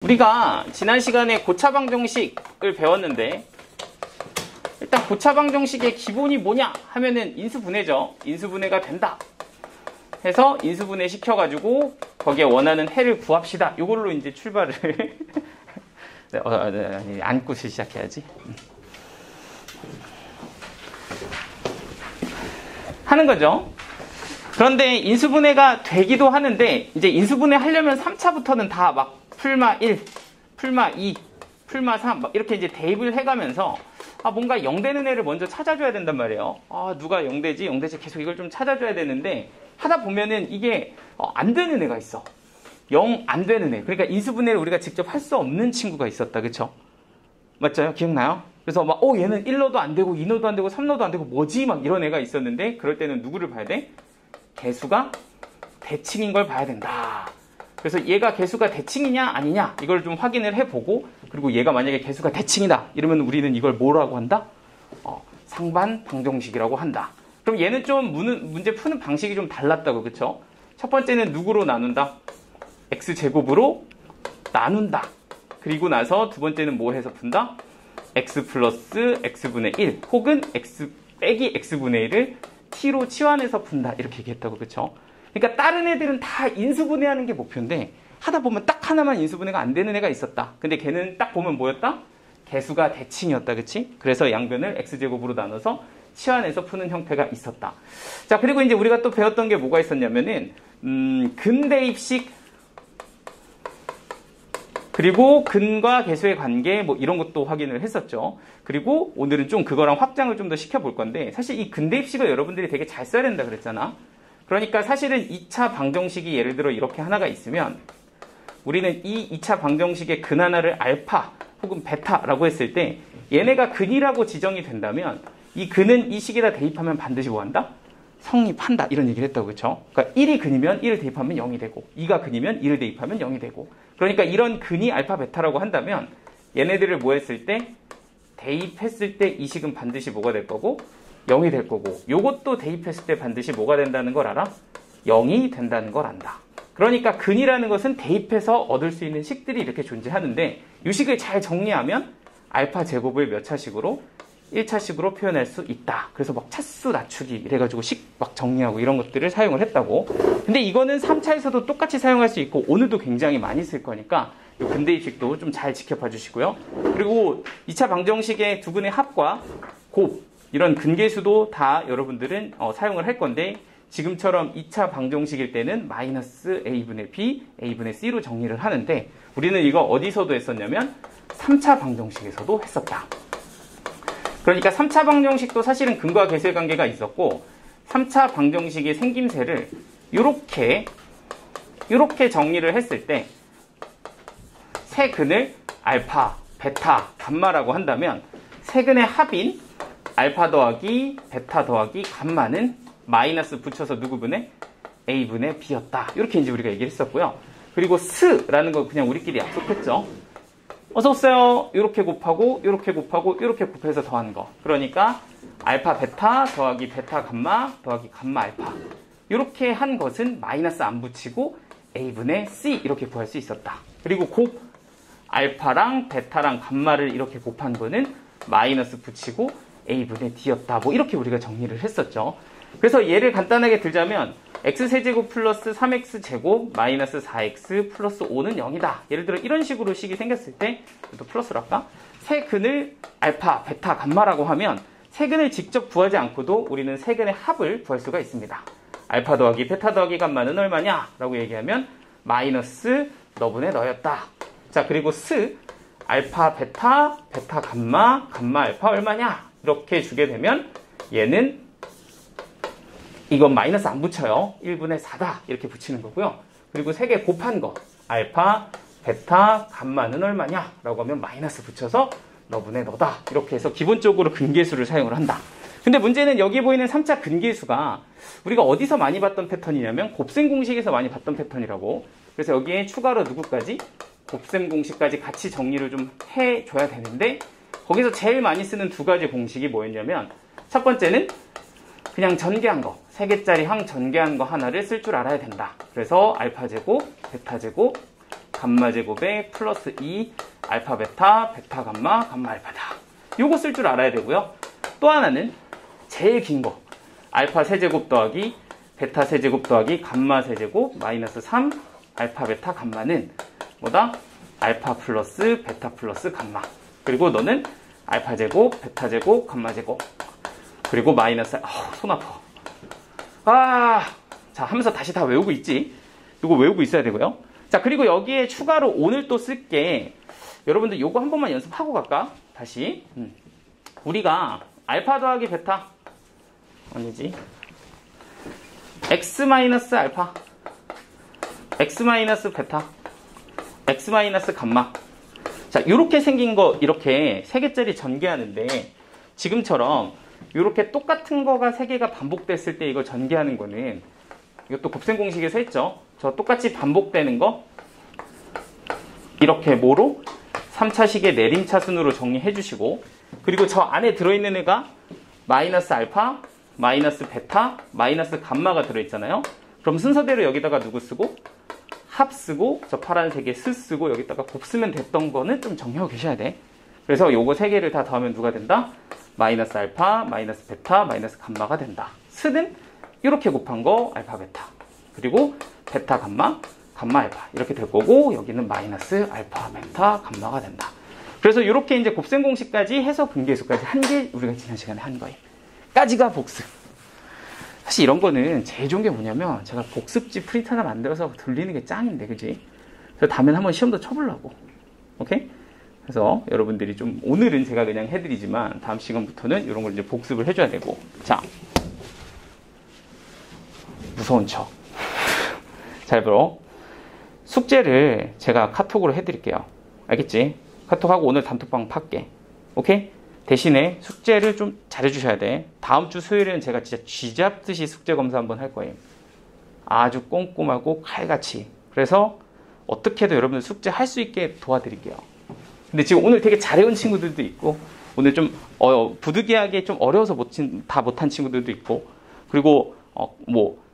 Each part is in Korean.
우리가 지난 시간에 고차방정식을 배웠는데 일단 고차방정식의 기본이 뭐냐 하면은 인수분해죠. 인수분해가 된다 해서 인수분해 시켜가지고 거기에 원하는 해를 구합시다. 이걸로 이제 출발을 안고서 시작해야지. 하는 거죠. 그런데 인수분해가 되기도 하는데 이제 인수분해 하려면 3차부터는 다 막 풀마 1, 풀마 2, 풀마 3 이렇게 이제 대입을 해가면서 뭔가 0되는 애를 먼저 찾아줘야 된단 말이에요. 누가 0되지? 0되지? 계속 이걸 좀 찾아줘야 되는데 하다 보면은 이게 안 되는 애가 있어. 0 안 되는 애. 그러니까 인수분해를 우리가 직접 할 수 없는 친구가 있었다. 그쵸? 맞죠? 기억나요? 그래서 막 얘는 1로도 안 되고 2로도 안 되고 3로도 안 되고 뭐지? 막 이런 애가 있었는데 그럴 때는 누구를 봐야 돼? 개수가 대칭인 걸 봐야 된다. 그래서 얘가 개수가 대칭이냐 아니냐 이걸 좀 확인을 해보고 그리고 얘가 만약에 개수가 대칭이다 이러면 우리는 이걸 뭐라고 한다? 상반 방정식이라고 한다. 그럼 얘는 좀 문제 푸는 방식이 좀 달랐다고. 그쵸? 첫 번째는 누구로 나눈다? x제곱으로 나눈다. 그리고 나서 두 번째는 뭐 해서 푼다? x 플러스 x분의 1 혹은 x 빼기 x분의 1을 t로 치환해서 푼다. 이렇게 얘기했다고. 그쵸? 그러니까 다른 애들은 다 인수분해하는 게 목표인데 하다 보면 딱 하나만 인수분해가 안 되는 애가 있었다. 근데 걔는 딱 보면 뭐였다? 개수가 대칭이었다. 그치? 그래서 양변을 x제곱으로 나눠서 치환해서 푸는 형태가 있었다. 자, 그리고 이제 우리가 또 배웠던 게 뭐가 있었냐면은 근대입식 그리고 근과 개수의 관계 뭐 이런 것도 확인을 했었죠. 그리고 오늘은 좀 그거랑 확장을 좀 더 시켜볼 건데 사실 이 근대입식을 여러분들이 되게 잘 써야 된다 그랬잖아. 그러니까 사실은 2차 방정식이 예를 들어 이렇게 하나가 있으면 우리는 이 2차 방정식의 근 하나를 알파 혹은 베타라고 했을 때 얘네가 근이라고 지정이 된다면 이 근은 이 식에다 대입하면 반드시 뭐 한다? 성립한다. 이런 얘기를 했다고. 그렇죠? 그러니까 1이 근이면 1을 대입하면 0이 되고 2가 근이면 2를 대입하면 0이 되고 그러니까 이런 근이 알파 베타라고 한다면 얘네들을 뭐 했을 때 대입했을 때 이 식은 반드시 뭐가 될 거고 0이 될 거고 요것도 대입했을 때 반드시 뭐가 된다는 걸 알아? 0이 된다는 걸 안다. 그러니까 근이라는 것은 대입해서 얻을 수 있는 식들이 이렇게 존재하는데 이 식을 잘 정리하면 알파 제곱을 몇 차식으로? 1차식으로 표현할 수 있다. 그래서 막 차수 낮추기 이래가지고 식 막 정리하고 이런 것들을 사용을 했다고. 근데 이거는 3차에서도 똑같이 사용할 수 있고 오늘도 굉장히 많이 쓸 거니까 이 근대입식도 좀 잘 지켜봐 주시고요. 그리고 2차 방정식의 두 근의 합과 곱 이런 근계수도 다 여러분들은 사용을 할 건데 지금처럼 2차 방정식일 때는 마이너스 a분의 b, a분의 c로 정리를 하는데 우리는 이거 어디서도 했었냐면 3차 방정식에서도 했었다. 그러니까 3차 방정식도 사실은 근과 계수의 관계가 있었고 3차 방정식의 생김새를 이렇게 정리를 했을 때 세 근을 알파, 베타, 감마라고 한다면 세 근의 합인 알파 더하기 베타 더하기 감마는 마이너스 붙여서 누구분의? a분의 b였다. 이렇게 이제 우리가 얘기를 했었고요. 그리고 스라는 거 그냥 우리끼리 약속했죠. 어서오세요. 이렇게 곱하고 이렇게 곱하고 이렇게 곱해서 더하는 거. 그러니까 알파 베타 더하기 베타 감마 더하기 감마 알파 이렇게 한 것은 마이너스 안 붙이고 a분의 c 이렇게 구할 수 있었다. 그리고 곱 알파랑 베타랑 감마를 이렇게 곱한 거는 마이너스 붙이고 a분의 d였다. 뭐 이렇게 우리가 정리를 했었죠. 그래서 예를 간단하게 들자면 x세제곱 플러스 3x제곱 마이너스 4x 플러스 5는 0이다. 예를 들어 이런 식으로 식이 생겼을 때 또 플러스로 할까? 세 근을 알파, 베타, 감마라고 하면 세 근을 직접 구하지 않고도 우리는 세 근의 합을 구할 수가 있습니다. 알파 더하기 베타 더하기 감마는 얼마냐? 라고 얘기하면 마이너스 너분의 너였다. 자, 그리고 스 알파, 베타, 베타, 감마, 감마, 알파 얼마냐? 이렇게 주게 되면 얘는 이건 마이너스 안 붙여요. 1분의 4다. 이렇게 붙이는 거고요. 그리고 세 개 곱한 거. 알파, 베타, 감마는 얼마냐? 라고 하면 마이너스 붙여서 너분의 너다. 이렇게 해서 기본적으로 근계수를 사용을 한다. 근데 문제는 여기 보이는 3차 근계수가 우리가 어디서 많이 봤던 패턴이냐면 곱셈 공식에서 많이 봤던 패턴이라고. 그래서 여기에 추가로 누구까지? 곱셈 공식까지 같이 정리를 좀 해줘야 되는데 거기서 제일 많이 쓰는 두 가지 공식이 뭐였냐면 첫 번째는 그냥 전개한 거, 3개짜리 항 전개한 거 하나를 쓸 줄 알아야 된다. 그래서 알파 제곱, 베타 제곱, 감마 제곱에 플러스 2 알파 베타, 베타 감마, 감마 알파다. 요거 쓸 줄 알아야 되고요. 또 하나는 제일 긴 거. 알파 세제곱 더하기 베타 세제곱 더하기 감마 세제곱 마이너스 3 알파 베타 감마는 뭐다? 알파 플러스 베타 플러스 감마. 그리고 너는 알파 제곱, 베타 제곱, 감마 제곱. 그리고 마이너스, 손 아파. 자, 하면서 다시 다 외우고 있지. 이거 외우고 있어야 되고요. 자, 그리고 여기에 추가로 오늘 또 쓸게. 여러분들 이거 한 번만 연습하고 갈까? 다시. 우리가 알파 더하기 베타. 아니지. x 마이너스 알파. x 마이너스 베타. x 마이너스 감마. 자, 이렇게 생긴 거 이렇게 3개짜리 전개하는데 지금처럼 이렇게 똑같은 거가 3개가 반복됐을 때 이거 전개하는 거는 이것도 곱셈 공식에서 했죠. 저 똑같이 반복되는 거 이렇게 뭐로? 3차식의 내림차순으로 정리해 주시고 그리고 저 안에 들어있는 애가 마이너스 알파, 마이너스 베타, 마이너스 감마가 들어있잖아요. 그럼 순서대로 여기다가 누구 쓰고? 합 쓰고 저 파란색에 스 쓰고 여기다가 곱 쓰면 됐던 거는 좀 정리하고 계셔야 돼. 그래서 요거 3개를 다 더하면 누가 된다? 마이너스 알파, 마이너스 베타, 마이너스 감마가 된다. 스는 이렇게 곱한 거 알파 베타. 그리고 베타 감마, 감마 알파. 이렇게 될 거고 여기는 마이너스 알파 베타 감마가 된다. 그래서 이렇게 이제 곱셈 공식까지 해서 분계수까지 한 게 우리가 지난 시간에 한 거예요. 까지가 복습. 사실 이런 거는 제일 좋은 게 뭐냐면 제가 복습지 프린트 하나 만들어서 돌리는 게 짱인데, 그지? 그래서 다음에 한번 시험도 쳐보려고. 오케이? 그래서 여러분들이 좀 오늘은 제가 그냥 해드리지만 다음 시간부터는 이런 걸 이제 복습을 해줘야 되고. 자, 무서운 척. 잘 들어. 숙제를 제가 카톡으로 해드릴게요. 알겠지? 카톡하고 오늘 단톡방 팔게. 오케이? 대신에 숙제를 좀 잘해주셔야 돼. 다음 주 수요일에는 제가 진짜 쥐잡듯이 숙제 검사 한번 할 거예요. 아주 꼼꼼하고 칼같이. 그래서 어떻게든 여러분들 숙제 할 수 있게 도와드릴게요. 근데 지금 오늘 되게 잘해온 친구들도 있고 오늘 좀 부득이하게 좀 어려워서 다 못한 친구들도 있고 그리고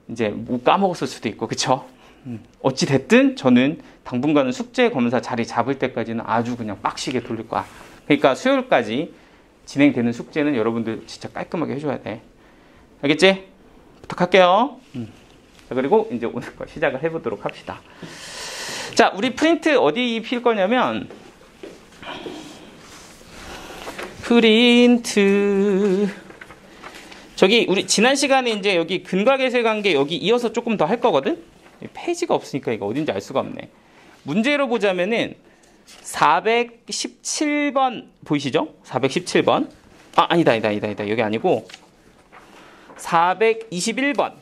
이제 뭐 까먹었을 수도 있고 그쵸? 어찌 됐든 저는 당분간은 숙제 검사 자리 잡을 때까지는 아주 그냥 빡시게 돌릴 거야. 그러니까 수요일까지 진행되는 숙제는 여러분들 진짜 깔끔하게 해줘야 돼. 알겠지? 부탁할게요. 자, 그리고 이제 오늘 거 시작을 해보도록 합시다. 자, 우리 프린트 어디 필 거냐면 프린트 저기 우리 지난 시간에 이제 여기 근과계수의 관계 여기 이어서 조금 더 할 거거든. 페이지가 없으니까 이거 어딘지 알 수가 없네. 문제로 보자면은 417번 보이시죠? 417번. 아니다. 여기 아니고 421번.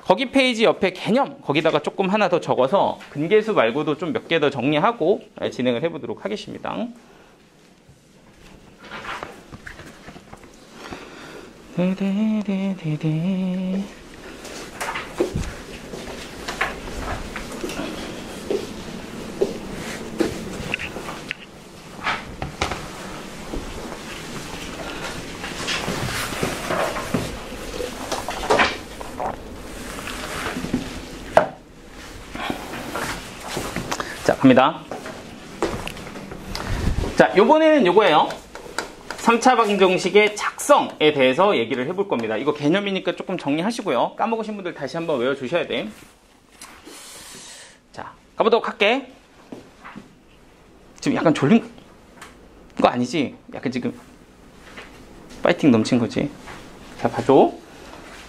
거기 페이지 옆에 개념 거기다가 조금 하나 더 적어서 근계수 말고도 좀 몇 개 더 정리하고 진행을 해보도록 하겠습니다. 자, 갑니다. 자, 요번에는 요거예요. 3차 방정식의 작성에 대해서 얘기를 해볼 겁니다. 이거 개념이니까 조금 정리하시고요. 까먹으신 분들 다시 한번 외워주셔야 돼. 자, 가보도록 할게. 지금 약간 졸린 거 아니지? 약간 지금 파이팅 넘친 거지? 자, 봐줘.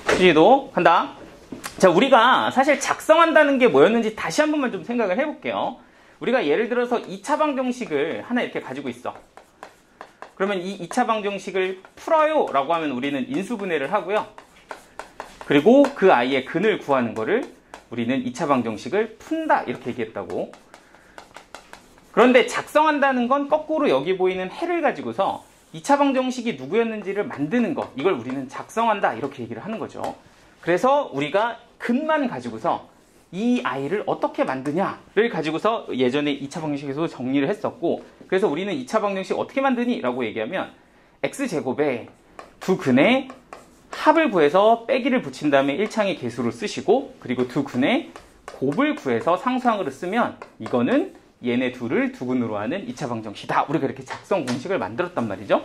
수지도 간다. 자, 우리가 사실 작성한다는 게 뭐였는지 다시 한 번만 좀 생각을 해볼게요. 우리가 예를 들어서 2차 방정식을 하나 이렇게 가지고 있어. 그러면 이 2차 방정식을 풀어요 라고 하면 우리는 인수분해를 하고요. 그리고 그 아이의 근을 구하는 거를 우리는 2차 방정식을 푼다 이렇게 얘기했다고. 그런데 작성한다는 건 거꾸로 여기 보이는 해를 가지고서 2차 방정식이 누구였는지를 만드는 거, 이걸 우리는 작성한다 이렇게 얘기를 하는 거죠. 그래서 우리가 근만 가지고서 이 아이를 어떻게 만드냐를 가지고서 예전에 2차 방정식에서 정리를 했었고, 그래서 우리는 2차 방정식 어떻게 만드니? 라고 얘기하면 x제곱에 두 근의 합을 구해서 빼기를 붙인 다음에 1창의 개수로 쓰시고, 그리고 두 근의 곱을 구해서 상수항으로 쓰면 이거는 얘네 둘을 두근으로 하는 2차 방정식이다. 우리가 이렇게 작성 공식을 만들었단 말이죠.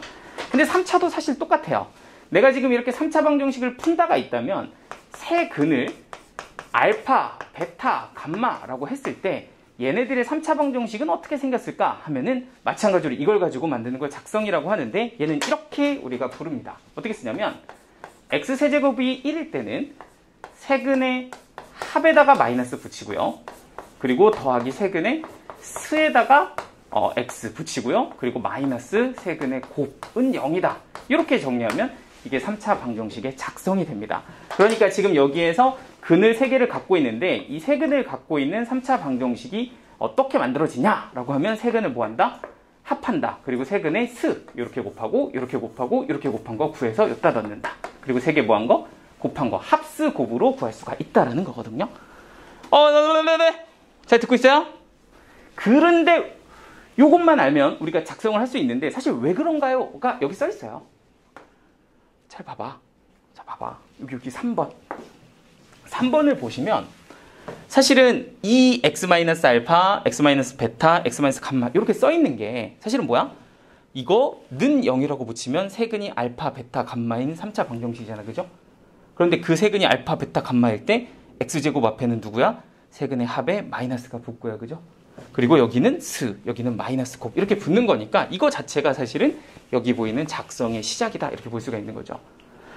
근데 3차도 사실 똑같아요. 내가 지금 이렇게 3차 방정식을 푼다가 있다면 세 근을 알파, 베타, 감마라고 했을 때 얘네들의 3차 방정식은 어떻게 생겼을까 하면은 마찬가지로 이걸 가지고 만드는 걸 작성이라고 하는데 얘는 이렇게 우리가 부릅니다. 어떻게 쓰냐면 x세제곱이 1일 때는 세근의 합에다가 마이너스 붙이고요. 그리고 더하기 세근의 스에다가 x 붙이고요. 그리고 마이너스 세근의 곱은 0이다. 이렇게 정리하면 이게 3차 방정식의 작성이 됩니다. 그러니까 지금 여기에서 근을 3개를 갖고 있는데 이 세근을 갖고 있는 3차 방정식이 어떻게 만들어지냐라고 하면 세근을 뭐한다? 합한다. 그리고 세근의 스 이렇게 곱하고 이렇게 곱하고 이렇게 곱한 거 구해서 여기다 넣는다. 그리고 3개 뭐한 거? 곱한 거 합스 곱으로 구할 수가 있다라는 거거든요. 네네네. 잘 듣고 있어요? 그런데 이것만 알면 우리가 작성을 할 수 있는데 사실 왜 그런가요?가 여기 써 있어요. 잘 봐봐. 자, 봐봐. 여기 3번. 3번을 보시면 사실은 이 x-알파, x-베타, x-감마 이렇게 써 있는 게 사실은 뭐야? 이거는 0이라고 붙이면 세근이 알파, 베타, 감마인 3차 방정식이잖아. 그죠? 그런데 그 세근이 알파, 베타, 감마일 때 x제곱 앞에는 누구야? 세근의 합에 마이너스가 붙고요. 그죠? 그리고 여기는 스, 여기는 마이너스 곱 이렇게 붙는 거니까 이거 자체가 사실은 여기 보이는 작성의 시작이다. 이렇게 볼 수가 있는 거죠.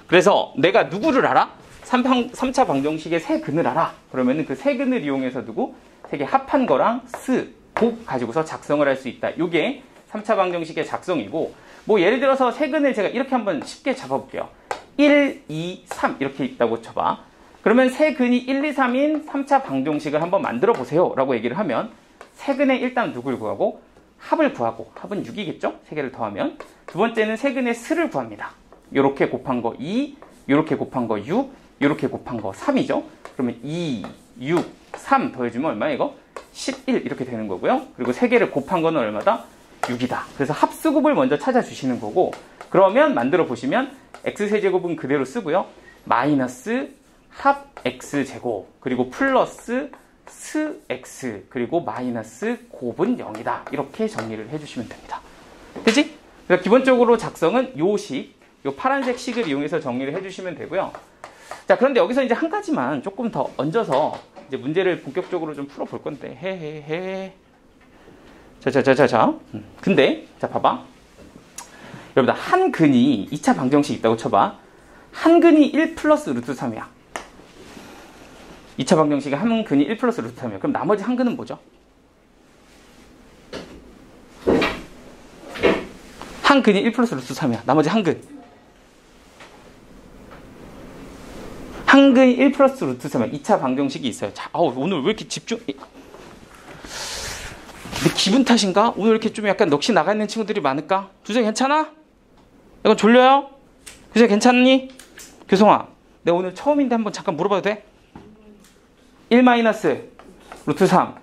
그래서 내가 누구를 알아? 3차 방정식의 세 근을 알아. 그러면은 그 세 근을 이용해서 두고 세 개 합한 거랑 스, 곱 가지고서 작성을 할 수 있다. 이게 3차 방정식의 작성이고 뭐 예를 들어서 세 근을 제가 이렇게 한번 쉽게 잡아볼게요. 1, 2, 3 이렇게 있다고 쳐봐. 그러면 세 근이 1, 2, 3인 3차 방정식을 한번 만들어 보세요 라고 얘기를 하면 세 근의 일단 누굴 구하고 합을 구하고 합은 6이겠죠? 세 개를 더하면 두 번째는 세 근의 스를 구합니다. 요렇게 곱한 거 2, 요렇게 곱한 거 6, 요렇게 곱한 거 3이죠. 그러면 2, 6, 3 더해주면 얼마야 이거? 11 이렇게 되는 거고요. 그리고 세 개를 곱한 거는 얼마다? 6이다. 그래서 합수곱을 먼저 찾아주시는 거고 그러면 만들어 보시면 x세제곱은 그대로 쓰고요. 마이너스 합 x제곱 그리고 플러스 스 x 그리고 마이너스 곱은 0이다. 이렇게 정리를 해주시면 됩니다. 그치? 그래서 기본적으로 작성은 요 식, 요 파란색 식을 이용해서 정리를 해주시면 되고요. 자, 그런데 여기서 이제 한 가지만 조금 더 얹어서 이제 문제를 본격적으로 좀 풀어볼 건데, 자. 근데, 자, 봐봐. 여러분들, 한 근이 2차 방정식 있다고 쳐봐. 한 근이 1 플러스 루트 3이야. 2차 방정식에 한 근이 1 플러스 루트 3이야. 그럼 나머지 한 근은 뭐죠? 한 근이 1 플러스 루트 3이야. 나머지 한 근. 한 근이 1 플러스 루트 3이야. 2차 방정식이 있어요. 자, 오늘 왜 이렇게 집중... 근데 기분 탓인가? 오늘 이렇게 좀 약간 넋이 나가 있는 친구들이 많을까? 두재 괜찮아? 이건 졸려요? 두재 괜찮니? 교성아, 내가 오늘 처음인데 한번 잠깐 물어봐도 돼? 1 마이너스 루트 3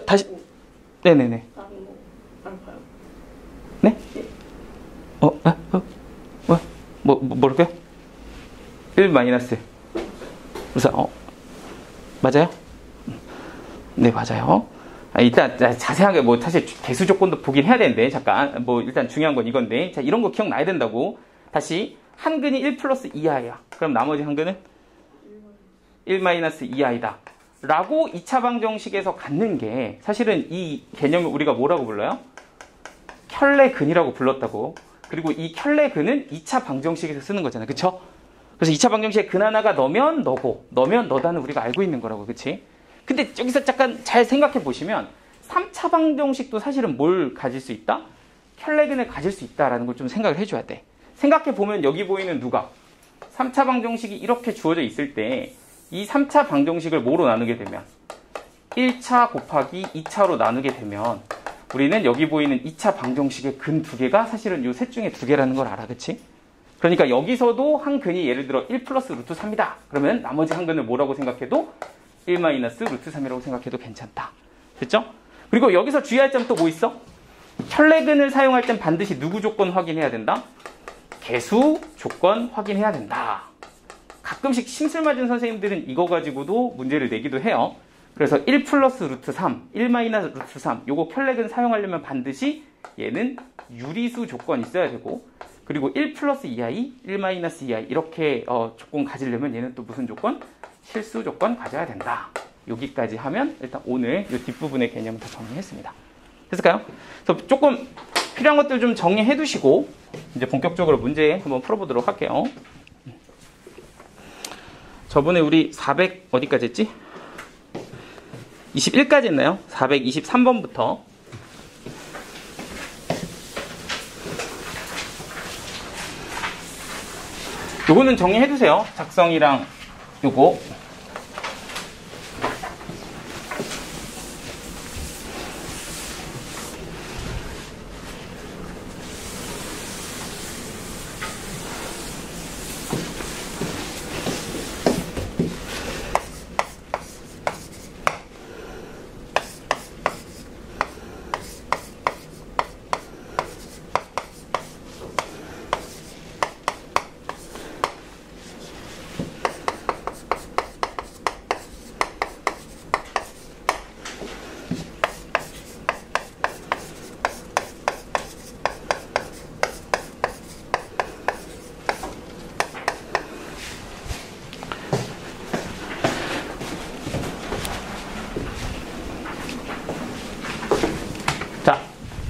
다시 네네네 네? 뭐랄까요? 1 마이너스 루트 3 맞아요? 네 맞아요. 일단 자세하게 사실 대수 조건도 보긴 해야 되는데 잠깐 일단 중요한 건 이건데 자 이런 거 기억나야 된다고. 다시 한 근이 1 플러스 2i야. 그럼 나머지 한 근은 1 마이너스 2i다 라고 2차 방정식에서 갖는 게 사실은 이 개념을 우리가 뭐라고 불러요? 켤레근이라고 불렀다고. 그리고 이 켤레근은 2차 방정식에서 쓰는 거잖아요. 그쵸? 그래서 2차 방정식에 근 하나가 넣으면 너고 넣으면 너다는 우리가 알고 있는 거라고. 그치? 근데 여기서 잠깐 잘 생각해 보시면 3차 방정식도 사실은 뭘 가질 수 있다? 켤레근을 가질 수 있다라는 걸 좀 생각을 해줘야 돼. 생각해 보면 여기 보이는 누가? 3차 방정식이 이렇게 주어져 있을 때 이 3차 방정식을 뭐로 나누게 되면 1차 곱하기 2차로 나누게 되면 우리는 여기 보이는 2차 방정식의 근 두 개가 사실은 이 셋 중에 두 개라는 걸 알아. 그치? 그러니까 여기서도 한 근이 예를 들어 1 플러스 루트 3이다. 그러면 나머지 한 근을 뭐라고 생각해도 1 마이너스 루트 3이라고 생각해도 괜찮다. 됐죠? 그리고 여기서 주의할 점 또 뭐 있어? 켤레근을 사용할 땐 반드시 누구 조건 확인해야 된다? 개수 조건 확인해야 된다. 가끔씩 심술 맞은 선생님들은 이거 가지고도 문제를 내기도 해요. 그래서 1 플러스 루트 3, 1 마이너스 루트 3 요거 켤레근 사용하려면 반드시 얘는 유리수 조건 있어야 되고, 그리고 1 플러스 2i, 1 마이너스 2i 이렇게 조건 가지려면 얘는 또 무슨 조건? 실수 조건 가져야 된다. 여기까지 하면 일단 오늘 이 뒷부분의 개념을 다 정리했습니다. 됐을까요? 그래서 조금 필요한 것들 좀 정리해 두시고 이제 본격적으로 문제 한번 풀어보도록 할게요. 저번에 우리 400 어디까지 했지? 21까지 했나요? 423번부터 요거는 정리해 두세요. 작성이랑 요거.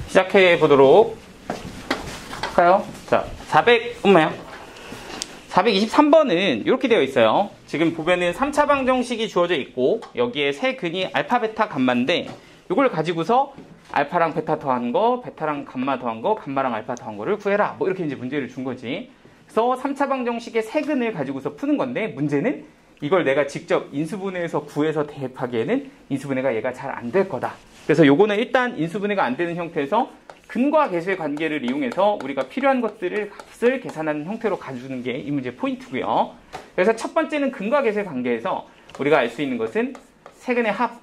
시작해 보도록 할까요? 자, 423번은 이렇게 되어 있어요. 지금 보면은 3차 방정식이 주어져 있고 여기에 세 근이 알파, 베타, 감마인데 이걸 가지고서 알파랑 베타 더한 거, 베타랑 감마 더한 거, 감마랑 알파 더한 거를 구해라. 뭐 이렇게 이제 문제를 준 거지. 그래서 3차 방정식의 세 근을 가지고서 푸는 건데 문제는 이걸 내가 직접 인수분해해서 구해서 대입하기에는 인수분해가 얘가 잘 안 될 거다. 그래서 요거는 일단 인수분해가 안 되는 형태에서 근과 계수의 관계를 이용해서 우리가 필요한 것들을 값을 계산하는 형태로 가주는 게 이 문제의 포인트고요. 그래서 첫 번째는 근과 계수의 관계에서 우리가 알 수 있는 것은 세근의 합,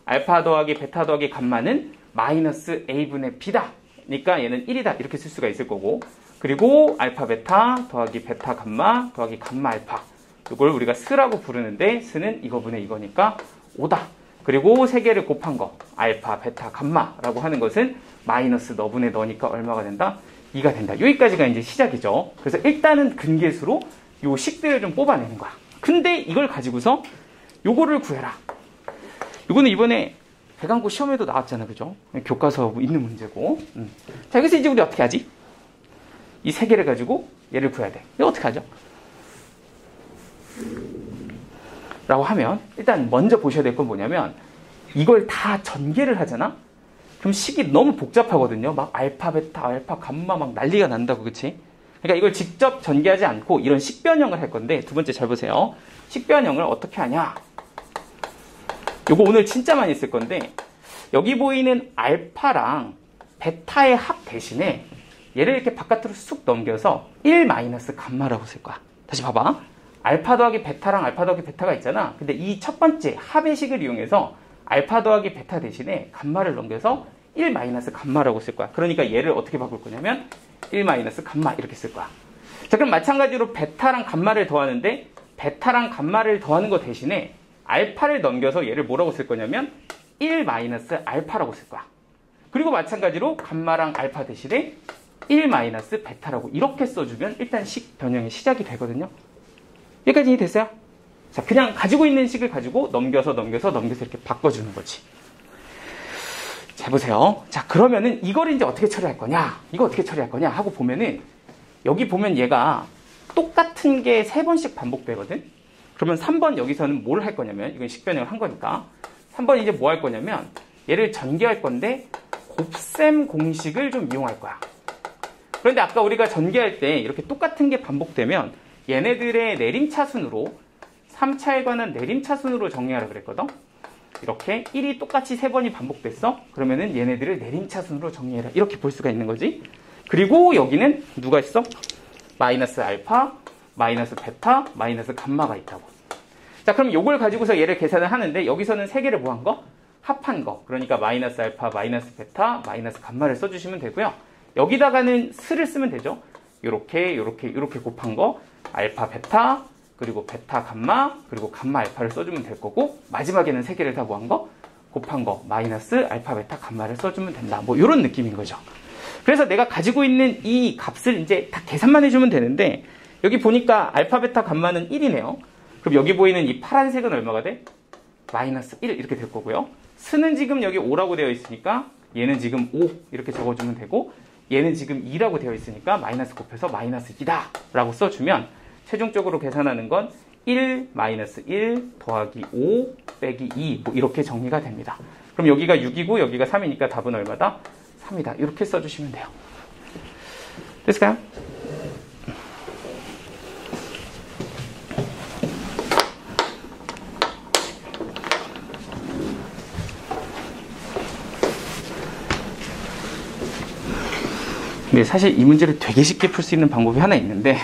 알파 더하기 베타 더하기 감마는 마이너스 a분의 b다. 그러니까 얘는 1이다. 이렇게 쓸 수가 있을 거고, 그리고 알파 베타 더하기 베타 감마 더하기 감마 알파, 이걸 우리가 스라고 부르는데 스는 이거분의 이거니까 5다. 그리고 세 개를 곱한 거 알파, 베타, 감마라고 하는 것은 마이너스 너분의 너니까 얼마가 된다? 2가 된다. 여기까지가 이제 시작이죠. 그래서 일단은 근계수로 요 식들을 좀 뽑아내는 거야. 근데 이걸 가지고서 요거를 구해라. 요거는 이번에 배강고 시험에도 나왔잖아, 그죠? 교과서 있는 문제고. 자, 여기서 이제 우리 어떻게 하지? 이 세 개를 가지고 얘를 구해야 돼. 이거 어떻게 하죠? 라고 하면 일단 먼저 보셔야 될 건 뭐냐면 이걸 다 전개를 하잖아? 그럼 식이 너무 복잡하거든요. 막 알파, 베타, 알파, 감마 막 난리가 난다고, 그치? 그러니까 이걸 직접 전개하지 않고 이런 식변형을 할 건데, 두 번째 잘 보세요. 식변형을 어떻게 하냐? 요거 오늘 진짜 많이 쓸 건데, 여기 보이는 알파랑 베타의 합 대신에 얘를 이렇게 바깥으로 쑥 넘겨서 1 마이너스 감마라고 쓸 거야. 다시 봐봐. 알파 더하기 베타랑 알파 더하기 베타가 있잖아. 근데 이 첫 번째 합의 식을 이용해서 알파 더하기 베타 대신에 감마를 넘겨서 1 마이너스 감마라고 쓸 거야. 그러니까 얘를 어떻게 바꿀 거냐면 1 마이너스 감마 이렇게 쓸 거야. 자, 그럼 마찬가지로 베타랑 감마를 더하는데 베타랑 감마를 더하는 거 대신에 알파를 넘겨서 얘를 뭐라고 쓸 거냐면 1 마이너스 알파라고 쓸 거야. 그리고 마찬가지로 감마랑 알파 대신에 1 마이너스 베타라고 이렇게 써주면 일단 식 변형의 시작이 되거든요. 여기까지 됐어요? 자, 그냥 가지고 있는 식을 가지고 넘겨서 이렇게 바꿔주는 거지. 자, 보세요. 자, 그러면은 이걸 이제 어떻게 처리할 거냐? 이거 어떻게 처리할 거냐? 하고 보면은 여기 보면 얘가 똑같은 게 3번씩 반복되거든? 그러면 3번 여기서는 뭘 할 거냐면, 이건 식변형을 한 거니까 3번 이제 뭐 할 거냐면 얘를 전개할 건데 곱셈 공식을 좀 이용할 거야. 그런데 아까 우리가 전개할 때 이렇게 똑같은 게 반복되면 얘네들의 내림차순으로 3차에 관한 내림차순으로 정리하라 그랬거든. 이렇게 1이 똑같이 3번이 반복됐어. 그러면은 얘네들을 내림차순으로 정리해라. 이렇게 볼 수가 있는 거지. 그리고 여기는 누가 있어? 마이너스 알파, 마이너스 베타, 마이너스 감마가 있다고. 자, 그럼 요걸 가지고서 얘를 계산을 하는데 여기서는 3개를 뭐 한 거? 합한 거. 그러니까 마이너스 알파, 마이너스 베타, 마이너스 감마를 써주시면 되고요. 여기다가는 스를 쓰면 되죠. 요렇게 곱한 거 알파, 베타, 그리고 베타 감마, 그리고 감마 알파를 써주면 될 거고, 마지막에는 세 개를 다 뭐 한 거? 곱한 거, 마이너스 알파, 베타, 감마를 써주면 된다. 뭐 이런 느낌인 거죠. 그래서 내가 가지고 있는 이 값을 이제 다 계산만 해주면 되는데, 여기 보니까 알파, 베타, 감마는 1이네요. 그럼 여기 보이는 이 파란색은 얼마가 돼? 마이너스 1 이렇게 될 거고요. 스는 지금 여기 5라고 되어 있으니까 얘는 지금 5 이렇게 적어주면 되고, 얘는 지금 2라고 되어 있으니까 마이너스 곱해서 마이너스 2다 라고 써주면 최종적으로 계산하는 건 1 마이너스 1 더하기 5 빼기 2 뭐 이렇게 정리가 됩니다. 그럼 여기가 6이고 여기가 3이니까 답은 얼마다? 3이다. 이렇게 써주시면 돼요. 됐을까요? 근데 사실 이 문제를 되게 쉽게 풀 수 있는 방법이 하나 있는데,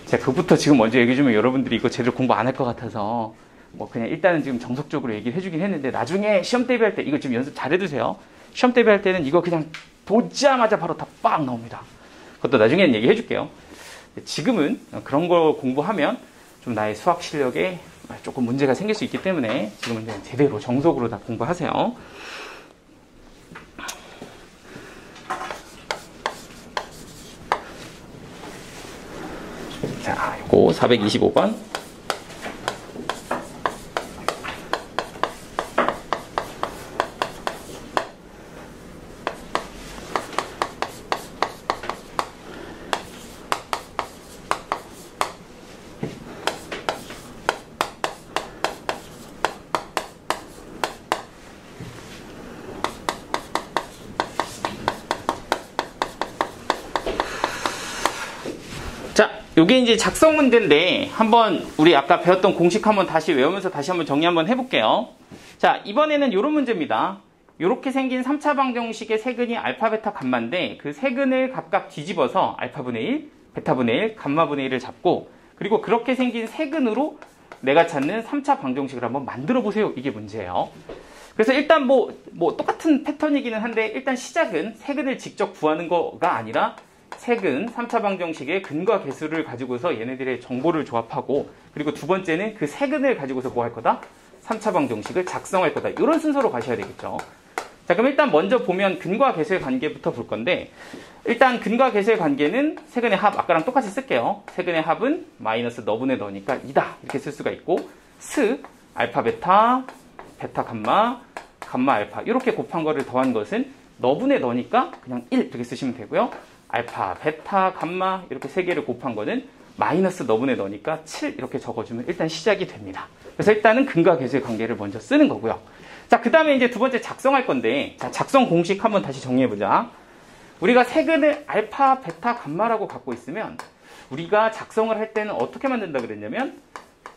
제가 그부터 지금 먼저 얘기해주면 여러분들이 이거 제대로 공부 안 할 것 같아서 뭐 그냥 일단은 지금 정석적으로 얘기를 해주긴 했는데, 나중에 시험 대비할 때 이거 지금 연습 잘 해두세요. 시험 대비할 때는 이거 그냥 보자마자 바로 다 빡 나옵니다. 그것도 나중에는 얘기해 줄게요. 지금은 그런 거 공부하면 좀 나의 수학 실력에 조금 문제가 생길 수 있기 때문에 지금은 이제 제대로 정석으로 다 공부하세요. 자, 요거 425번. 요게 이제 작성 문제인데, 한번 우리 아까 배웠던 공식 한번 다시 외우면서 다시 한번 정리 한번 해볼게요. 자, 이번에는 요런 문제입니다. 요렇게 생긴 3차 방정식의 세근이 알파, 베타, 감마인데, 그 세근을 각각 뒤집어서 알파분의 1, 베타분의 1, 감마분의 1을 잡고, 그리고 그렇게 생긴 세근으로 내가 찾는 3차 방정식을 한번 만들어 보세요. 이게 문제예요. 그래서 일단 뭐 똑같은 패턴이기는 한데, 일단 시작은 세근을 직접 구하는 거가 아니라 세근 3차 방정식의 근과 계수를 가지고서 얘네들의 정보를 조합하고, 그리고 두 번째는 그 세근을 가지고서 뭐 할 거다? 3차 방정식을 작성할 거다. 이런 순서로 가셔야 되겠죠. 자, 그럼 일단 먼저 보면 근과 계수의 관계부터 볼 건데, 일단 근과 계수의 관계는 세근의 합, 아까랑 똑같이 쓸게요. 세근의 합은 마이너스 너분의 너니까 2다. 이렇게 쓸 수가 있고, 스, 알파, 베타, 베타, 감마, 감마, 알파 이렇게 곱한 거를 더한 것은 너분의 너니까 그냥 1 이렇게 쓰시면 되고요. 알파, 베타, 감마 이렇게 세 개를 곱한 거는 마이너스 너분의 너니까 7 이렇게 적어주면 일단 시작이 됩니다. 그래서 일단은 근과 계수의 관계를 먼저 쓰는 거고요. 자, 그 다음에 이제 두 번째 작성할 건데, 자, 작성 공식 한번 다시 정리해보자. 우리가 세근을 알파, 베타, 감마라고 갖고 있으면 우리가 작성을 할 때는 어떻게 만든다 그랬냐면,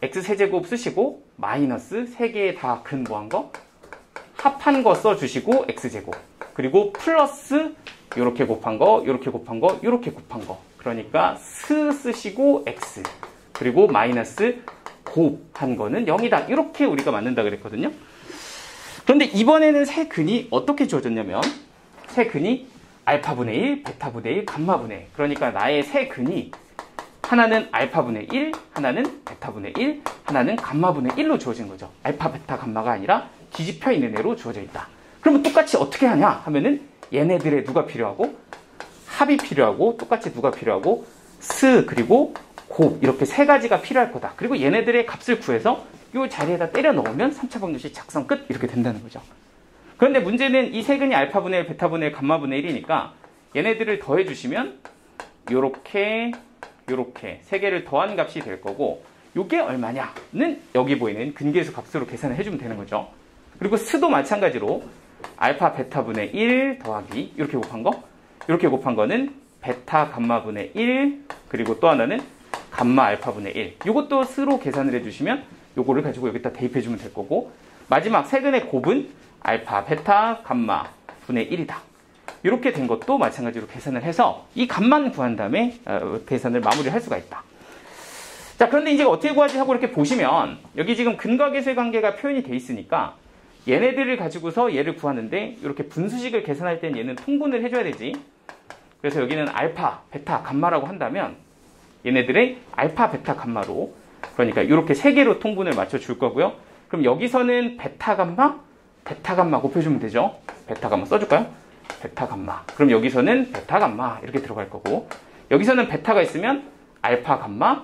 x세제곱 쓰시고 마이너스 세 개의 다 근 뭐한 거? 합한 거 써주시고 x제곱, 그리고 플러스 요렇게 곱한 거, 요렇게 곱한 거, 요렇게 곱한 거. 그러니까 스 쓰시고 x, 그리고 마이너스 곱한 거는 0이다. 이렇게 우리가 만든다 그랬거든요. 그런데 이번에는 세 근이 어떻게 주어졌냐면, 세 근이 알파분의 1, 베타분의 1, 감마분의 1. 그러니까 나의 세 근이 하나는 알파분의 1, 하나는 베타분의 1, 하나는 감마분의 1로 주어진 거죠. 알파, 베타, 감마가 아니라 뒤집혀 있는 애로 주어져 있다. 그러면 똑같이 어떻게 하냐 하면은, 얘네들의 누가 필요하고? 합이 필요하고, 똑같이 누가 필요하고? 스, 그리고 곱, 이렇게 세 가지가 필요할 거다. 그리고 얘네들의 값을 구해서 이 자리에다 때려 넣으면 3차 방정식 작성 끝 이렇게 된다는 거죠. 그런데 문제는 이 세근이 알파분의 1, 베타분의 1, 감마분의 1이니까 얘네들을 더해주시면 요렇게 세 개를 더한 값이 될 거고, 요게 얼마냐는 여기 보이는 근계수 값으로 계산을 해주면 되는 거죠. 그리고 스도 마찬가지로 알파, 베타분의 1 더하기 이렇게 곱한 거, 이렇게 곱한 거는 베타, 감마분의 1, 그리고 또 하나는 감마, 알파분의 1. 이것도 스로 계산을 해주시면 요거를 가지고 여기다 대입해주면 될 거고, 마지막 세근의 곱은 알파, 베타, 감마 분의 1이다. 이렇게 된 것도 마찬가지로 계산을 해서 이 값만 구한 다음에 계산을 마무리할 수가 있다. 자, 그런데 이제 어떻게 구하지 하고 이렇게 보시면, 여기 지금 근과 계수의 관계가 표현이 돼 있으니까 얘네들을 가지고서 얘를 구하는데, 이렇게 분수식을 계산할 땐 얘는 통분을 해줘야 되지. 그래서 여기는 알파, 베타, 감마라고 한다면 얘네들의 알파, 베타, 감마로 그러니까 이렇게 세 개로 통분을 맞춰줄 거고요. 그럼 여기서는 베타 감마 곱해주면 되죠. 베타 감마 써줄까요? 베타 감마. 그럼 여기서는 베타 감마 이렇게 들어갈 거고, 여기서는 베타가 있으면 알파 감마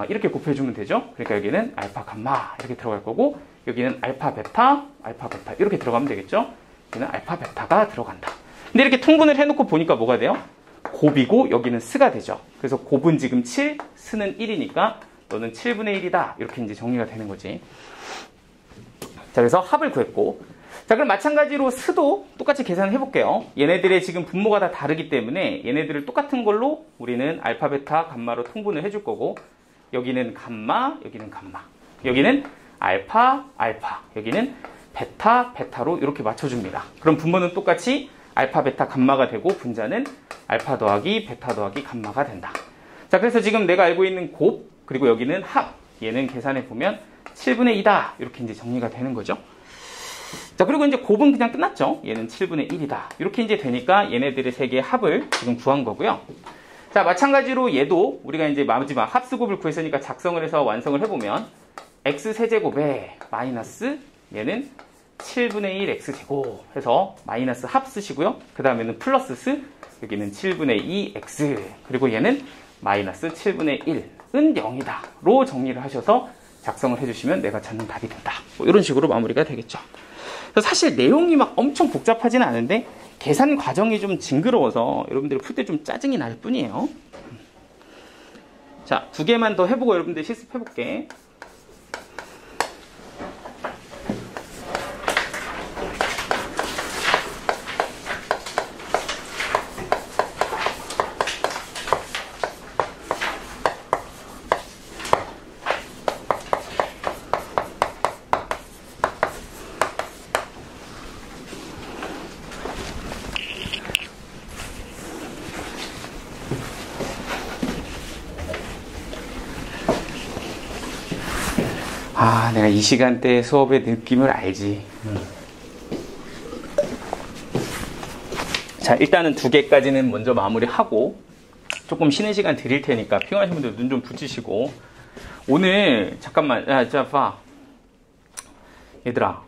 이렇게 곱해주면 되죠. 그러니까 여기는 알파 감마 이렇게 들어갈 거고, 여기는 알파 베타 이렇게 들어가면 되겠죠. 여기는 알파 베타가 들어간다. 근데 이렇게 통분을 해놓고 보니까 뭐가 돼요? 곱이고 여기는 스가 되죠. 그래서 곱은 지금 7, 스는 1이니까 너는 7분의 1이다. 이렇게 이제 정리가 되는 거지. 자, 그래서 합을 구했고, 자, 그럼 마찬가지로 스도 똑같이 계산을 해볼게요. 얘네들의 지금 분모가 다 다르기 때문에 얘네들을 똑같은 걸로 우리는 알파, 베타, 감마로 통분을 해줄 거고, 여기는 감마, 여기는 감마, 여기는 알파, 여기는 베타, 베타로 이렇게 맞춰줍니다. 그럼 분모는 똑같이 알파, 베타, 감마가 되고, 분자는 알파 더하기 베타 더하기 감마가 된다. 자, 그래서 지금 내가 알고 있는 곱, 그리고 여기는 합, 얘는 계산해 보면 7분의 2다. 이렇게 이제 정리가 되는 거죠. 자, 그리고 이제 곱은 그냥 끝났죠. 얘는 7분의 1이다. 이렇게 이제 되니까 얘네들의 세 개의 합을 지금 구한 거고요. 자, 마찬가지로 얘도 우리가 이제 마지막 합수곱을 구했으니까 작성을 해서 완성을 해보면 x세제곱에 마이너스 얘는 7분의 1 x제곱 해서 마이너스 합 쓰시고요. 그 다음에는 플러스 스, 여기는 7분의 2 x, 그리고 얘는 마이너스 7분의 1은 0이다. 로 정리를 하셔서 작성을 해주시면 내가 찾는 답이 된다. 뭐 이런 식으로 마무리가 되겠죠. 사실 내용이 막 엄청 복잡하지는 않은데 계산 과정이 좀 징그러워서 여러분들이 풀 때 좀 짜증이 날 뿐이에요. 자, 2개만 더 해보고 여러분들 실습해볼게. 아, 내가 이 시간대 수업의 느낌을 알지. 자, 일단은 2개까지는 먼저 마무리하고 조금 쉬는 시간 드릴 테니까 피곤하신 분들 눈 좀 붙이시고, 오늘 잠깐만, 자, 봐. 얘들아,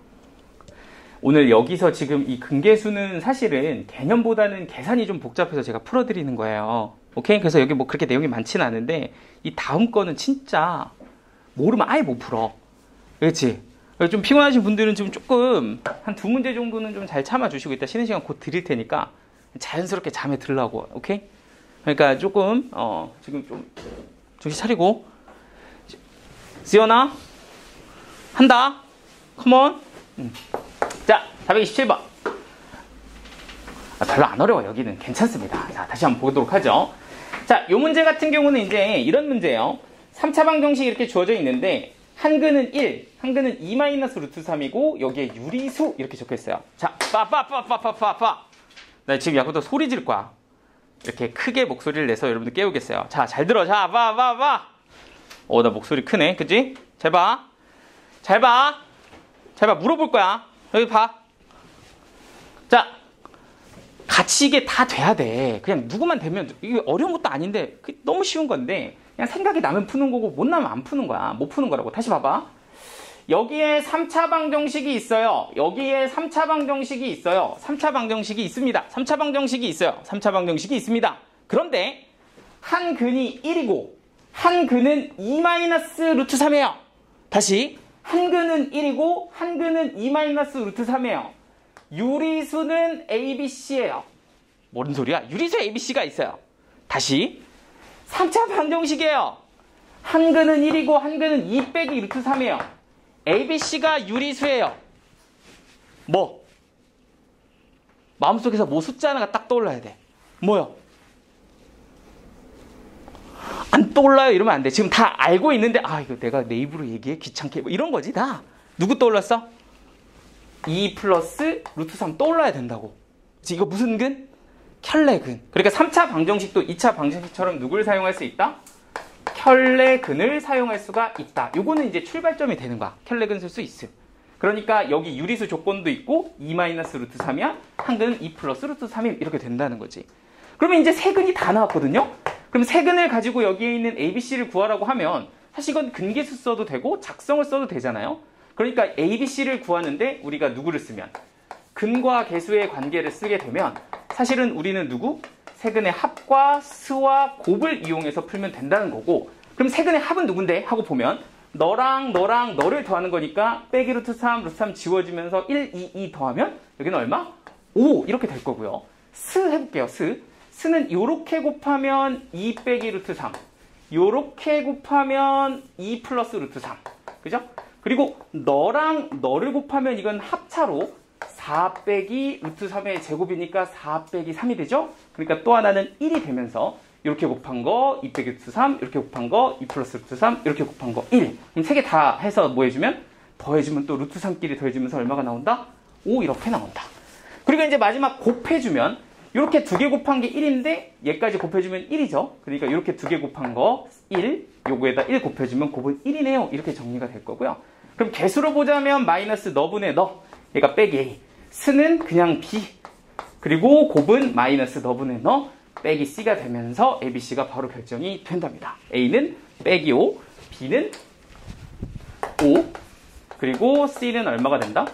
오늘 여기서 지금 이 근계수는 사실은 개념보다는 계산이 좀 복잡해서 제가 풀어드리는 거예요. 오케이? 그래서 여기 뭐 그렇게 내용이 많지는 않은데 이 다음 거는 진짜 모르면 아예 못 풀어. 그렇지? 좀 피곤하신 분들은 지금 조금 한 2문제 정도는 좀 잘 참아주시고, 이따 쉬는 시간 곧 드릴 테니까 자연스럽게 잠에 들라고. 오케이? 그러니까 조금 지금 좀 정신 차리고. 지연아 한다. 컴온. 자, 427번. 별로 안 어려워. 여기는 괜찮습니다. 자, 다시 한번 보도록 하죠. 자, 요 문제 같은 경우는 이제 이런 문제예요. 3차 방정식이 이렇게 주어져 있는데 한근은 1, 한근은 2-루트3이고 여기에 유리수 이렇게 적혀있어요. 자, 나 지금 야구도 소리 질 거야. 이렇게 크게 목소리를 내서 여러분들 깨우겠어요. 자, 잘 들어. 자, 나 목소리 크네. 그치? 잘 봐. 물어볼 거야. 여기 봐. 자, 같이 이게 다 돼야 돼. 그냥 누구만 되면, 이게 어려운 것도 아닌데 너무 쉬운 건데 그냥 생각이 나면 푸는 거고 못 나면 안 푸는 거야. 못 푸는 거라고. 다시 봐봐. 여기에 3차 방정식이 있어요. 여기에 3차 방정식이 있어요. 3차 방정식이 있습니다. 3차 방정식이 있어요. 3차 방정식이 있습니다. 그런데 한 근이 1이고 한 근은 2-루트3이에요. 다시, 한 근은 1이고 한 근은 2-루트3이에요. 유리수는 ABC예요. 뭔 소리야? 유리수 ABC가 있어요. 다시, 3차 방정식이에요. 한 근은 1이고 한 근은 2-루트3이에요. ABC가 유리수예요. 뭐? 마음속에서 뭐 숫자 하나가 딱 떠올라야 돼. 뭐요? 안 떠올라요 이러면 안 돼. 지금 다 알고 있는데 이거 내가 내 입으로 얘기해 귀찮게 뭐 이런 거지 다. 누구 떠올랐어? 2+루트3 떠올라야 된다고. 이거 무슨 근? 켤레근. 그러니까 3차 방정식도 2차 방정식처럼 누굴 사용할 수 있다? 켤레근을 사용할 수가 있다. 요거는 이제 출발점이 되는 거야. 켤레근 쓸 수 있음. 그러니까 여기 유리수 조건도 있고 2-루트3이야. 한 근은 2+루트3임. 이렇게 된다는 거지. 그러면 이제 세 근이 다 나왔거든요. 그럼 세 근을 가지고 여기에 있는 ABC를 구하라고 하면 사실 이건 근계수 써도 되고 작성을 써도 되잖아요. 그러니까 A, B, C를 구하는데 우리가 누구를 쓰면 근과 계수의 관계를 쓰게 되면 사실은 우리는 누구? 세근의 합과 스와 곱을 이용해서 풀면 된다는 거고, 그럼 세근의 합은 누군데? 하고 보면 너랑 너를 더하는 거니까 빼기 루트 3, 루트 3 지워지면서 1, 2, 2 더하면 여기는 얼마? 5 이렇게 될 거고요. 스 해볼게요. 스는 요렇게 곱하면 2 빼기 루트 3, 요렇게 곱하면 2 플러스 루트 3, 그죠? 그리고 너랑 너를 곱하면 이건 합차로 4 빼기 루트 3의 제곱이니까 4 빼기 3이 되죠? 그러니까 또 하나는 1이 되면서 이렇게 곱한 거 2 빼기 루트 3, 이렇게 곱한 거 2 플러스 루트 3, 이렇게 곱한 거 1. 그럼 세 개 다 해서 뭐 해주면? 더해주면 또 루트 3끼리 더해주면서 얼마가 나온다? 5 이렇게 나온다. 그리고 이제 마지막 곱해주면 이렇게 두 개 곱한 게 1인데 얘까지 곱해주면 1이죠. 그러니까 이렇게 두 개 곱한 거 1, 요거에다 1 곱해주면 곱은 1이네요. 이렇게 정리가 될 거고요. 그럼 개수로 보자면 마이너스 너분의 너, 얘가 빼기 A, 스는 그냥 B, 그리고 곱은 마이너스 너분의 너 빼기 C가 되면서 A, B, C가 바로 결정이 된답니다. A는 빼기 5, B는 5, 그리고 C는 얼마가 된다?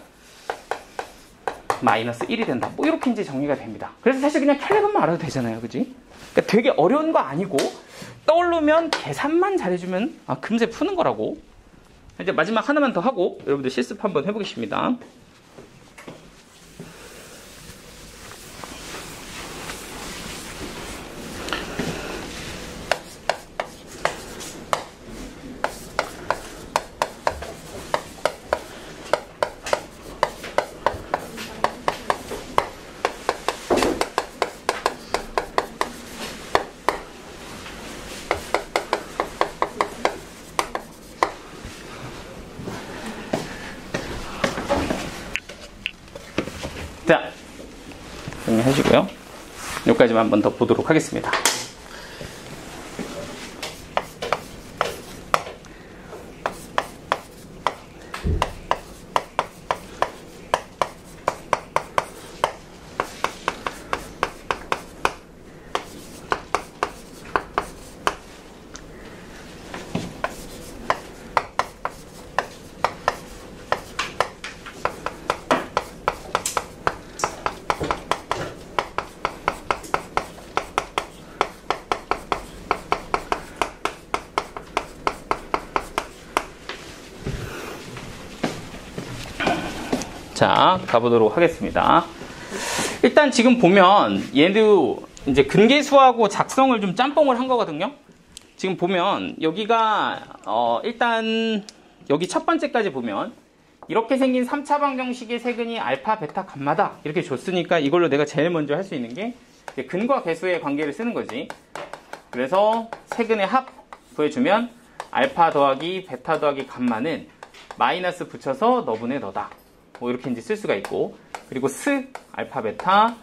마이너스 1이 된다. 뭐 이렇게 이제 정리가 됩니다. 그래서 사실 그냥 캘레분만 알아도 되잖아요. 그지? 그러니까 되게 어려운 거 아니고 떠오르면 계산만 잘해주면 금세 푸는 거라고. 이제 마지막 하나만 더 하고 여러분들 실습 한번 해보겠습니다. 자, 정리하시고요. 여기까지만 한 번 더 보도록 하겠습니다. 자, 가보도록 하겠습니다. 일단 지금 보면 얘도 이제 근계수하고 작성을 좀 짬뽕을 한 거거든요. 지금 보면 여기가 일단 여기 첫 번째까지 보면 이렇게 생긴 3차 방정식의 세근이 알파, 베타, 감마다 이렇게 줬으니까 이걸로 내가 제일 먼저 할 수 있는 게 근과 계수의 관계를 쓰는 거지. 그래서 세근의 합 구해주면 알파 더하기 베타 더하기 감마는 마이너스 붙여서 너분의 너다. 뭐 이렇게 이제 쓸 수가 있고, 그리고 스, 알파, 베타,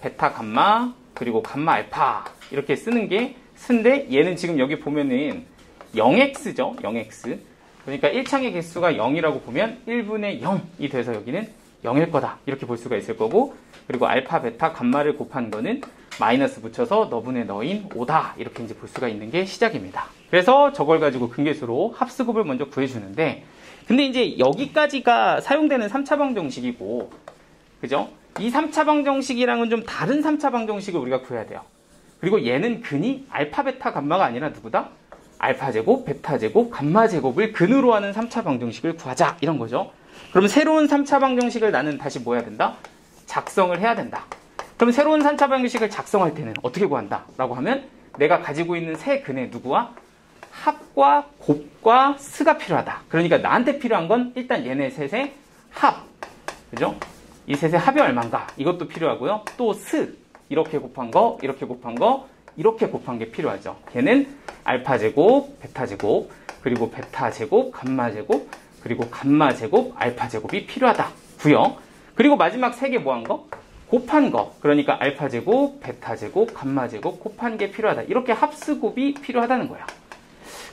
베타, 감마, 그리고 감마, 알파 이렇게 쓰는 게 스인데 얘는 지금 여기 보면은 0x죠. 0x. 그러니까 1창의 개수가 0이라고 보면 1분의 0이 돼서 여기는 0일 거다. 이렇게 볼 수가 있을 거고, 그리고 알파, 베타, 감마를 곱한 거는 마이너스 붙여서 너분의 너인 5다. 이렇게 이제 볼 수가 있는 게 시작입니다. 그래서 저걸 가지고 근계수로 합수곱을 먼저 구해주는데, 근데 이제 여기까지가 사용되는 3차 방정식이고, 그죠? 이 3차 방정식이랑은 좀 다른 3차 방정식을 우리가 구해야 돼요. 그리고 얘는 근이 알파, 베타, 감마가 아니라 누구다? 알파 제곱, 베타 제곱, 감마 제곱을 근으로 하는 3차 방정식을 구하자. 이런 거죠. 그럼 새로운 3차 방정식을 나는 다시 뭐 해야 된다? 작성을 해야 된다. 그럼 새로운 3차 방정식을 작성할 때는 어떻게 구한다? 라고 하면 내가 가지고 있는 세 근의 누구와? 합과 곱과 스가 필요하다. 그러니까 나한테 필요한 건 일단 얘네 셋의 합. 그죠? 이 셋의 합이 얼마인가? 이것도 필요하고요. 또 스. 이렇게 곱한 거, 이렇게 곱한 거, 이렇게 곱한 게 필요하죠. 걔는 알파 제곱, 베타 제곱, 그리고 베타 제곱, 감마 제곱, 그리고 감마 제곱, 알파 제곱이 필요하다고요. 그리고 마지막 세 개 뭐 한 거? 곱한 거. 그러니까 알파 제곱, 베타 제곱, 감마 제곱 곱한 게 필요하다. 이렇게 합수곱이 필요하다는 거야.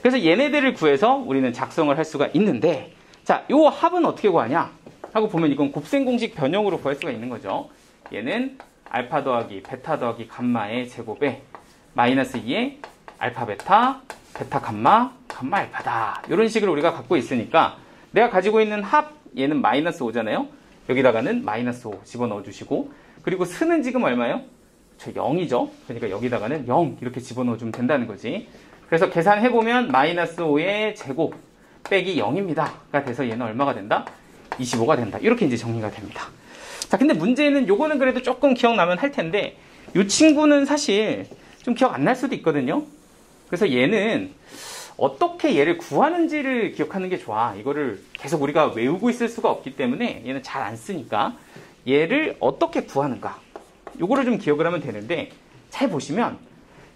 그래서 얘네들을 구해서 우리는 작성을 할 수가 있는데, 자, 요 합은 어떻게 구하냐 하고 보면 이건 곱셈 공식 변형으로 구할 수가 있는 거죠. 얘는 알파 더하기 베타 더하기 감마의 제곱에 마이너스 2에 알파 베타, 베타 감마, 감마 알파다. 이런 식으로 우리가 갖고 있으니까 내가 가지고 있는 합 얘는 마이너스 5잖아요. 여기다가는 마이너스 5 집어넣어 주시고, 그리고 스는 지금 얼마예요? 저 0이죠. 그러니까 여기다가는 0 이렇게 집어넣어 주면 된다는 거지. 그래서 계산해보면 마이너스 5의 제곱 빼기 0입니다가 돼서 얘는 얼마가 된다? 25가 된다. 이렇게 이제 정리가 됩니다. 자, 근데 문제는 요거는 그래도 조금 기억나면 할 텐데, 이 친구는 사실 좀 기억 안 날 수도 있거든요. 그래서 얘는 어떻게 얘를 구하는지를 기억하는 게 좋아. 이거를 계속 우리가 외우고 있을 수가 없기 때문에 얘는 잘 안 쓰니까 얘를 어떻게 구하는가, 요거를 좀 기억을 하면 되는데, 잘 보시면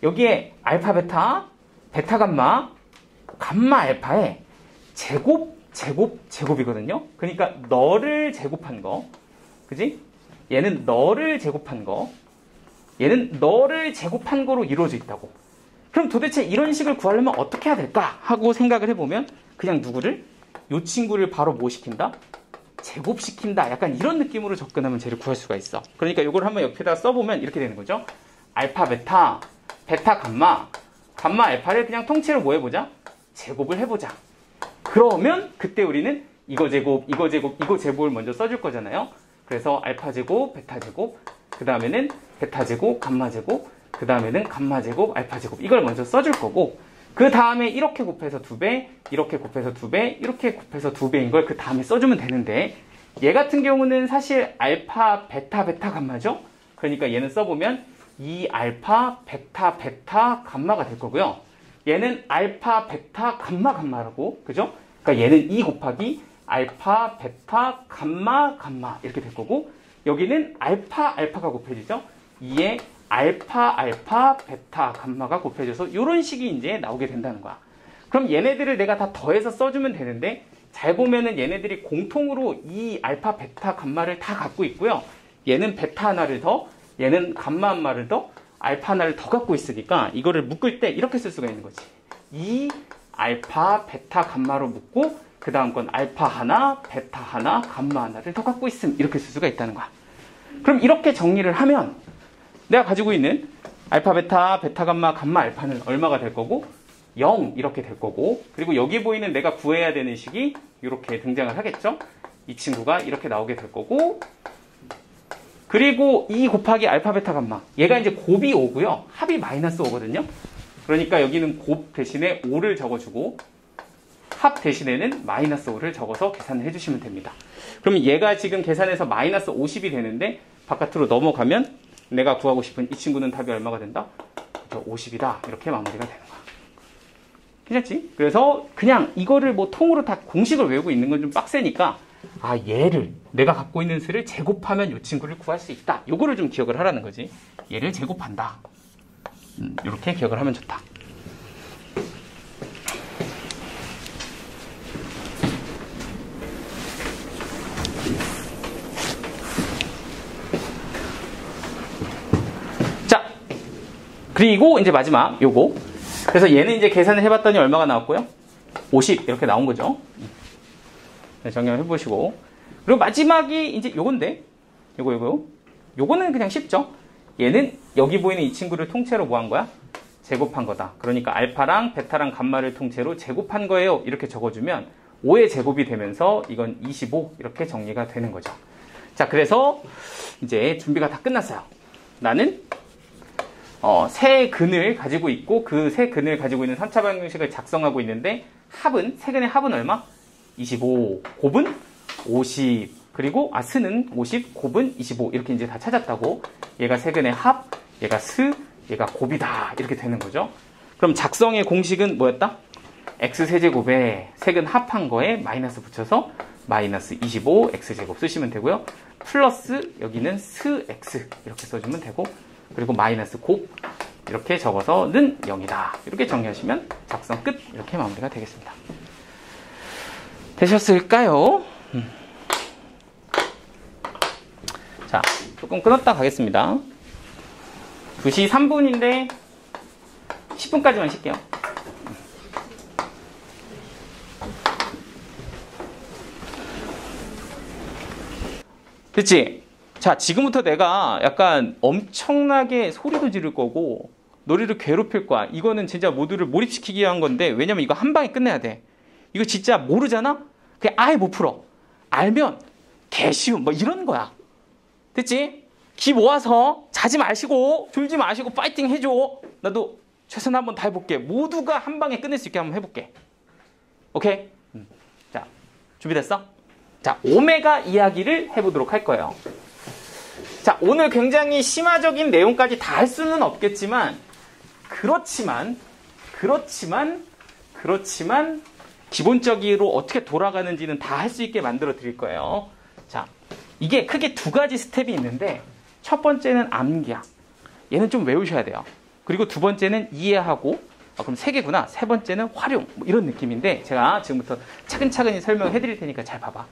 여기에 알파 베타, 베타 감마, 감마 알파의 제곱이거든요. 그러니까 너를 제곱한 거, 그지? 얘는 너를 제곱한 거, 얘는 너를 제곱한 거로 이루어져 있다고. 그럼 도대체 이런 식을 구하려면 어떻게 해야 될까 하고 생각을 해보면, 그냥 누구를? 이 친구를 바로 뭐 시킨다? 제곱시킨다. 약간 이런 느낌으로 접근하면 쟤를 구할 수가 있어. 그러니까 이걸 한번 옆에다 써보면 이렇게 되는 거죠. 알파 베타, 베타 감마, 감마 알파를 그냥 통째로 뭐 해보자? 제곱을 해보자. 그러면 그때 우리는 이거 제곱, 이거 제곱, 이거 제곱을 먼저 써줄 거잖아요. 그래서 알파 제곱, 베타 제곱, 그 다음에는 베타 제곱, 감마 제곱, 그 다음에는 감마 제곱, 알파 제곱, 이걸 먼저 써줄 거고, 그 다음에 이렇게 곱해서 2배, 이렇게 곱해서 2배, 이렇게 곱해서 2배인 걸 그 다음에 써주면 되는데, 얘 같은 경우는 사실 알파, 베타, 베타 감마죠? 그러니까 얘는 써보면 2알파, 베타, 베타 감마가 될 거고요. 얘는 알파, 베타, 감마, 감마라고, 그죠? 그러니까 얘는 2 곱하기 알파, 베타, 감마, 감마 이렇게 될 거고, 여기는 알파, 알파가 곱해지죠? 2에 알파, 알파, 베타, 감마가 곱해져서 이런 식이 이제 나오게 된다는 거야. 그럼 얘네들을 내가 다 더해서 써주면 되는데, 잘 보면은 얘네들이 공통으로 이 알파, 베타, 감마를 다 갖고 있고요. 얘는 베타 하나를 더, 얘는 감마 하나를 더, 알파 하나를 더 갖고 있으니까 이거를 묶을 때 이렇게 쓸 수가 있는 거지. 이 알파, 베타, 감마로 묶고 그 다음 건 알파 하나, 베타 하나, 감마 하나를 더 갖고 있음, 이렇게 쓸 수가 있다는 거야. 그럼 이렇게 정리를 하면 내가 가지고 있는 알파, 베타, 베타, 감마, 감마, 알파는 얼마가 될 거고, 0 이렇게 될 거고, 그리고 여기 보이는 내가 구해야 되는 식이 이렇게 등장을 하겠죠. 이 친구가 이렇게 나오게 될 거고, 그리고 2 곱하기 알파, 베타, 감마, 얘가 이제 곱이 5고요 합이 마이너스 5거든요. 그러니까 여기는 곱 대신에 5를 적어주고, 합 대신에는 마이너스 5를 적어서 계산을 해주시면 됩니다. 그러면 얘가 지금 계산해서 마이너스 50이 되는데, 바깥으로 넘어가면 내가 구하고 싶은 이 친구는 답이 얼마가 된다? 50이다. 이렇게 마무리가 되는 거야. 괜찮지? 그래서 그냥 이거를 뭐 통으로 다 공식을 외우고 있는 건 좀 빡세니까, 아, 얘를, 내가 갖고 있는 수를 제곱하면 이 친구를 구할 수 있다. 요거를 좀 기억을 하라는 거지. 얘를 제곱한다. 이렇게 기억을 하면 좋다. 그리고 이제 마지막 요거. 그래서 얘는 이제 계산을 해봤더니 얼마가 나왔고요? 50 이렇게 나온 거죠. 네, 정리를 해보시고. 그리고 마지막이 이제 요건데, 요거는 그냥 쉽죠. 얘는 여기 보이는 이 친구를 통째로 뭐 한 거야? 제곱한 거다. 그러니까 알파랑 베타랑 감마를 통째로 제곱한 거예요. 이렇게 적어주면 5의 제곱이 되면서 이건 25 이렇게 정리가 되는 거죠. 자, 그래서 이제 준비가 다 끝났어요. 나는 세 근을 가지고 있고, 그 세 근을 가지고 있는 3차 방정식을 작성하고 있는데, 합은, 세 근의 합은 얼마? 25. 곱은 50. 그리고, 스는 50, 곱은 25. 이렇게 이제 다 찾았다고. 얘가 세 근의 합, 얘가 스, 얘가 곱이다. 이렇게 되는 거죠. 그럼 작성의 공식은 뭐였다? x세제곱에 세근 합한 거에 마이너스 붙여서 마이너스 25 x제곱 쓰시면 되고요. 플러스 여기는 스 x 이렇게 써주면 되고, 그리고 마이너스 곱 이렇게 적어서는 0이다. 이렇게 정리하시면 작성 끝. 이렇게 마무리가 되겠습니다. 되셨을까요? 자, 조금 끊었다 가겠습니다. 2시 3분인데 10분까지만 쉴게요. 됐지? 자, 지금부터 내가 약간 엄청나게 소리도 지를 거고 너희를 괴롭힐 거야. 이거는 진짜 모두를 몰입시키기 위한 건데 왜냐면 이거 한 방에 끝내야 돼. 이거 진짜 모르잖아? 그냥 아예 못 풀어. 알면 개쉬움 뭐 이런 거야. 됐지? 기 모아서 자지 마시고 졸지 마시고 파이팅 해줘. 나도 최선 한번 다 해볼게. 모두가 한 방에 끝낼 수 있게 한번 해볼게. 오케이? 자, 준비됐어? 자, 오메가 이야기를 해보도록 할 거예요. 자, 오늘 굉장히 심화적인 내용까지 다 할 수는 없겠지만 그렇지만 기본적으로 어떻게 돌아가는지는 다 할 수 있게 만들어 드릴 거예요. 자, 이게 크게 두 가지 스텝이 있는데 첫 번째는 암기야. 얘는 좀 외우셔야 돼요. 그리고 두 번째는 이해하고 그럼 세 개구나. 세 번째는 활용 뭐 이런 느낌인데 제가 지금부터 차근차근히 설명해 드릴 테니까 잘 봐봐.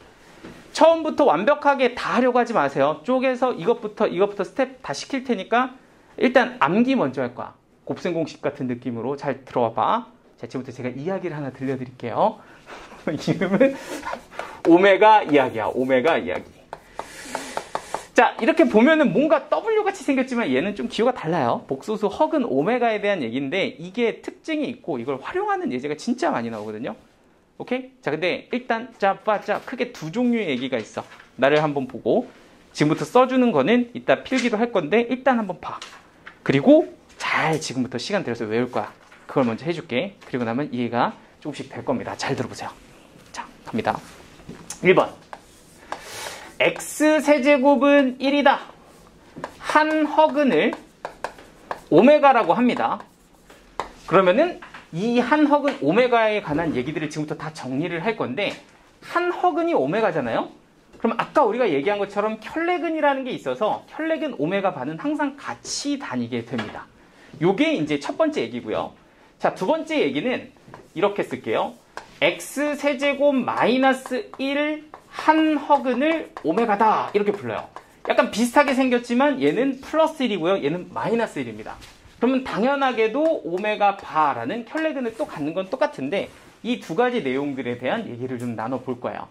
처음부터 완벽하게 다 하려고 하지 마세요. 쪼개서 이것부터 스텝 다 시킬 테니까 일단 암기 먼저 할 거야. 곱셈 공식 같은 느낌으로 잘 들어봐. 자, 지금부터 제가 이야기를 하나 들려드릴게요. 이름은 오메가 이야기야. 오메가 이야기. 자, 이렇게 보면은 뭔가 W같이 생겼지만 얘는 좀 기호가 달라요. 복소수 헉은 오메가에 대한 얘기인데 이게 특징이 있고 이걸 활용하는 예제가 진짜 많이 나오거든요. 오케이? 자, 근데 일단 짜빠짜 크게 두 종류의 얘기가 있어. 나를 한번 보고 지금부터 써주는 거는 이따 필기도 할 건데 일단 한번 봐. 그리고 잘 지금부터 시간 들여서 외울 거야. 그걸 먼저 해줄게. 그리고 나면 이해가 조금씩 될 겁니다. 잘 들어보세요. 자, 갑니다. 1번. x세제곱은 1이다. 한 허근을 오메가라고 합니다. 그러면은 이 한 허근 오메가에 관한 얘기들을 지금부터 다 정리를 할 건데 한 허근이 오메가잖아요. 그럼 아까 우리가 얘기한 것처럼 혈내근이라는 게 있어서 혈내근 오메가 반은 항상 같이 다니게 됩니다. 요게 이제 첫 번째 얘기고요. 자, 두 번째 얘기는 이렇게 쓸게요. x세제곱 마이너스 1 한 허근을 오메가다 이렇게 불러요. 약간 비슷하게 생겼지만 얘는 플러스 1이고요. 얘는 마이너스 1입니다. 그러면 당연하게도 오메가 바라는 혈내근을 또 갖는 건 똑같은데 이 두 가지 내용들에 대한 얘기를 좀 나눠볼 거예요.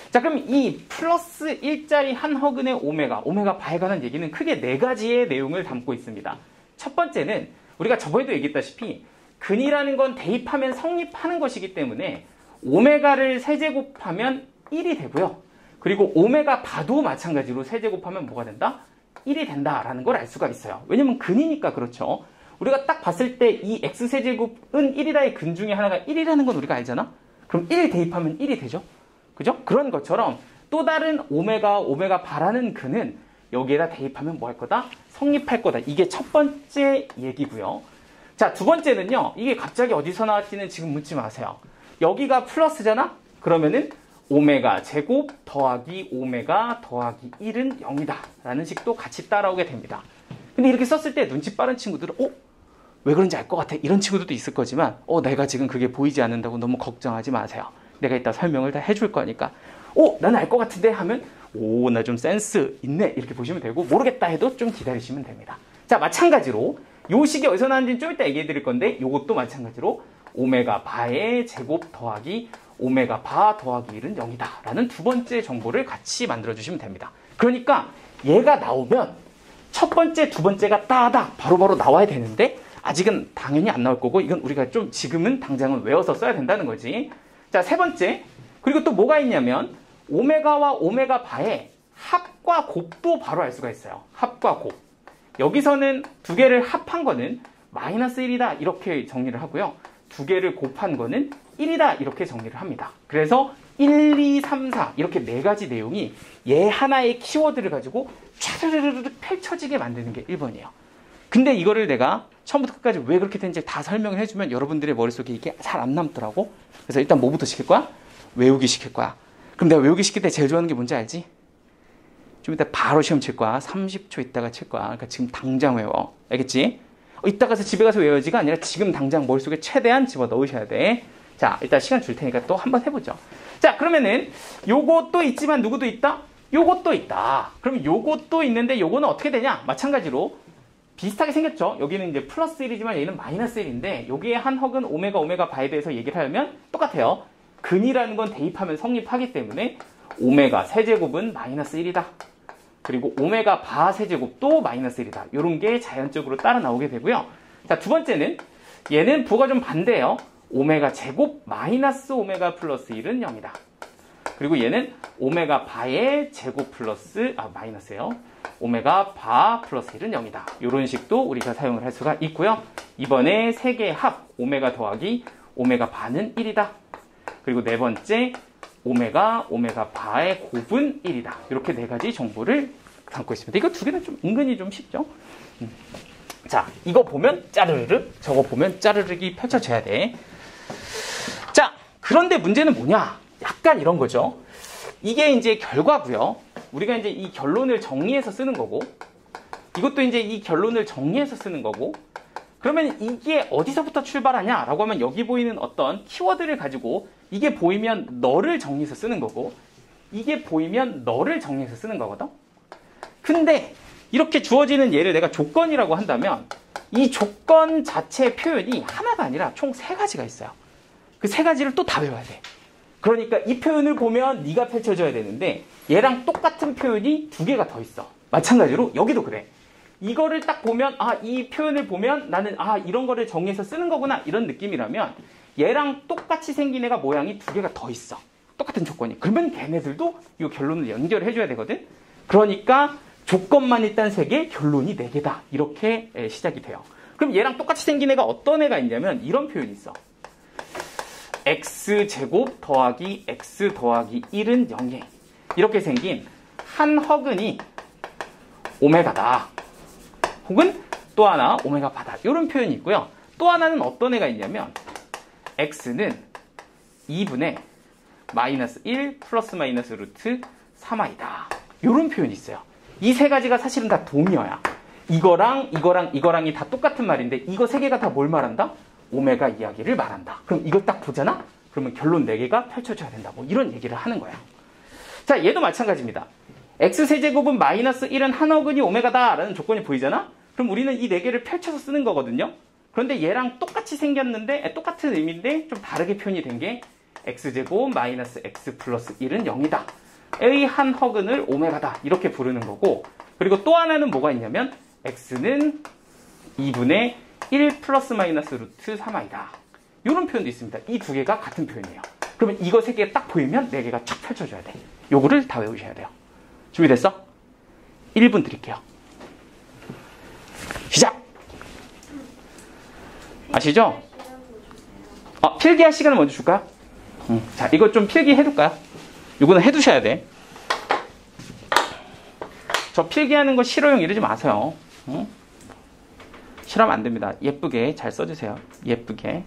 자, 그럼 이 플러스 1짜리 한 허근의 오메가 바에 관한 얘기는 크게 네 가지의 내용을 담고 있습니다. 첫 번째는 우리가 저번에도 얘기했다시피 근이라는 건 대입하면 성립하는 것이기 때문에 오메가를 세제곱하면 1이 되고요. 그리고 오메가 바도 마찬가지로 세제곱하면 뭐가 된다? 1이 된다라는 걸 알 수가 있어요. 왜냐면 근이니까 그렇죠. 우리가 딱 봤을 때 이 x세제곱은 1이라의 근 중에 하나가 1이라는 건 우리가 알잖아? 그럼 1 대입하면 1이 되죠? 그죠? 그런 것처럼 또 다른 오메가 바라는 근은 여기에다 대입하면 뭐 할 거다? 성립할 거다. 이게 첫 번째 얘기고요. 자, 두 번째는요. 이게 갑자기 어디서 나왔지는 지금 묻지 마세요. 여기가 플러스잖아? 그러면은 오메가 제곱 더하기 오메가 더하기 1은 0이다 라는 식도 같이 따라오게 됩니다. 근데 이렇게 썼을 때 눈치 빠른 친구들은 왜 그런지 알 것 같아 이런 친구들도 있을 거지만 내가 지금 그게 보이지 않는다고 너무 걱정하지 마세요. 내가 이따 설명을 다 해줄 거니까 나는 알 것 같은데 하면 나 좀 센스 있네 이렇게 보시면 되고 모르겠다 해도 좀 기다리시면 됩니다. 자, 마찬가지로 요 식이 어디서 나왔는지 좀 이따 얘기해 드릴 건데 요것도 마찬가지로 오메가 바의 제곱 더하기 오메가 바 더하기 1은 0이다 라는 두 번째 정보를 같이 만들어 주시면 됩니다. 그러니까 얘가 나오면 첫 번째, 두 번째가 따닥 바로바로 나와야 되는데 아직은 당연히 안 나올 거고 이건 우리가 좀 지금은 당장은 외워서 써야 된다는 거지. 자, 세 번째. 그리고 또 뭐가 있냐면 오메가와 오메가 바의 합과 곱도 바로 알 수가 있어요. 합과 곱. 여기서는 두 개를 합한 거는 마이너스 1이다 이렇게 정리를 하고요. 두 개를 곱한 거는 1이다 이렇게 정리를 합니다. 그래서 1, 2, 3, 4 이렇게 네 가지 내용이 얘 하나의 키워드를 가지고 촤르르르 펼쳐지게 만드는 게 1번이에요. 근데 이거를 내가 처음부터 끝까지 왜 그렇게 되는지 다 설명을 해주면 여러분들의 머릿속에 이게 잘 안 남더라고. 그래서 일단 뭐부터 시킬 거야? 외우기 시킬 거야. 그럼 내가 외우기 시킬 때 제일 좋아하는 게 뭔지 알지? 좀 이따 바로 시험 칠 거야. 30초 있다가 칠 거야. 그러니까 지금 당장 외워. 알겠지? 이따 가서 집에 가서 외워지가 아니라 지금 당장 머릿속에 최대한 집어넣으셔야 돼. 자, 일단 시간 줄 테니까 또 한번 해보죠. 자, 그러면은 요것도 있지만 누구도 있다? 요것도 있다. 그럼 요것도 있는데 요거는 어떻게 되냐? 마찬가지로 비슷하게 생겼죠? 여기는 이제 플러스 1이지만 얘는 마이너스 1인데 여기에 한 헉은 오메가 바에 대해서 얘기를 하려면 똑같아요. 근이라는 건 대입하면 성립하기 때문에 오메가 세제곱은 마이너스 1이다. 그리고 오메가 바 세제곱도 마이너스 1이다. 이런 게 자연적으로 따라 나오게 되고요. 자, 두 번째는 얘는 부호가 좀 반대예요. 오메가 제곱 마이너스 오메가 플러스 1은 0이다. 그리고 얘는 오메가 바의 제곱 플러스 마이너스예요. 오메가 바 플러스 1은 0이다. 이런 식도 우리가 사용을 할 수가 있고요. 이번에 세 개의 합 오메가 더하기 오메가 바는 1이다. 그리고 네 번째 오메가 바의 곱은 1이다. 이렇게 네 가지 정보를 담고 있습니다. 이거 두 개는 좀 은근히 좀 쉽죠? 자, 이거 보면 짜르르, 저거 보면 짜르르기 펼쳐져야 돼. 자, 그런데 문제는 뭐냐? 약간 이런 거죠. 이게 이제 결과고요. 우리가 이제 이 결론을 정리해서 쓰는 거고, 이것도 이제 이 결론을 정리해서 쓰는 거고, 그러면 이게 어디서부터 출발하냐라고 하면 여기 보이는 어떤 키워드를 가지고 이게 보이면 너를 정리해서 쓰는 거고, 이게 보이면 너를 정리해서 쓰는 거거든. 근데 이렇게 주어지는 얘를 내가 조건이라고 한다면 이 조건 자체의 표현이 하나가 아니라 총 세 가지가 있어요. 그 세 가지를 또 다 외워야 돼. 그러니까 이 표현을 보면 네가 펼쳐져야 되는데 얘랑 똑같은 표현이 두 개가 더 있어. 마찬가지로 여기도 그래. 이거를 딱 보면 이 표현을 보면 나는 이런 거를 정리해서 쓰는 거구나 이런 느낌이라면 얘랑 똑같이 생긴 애가 모양이 두 개가 더 있어. 똑같은 조건이. 그러면 걔네들도 이 결론을 연결해 줘야 되거든. 그러니까 조건만 일단 3개, 결론이 4개다. 이렇게 시작이 돼요. 그럼 얘랑 똑같이 생긴 애가 어떤 애가 있냐면 이런 표현이 있어. x제곱 더하기 x 더하기 1은 0에 이렇게 생긴 한 허근이 오메가다. 혹은 또 하나 오메가 바다. 이런 표현이 있고요. 또 하나는 어떤 애가 있냐면 x는 2분의 마이너스 1 플러스 마이너스 루트 3i다. 이런 표현이 있어요. 이 세 가지가 사실은 다 동의어야. 이거랑이 다 똑같은 말인데 이거 세 개가 다 뭘 말한다? 오메가 이야기를 말한다. 그럼 이걸 딱 보잖아? 그러면 결론 4개가 펼쳐져야 된다. 뭐 이런 얘기를 하는 거야. 자, 얘도 마찬가지입니다. x세제곱은 마이너스 1은 한 어근이 오메가다 라는 조건이 보이잖아? 그럼 우리는 이 4개를 펼쳐서 쓰는 거거든요. 그런데 얘랑 똑같이 생겼는데 똑같은 의미인데 좀 다르게 표현이 된 게 x제곱 마이너스 x 플러스 1은 0이다. 의 한 허근을 오메가다 이렇게 부르는 거고, 그리고 또 하나는 뭐가 있냐면 x는 2분의 1 플러스 마이너스 루트 3i다. 이런 표현도 있습니다. 이 두 개가 같은 표현이에요. 그러면 이거 3개 딱 보이면 4개가 쫙 펼쳐줘야 돼. 요거를 다 외우셔야 돼요. 준비됐어? 1분 드릴게요. 시작! 아시죠? 필기할 시간을 먼저 줄까요? 자, 이거 좀 필기 해둘까요? 이거는 해두셔야 돼. 저 필기하는 거 실어용 이러지 마세요. 실하면 안 됩니다. 예쁘게 잘 써주세요. 예쁘게.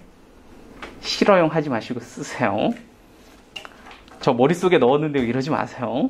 실어용 하지 마시고 쓰세요. 저 머릿속에 넣었는데 이러지 마세요.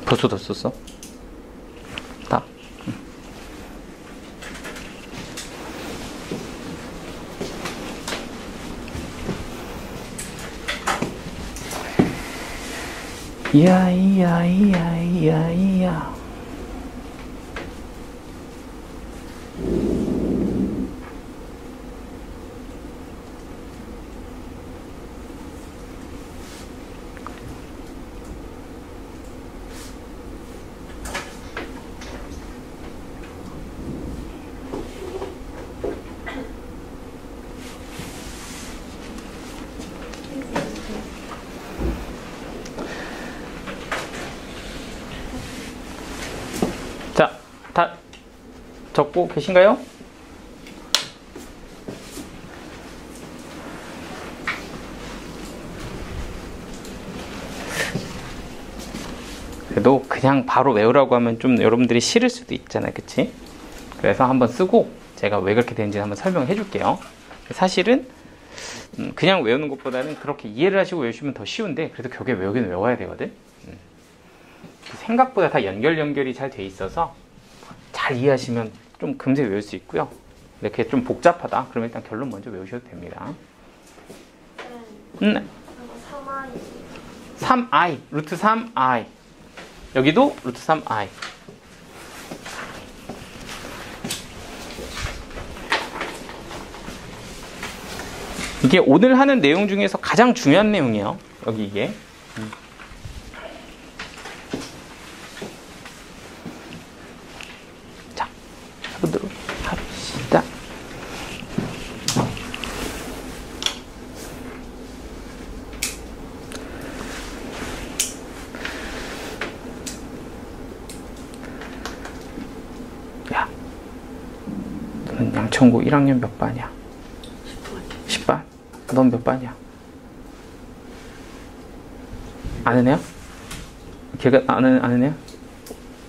벌써 다 썼어? 다? 이야, 이야, 이야, 이야, 이야. 자, 다 적고 계신가요? 그래도 그냥 바로 외우라고 하면 좀 여러분들이 싫을 수도 있잖아요. 그치? 그래서 한번 쓰고 제가 왜 그렇게 되는지 한번 설명해 줄게요. 사실은 그냥 외우는 것보다는 그렇게 이해를 하시고 외우시면 더 쉬운데 그래도 결국에 외우긴 외워야 되거든. 생각보다 다 연결이 잘 돼 있어서 잘 이해하시면 좀 금세 외울 수 있고요. 이렇게 좀 복잡하다 그러면 일단 결론 먼저 외우셔도 됩니다. 3i 루트 3i 여기도 루트 3i 이게 오늘 하는 내용 중에서 가장 중요한 내용이에요. 여기 이게 자, 해보도록 합시다. 야, 너는 양천고 1학년 몇 반이야? 10반? 넌 몇 반이야? 아는 애야? 걔가 아는 애야?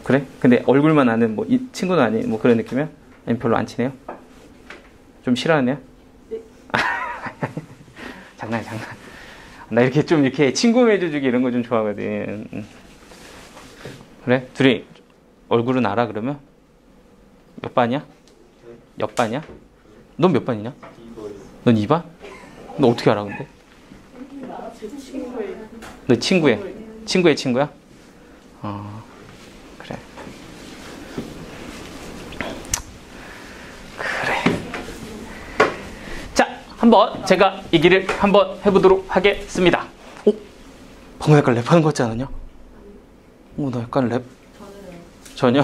그래? 근데 얼굴만 아는 뭐 이 친구는 아니 뭐 그런 느낌이야? 아니면 별로 안 친해요? 좀 싫어하는 애야? 네. 장난. 나 이렇게 좀 이렇게 친구 맺어주기 이런 거 좀 좋아하거든. 그래? 둘이 얼굴은 알아 그러면? 몇 반이야? 몇 반이야? 넌 몇 반이냐? 넌 2반? 너 어떻게 알아 근데? 너 친구의 친구야? 그래. 자, 한번 제가 얘기를 한번 해보도록 하겠습니다. 방금 약간 랩하는 거 같지 않았냐? 나 약간 랩? 전혀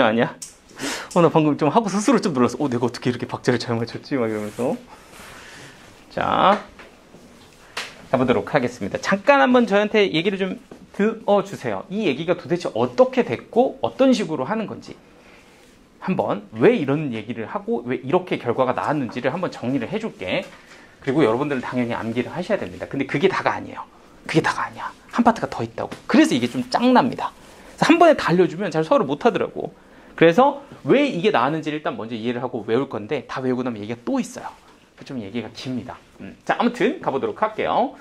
아니야? 나 방금 좀 하고 스스로 좀 놀랐어. 내가 어떻게 이렇게 박자를 잘 맞췄지? 막 이러면서. 자, 해보도록 하겠습니다. 잠깐 한번 저한테 얘기를 좀 들어주세요. 이 얘기가 도대체 어떻게 됐고 어떤 식으로 하는 건지 한번 왜 이런 얘기를 하고 왜 이렇게 결과가 나왔는지를 한번 정리를 해줄게. 그리고 여러분들은 당연히 암기를 하셔야 됩니다. 근데 그게 다가 아니에요. 그게 다가 아니야. 한 파트가 더 있다고. 그래서 이게 좀 짱납니다. 한 번에 다 알려주면 잘 서로 못하더라고. 그래서 왜 이게 나왔는지를 일단 먼저 이해를 하고 외울 건데 다 외우고 나면 얘기가 또 있어요. 좀 얘기가 깁니다. 자, 아무튼 가보도록 할게요.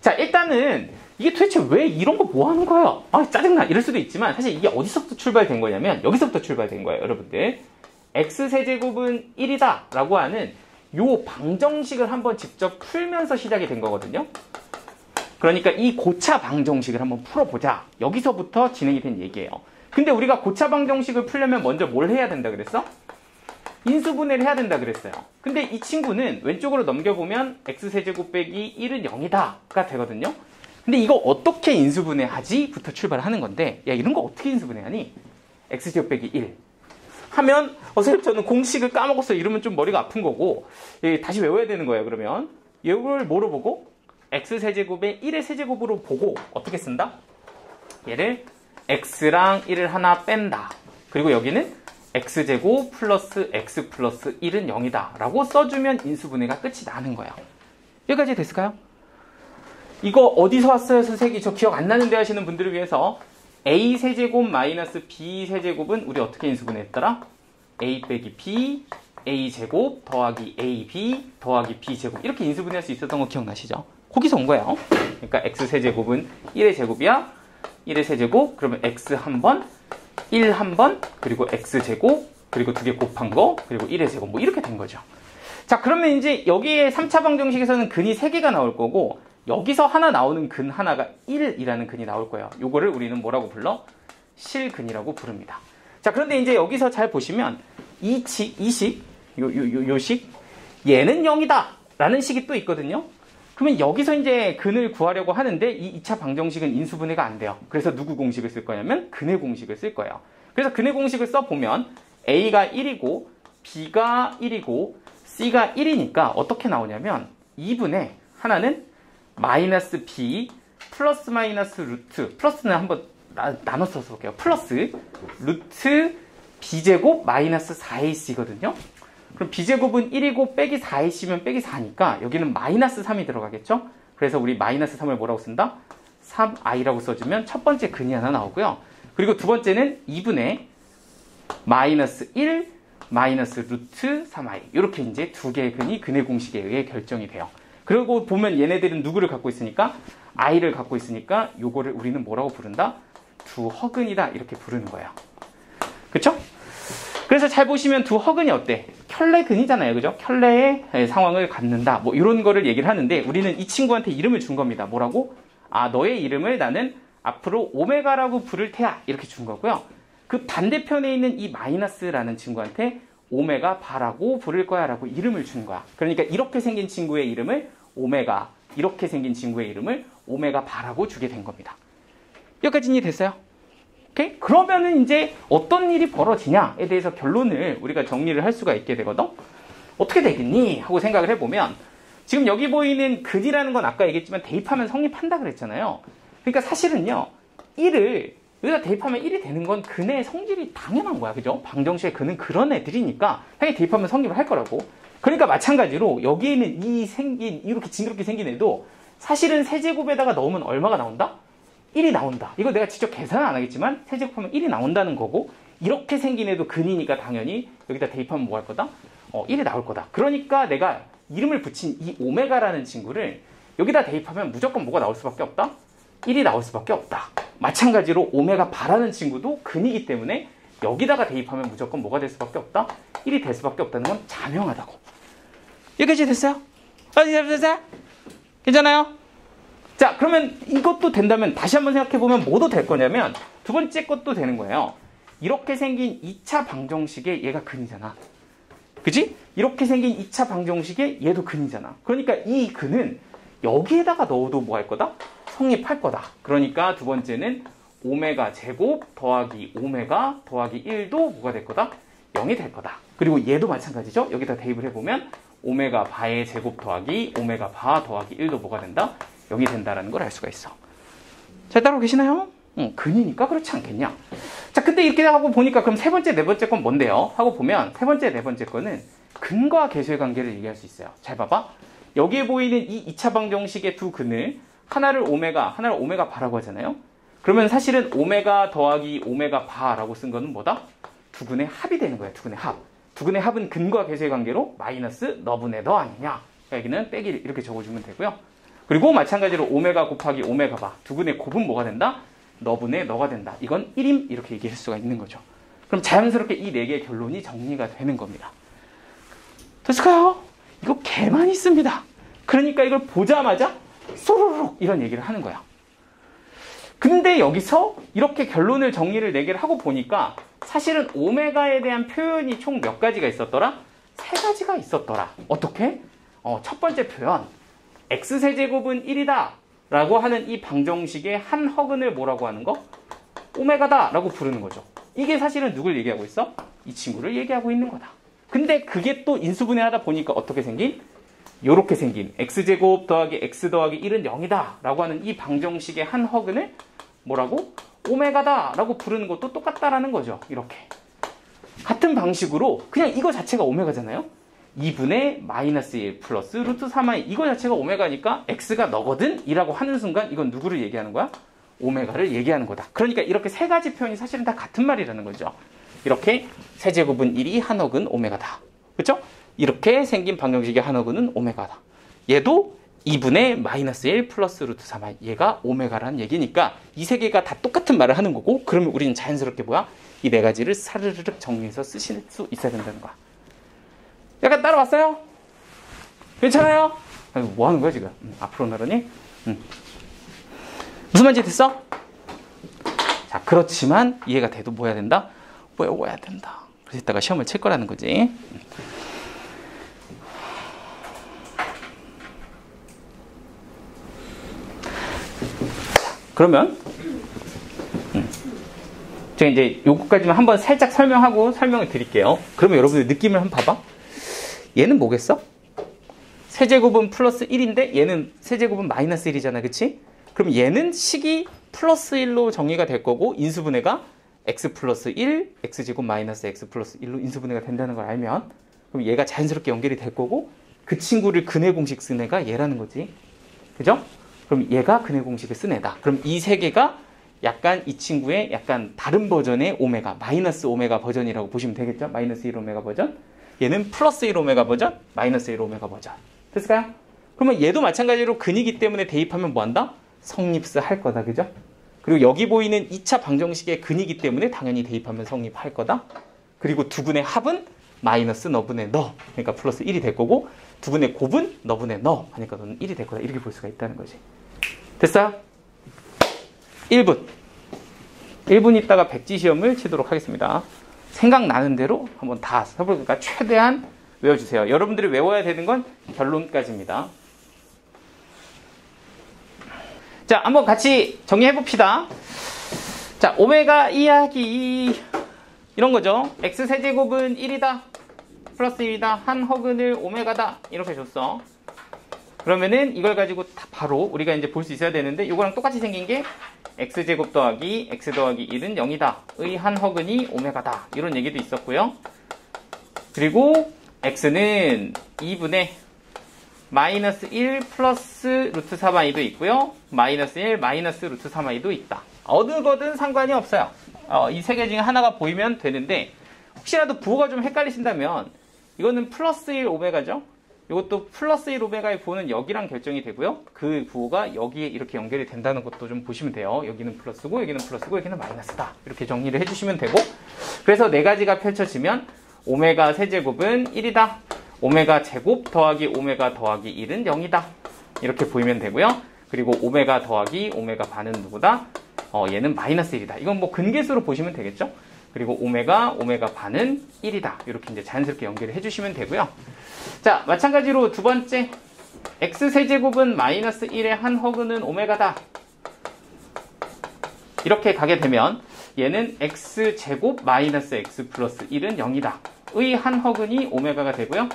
자, 일단은 이게 도대체 왜 이런 거 뭐 하는 거야? 짜증나. 이럴 수도 있지만 사실 이게 어디서부터 출발된 거냐면 여기서부터 출발된 거예요, 여러분들. x세제곱은 1이다 라고 하는 요 방정식을 한번 직접 풀면서 시작이 된 거거든요. 그러니까 이 고차 방정식을 한번 풀어보자. 여기서부터 진행이 된 얘기예요. 근데 우리가 고차 방정식을 풀려면 먼저 뭘 해야 된다 그랬어? 인수분해를 해야 된다 그랬어요. 근데 이 친구는 왼쪽으로 넘겨보면 x세제곱 빼기 1은 0이다가 되거든요. 근데 이거 어떻게 인수분해하지? 부터 출발하는 건데 야 이런 거 어떻게 인수분해하니? x제곱 빼기 1 하면 선생님 저는 공식을 까먹었어요. 이러면 좀 머리가 아픈 거고 다시 외워야 되는 거예요. 그러면 이걸 뭐로 보고? x세제곱에 1의 세제곱으로 보고 어떻게 쓴다? 얘를 x랑 1을 하나 뺀다. 그리고 여기는 x제곱 플러스 x 플러스 1은 0이다 라고 써주면 인수분해가 끝이 나는 거예요. 여기까지 됐을까요? 이거 어디서 왔어요 선생님? 저 기억 안 나는데 하시는 분들을 위해서 a 세제곱 마이너스 b 세제곱은 우리 어떻게 인수분해했더라? a 빼기 b a 제곱 더하기 ab 더하기 b 제곱 이렇게 인수분해할 수 있었던 거 기억나시죠? 거기서 온 거예요. 그러니까 x 세제곱은 1의 제곱이야. 1의 세제곱 그러면 x 한 번 1 한 번, 그리고 x제곱, 그리고 두 개 곱한 거, 그리고 1의 제곱, 뭐 이렇게 된 거죠. 자, 그러면 이제 여기에 3차 방정식에서는 근이 3개가 나올 거고, 여기서 하나 나오는 근 하나가 1이라는 근이 나올 거예요. 요거를 우리는 뭐라고 불러? 실근이라고 부릅니다. 자, 그런데 이제 여기서 잘 보시면 이 식, 요 식, 얘는 0이다 라는 식이 또 있거든요. 그러면 여기서 이제 근을 구하려고 하는데 이 2차 방정식은 인수분해가 안 돼요. 그래서 누구 공식을 쓸 거냐면 근의 공식을 쓸 거예요. 그래서 근의 공식을 써보면 A가 1이고 B가 1이고 C가 1이니까 어떻게 나오냐면 2분의 하나는 마이너스 B 플러스 마이너스 루트, 플러스는 한번 나눠서 써볼게요. 플러스 루트 B제곱 마이너스 4AC거든요. 그럼 B제곱은 1이고 빼기 4AC면 빼기 4니까 여기는 마이너스 3이 들어가겠죠? 그래서 우리 마이너스 3을 뭐라고 쓴다? 3i라고 써주면 첫 번째 근이 하나 나오고요. 그리고 두 번째는 2분의 마이너스 1 마이너스 루트 3i. 이렇게 이제 두 개의 근이 근의 공식에 의해 결정이 돼요. 그리고 보면 얘네들은 누구를 갖고 있으니까? i를 갖고 있으니까 요거를 우리는 뭐라고 부른다? 두 허근이다. 이렇게 부르는 거예요. 그쵸? 그래서 잘 보시면 두 허근이 어때? 켤레근이잖아요. 그죠? 켤레의 상황을 갖는다. 뭐 이런 거를 얘기를 하는데 우리는 이 친구한테 이름을 준 겁니다. 뭐라고? 아, 너의 이름을 나는 앞으로 오메가라고 부를 테야. 이렇게 준 거고요. 그 반대편에 있는 이 마이너스라는 친구한테 오메가 바라고 부를 거야 라고 이름을 준 거야. 그러니까 이렇게 생긴 친구의 이름을 오메가, 이렇게 생긴 친구의 이름을 오메가 바라고 주게 된 겁니다. 여기까지 이해됐어요? 오케이? 그러면은 이제 어떤 일이 벌어지냐에 대해서 결론을 우리가 정리를 할 수가 있게 되거든? 어떻게 되겠니? 하고 생각을 해보면 지금 여기 보이는 근이라는 건 아까 얘기했지만 대입하면 성립한다 그랬잖아요. 그러니까 사실은요, 1을 여기다 대입하면 1이 되는 건 근의 성질이 당연한 거야. 그죠? 방정식의 근은 그런 애들이니까 당연히 대입하면 성립을 할 거라고. 그러니까 마찬가지로 여기에 있는 이렇게 징그럽게 생긴 애도 사실은 세제곱에다가 넣으면 얼마가 나온다? 1이 나온다. 이거 내가 직접 계산은 안 하겠지만 세제곱하면 1이 나온다는 거고, 이렇게 생긴 애도 근이니까 당연히 여기다 대입하면 뭐 할 거다? 1이 나올 거다. 그러니까 내가 이름을 붙인 이 오메가라는 친구를 여기다 대입하면 무조건 뭐가 나올 수밖에 없다? 1이 나올 수밖에 없다. 마찬가지로 오메가 바라는 친구도 근이기 때문에 여기다가 대입하면 무조건 뭐가 될 수밖에 없다? 1이 될 수밖에 없다는 건 자명하다고. 여기까지 됐어요? 됐어요? 괜찮아요? 자, 그러면 이것도 된다면 다시 한번 생각해보면 뭐도 될 거냐면 두 번째 것도 되는 거예요. 이렇게 생긴 2차 방정식에 얘가 근이잖아. 그지? 이렇게 생긴 2차 방정식에 얘도 근이잖아. 그러니까 이 근은 여기에다가 넣어도 뭐 할 거다? 성립할 거다. 그러니까 두 번째는 오메가 제곱 더하기 오메가 더하기 1도 뭐가 될 거다? 0이 될 거다. 그리고 얘도 마찬가지죠. 여기다 대입을 해보면 오메가 바의 제곱 더하기 오메가 바 더하기 1도 뭐가 된다? 0이 된다라는 걸 알 수가 있어. 잘 따라오고 계시나요? 근이니까 그렇지 않겠냐? 자, 근데 이렇게 하고 보니까 그럼 세 번째, 네 번째 건 뭔데요? 하고 보면 세 번째, 네 번째 거는 근과 계수의 관계를 얘기할 수 있어요. 잘 봐봐. 여기에 보이는 이 2차 방정식의 두 근을 하나를 오메가 바라고 하잖아요. 그러면 사실은 오메가 더하기 오메가 바라고 쓴 거는 뭐다? 두 근의 합이 되는 거예요. 두 근의 합. 두 근의 합은 근과 계수의 관계로 마이너스 너분의 너 아니냐. 여기는 빼기 이렇게 적어주면 되고요. 그리고 마찬가지로 오메가 곱하기 오메가 바. 두 근의 곱은 뭐가 된다? 너분의 너가 된다. 이건 1임 이렇게 얘기할 수가 있는 거죠. 그럼 자연스럽게 이 네 개의 결론이 정리가 되는 겁니다. 됐을까요? 이거 개만 있습니다. 그러니까 이걸 보자마자 소로록 이런 얘기를 하는 거야. 근데 여기서 이렇게 결론을 정리를 4개를 하고 보니까 사실은 오메가에 대한 표현이 총 몇 가지가 있었더라? 3가지가 있었더라. 어떻게? 첫 번째 표현, x세제곱은 1이다 라고 하는 이 방정식의 한 허근을 뭐라고 하는 거? 오메가다 라고 부르는 거죠. 이게 사실은 누굴 얘기하고 있어? 이 친구를 얘기하고 있는 거다. 근데 그게 또 인수분해하다 보니까 어떻게 생긴? 요렇게 생긴 x제곱 더하기 x 더하기 1은 0이다 라고 하는 이 방정식의 한 허근을 뭐라고? 오메가다 라고 부르는 것도 똑같다라는 거죠. 이렇게 같은 방식으로 그냥 이거 자체가 오메가잖아요. 2분의 마이너스 1 플러스 루트 3i 이거 자체가 오메가니까 x가 너거든 이라고 하는 순간 이건 누구를 얘기하는 거야? 오메가를 얘기하는 거다. 그러니까 이렇게 3가지 표현이 사실은 다 같은 말이라는 거죠. 이렇게 세제곱은 1이 한 허근 오메가다. 그렇죠? 이렇게 생긴 방정식의 한 허근은 오메가다. 얘도 2분의 마이너스 1 플러스 루트 3i 얘가 오메가라는 얘기니까 이 3개가 다 똑같은 말을 하는 거고, 그러면 우리는 자연스럽게 뭐야? 이 4가지를 사르르륵 정리해서 쓰실 수 있어야 된다는 거야. 약간 따라왔어요? 괜찮아요? 뭐 하는 거야 지금? 앞으로 나르니? 무슨 말인지 됐어? 자, 그렇지만 이해가 돼도 뭐 해야 된다? 외워야 된다. 그래서 이따가 시험을 칠 거라는 거지. 그러면 제가 이제 요거까지만 한번 살짝 설명을 드릴게요. 그러면 여러분들 느낌을 한번 봐봐. 얘는 뭐겠어? 세제곱은 플러스 1인데 얘는 세제곱은 마이너스 1이잖아. 그치? 그럼 얘는 식이 플러스 1로 정의가 될 거고 인수분해가 x 플러스 1, x제곱 마이너스 x 플러스 1로 인수분해가 된다는 걸 알면 그럼 얘가 자연스럽게 연결이 될 거고 그 친구를 근해 공식 쓴 애가 얘라는 거지. 그죠? 그럼 얘가 근해 공식을 쓴 애다. 그럼 이 세 개가 약간 이 친구의 약간 다른 버전의 오메가, 마이너스 오메가 버전이라고 보시면 되겠죠? 마이너스 1 오메가 버전. 얘는 플러스 1 오메가 버전, 마이너스 1 오메가 버전. 됐을까요? 그러면 얘도 마찬가지로 근이기 때문에 대입하면 뭐 한다? 성립스 할 거다. 그죠? 그리고 여기 보이는 2차 방정식의 근이기 때문에 당연히 대입하면 성립할 거다. 그리고 두 근의 합은 마이너스 너분의 너. 그러니까 플러스 1이 될 거고 두 근의 곱은 너분의 너. 하니까 너는 1이 될 거다. 이렇게 볼 수가 있다는 거지. 됐어요? 1분. 1분 있다가 백지 시험을 치도록 하겠습니다. 생각나는 대로 한번 다 써볼까? 최대한 외워주세요. 여러분들이 외워야 되는 건 결론까지입니다. 자, 한번 같이 정리해봅시다. 자, 오메가 이야기. 이런 거죠. x세제곱은 1이다. 플러스 1이다. 한 허근을 오메가다. 이렇게 줬어. 그러면은 이걸 가지고 바로 우리가 이제 볼 수 있어야 되는데 이거랑 똑같이 생긴 게 x제곱 더하기 x 더하기 1은 0이다. 의 한 허근이 오메가다. 이런 얘기도 있었고요. 그리고 x는 2분의 마이너스 1 플러스 루트 3i도 있고요. 마이너스 1 마이너스 루트 3i도 있다. 어느 거든 상관이 없어요. 이 세 개 중에 하나가 보이면 되는데 혹시라도 부호가 좀 헷갈리신다면 이거는 플러스 1 오메가죠. 이것도 플러스 1 오메가의 부호는 여기랑 결정이 되고요. 그 부호가 여기에 이렇게 연결이 된다는 것도 좀 보시면 돼요. 여기는 플러스고 여기는 플러스고 여기는 마이너스다. 이렇게 정리를 해주시면 되고 그래서 네 가지가 펼쳐지면 오메가 세제곱은 1이다. 오메가 제곱 더하기 오메가 더하기 1은 0이다. 이렇게 보이면 되고요. 그리고 오메가 더하기 오메가 반은 누구다? 얘는 마이너스 1이다. 이건 뭐 근계수로 보시면 되겠죠? 그리고 오메가 반은 1이다. 이렇게 이제 자연스럽게 연결을 해주시면 되고요. 자, 마찬가지로 두 번째. x세제곱은 마이너스 1의 한 허근은 오메가다. 이렇게 가게 되면 얘는 x제곱 마이너스 x 플러스 1은 0이다. 의 한 허근이 오메가가 되고요.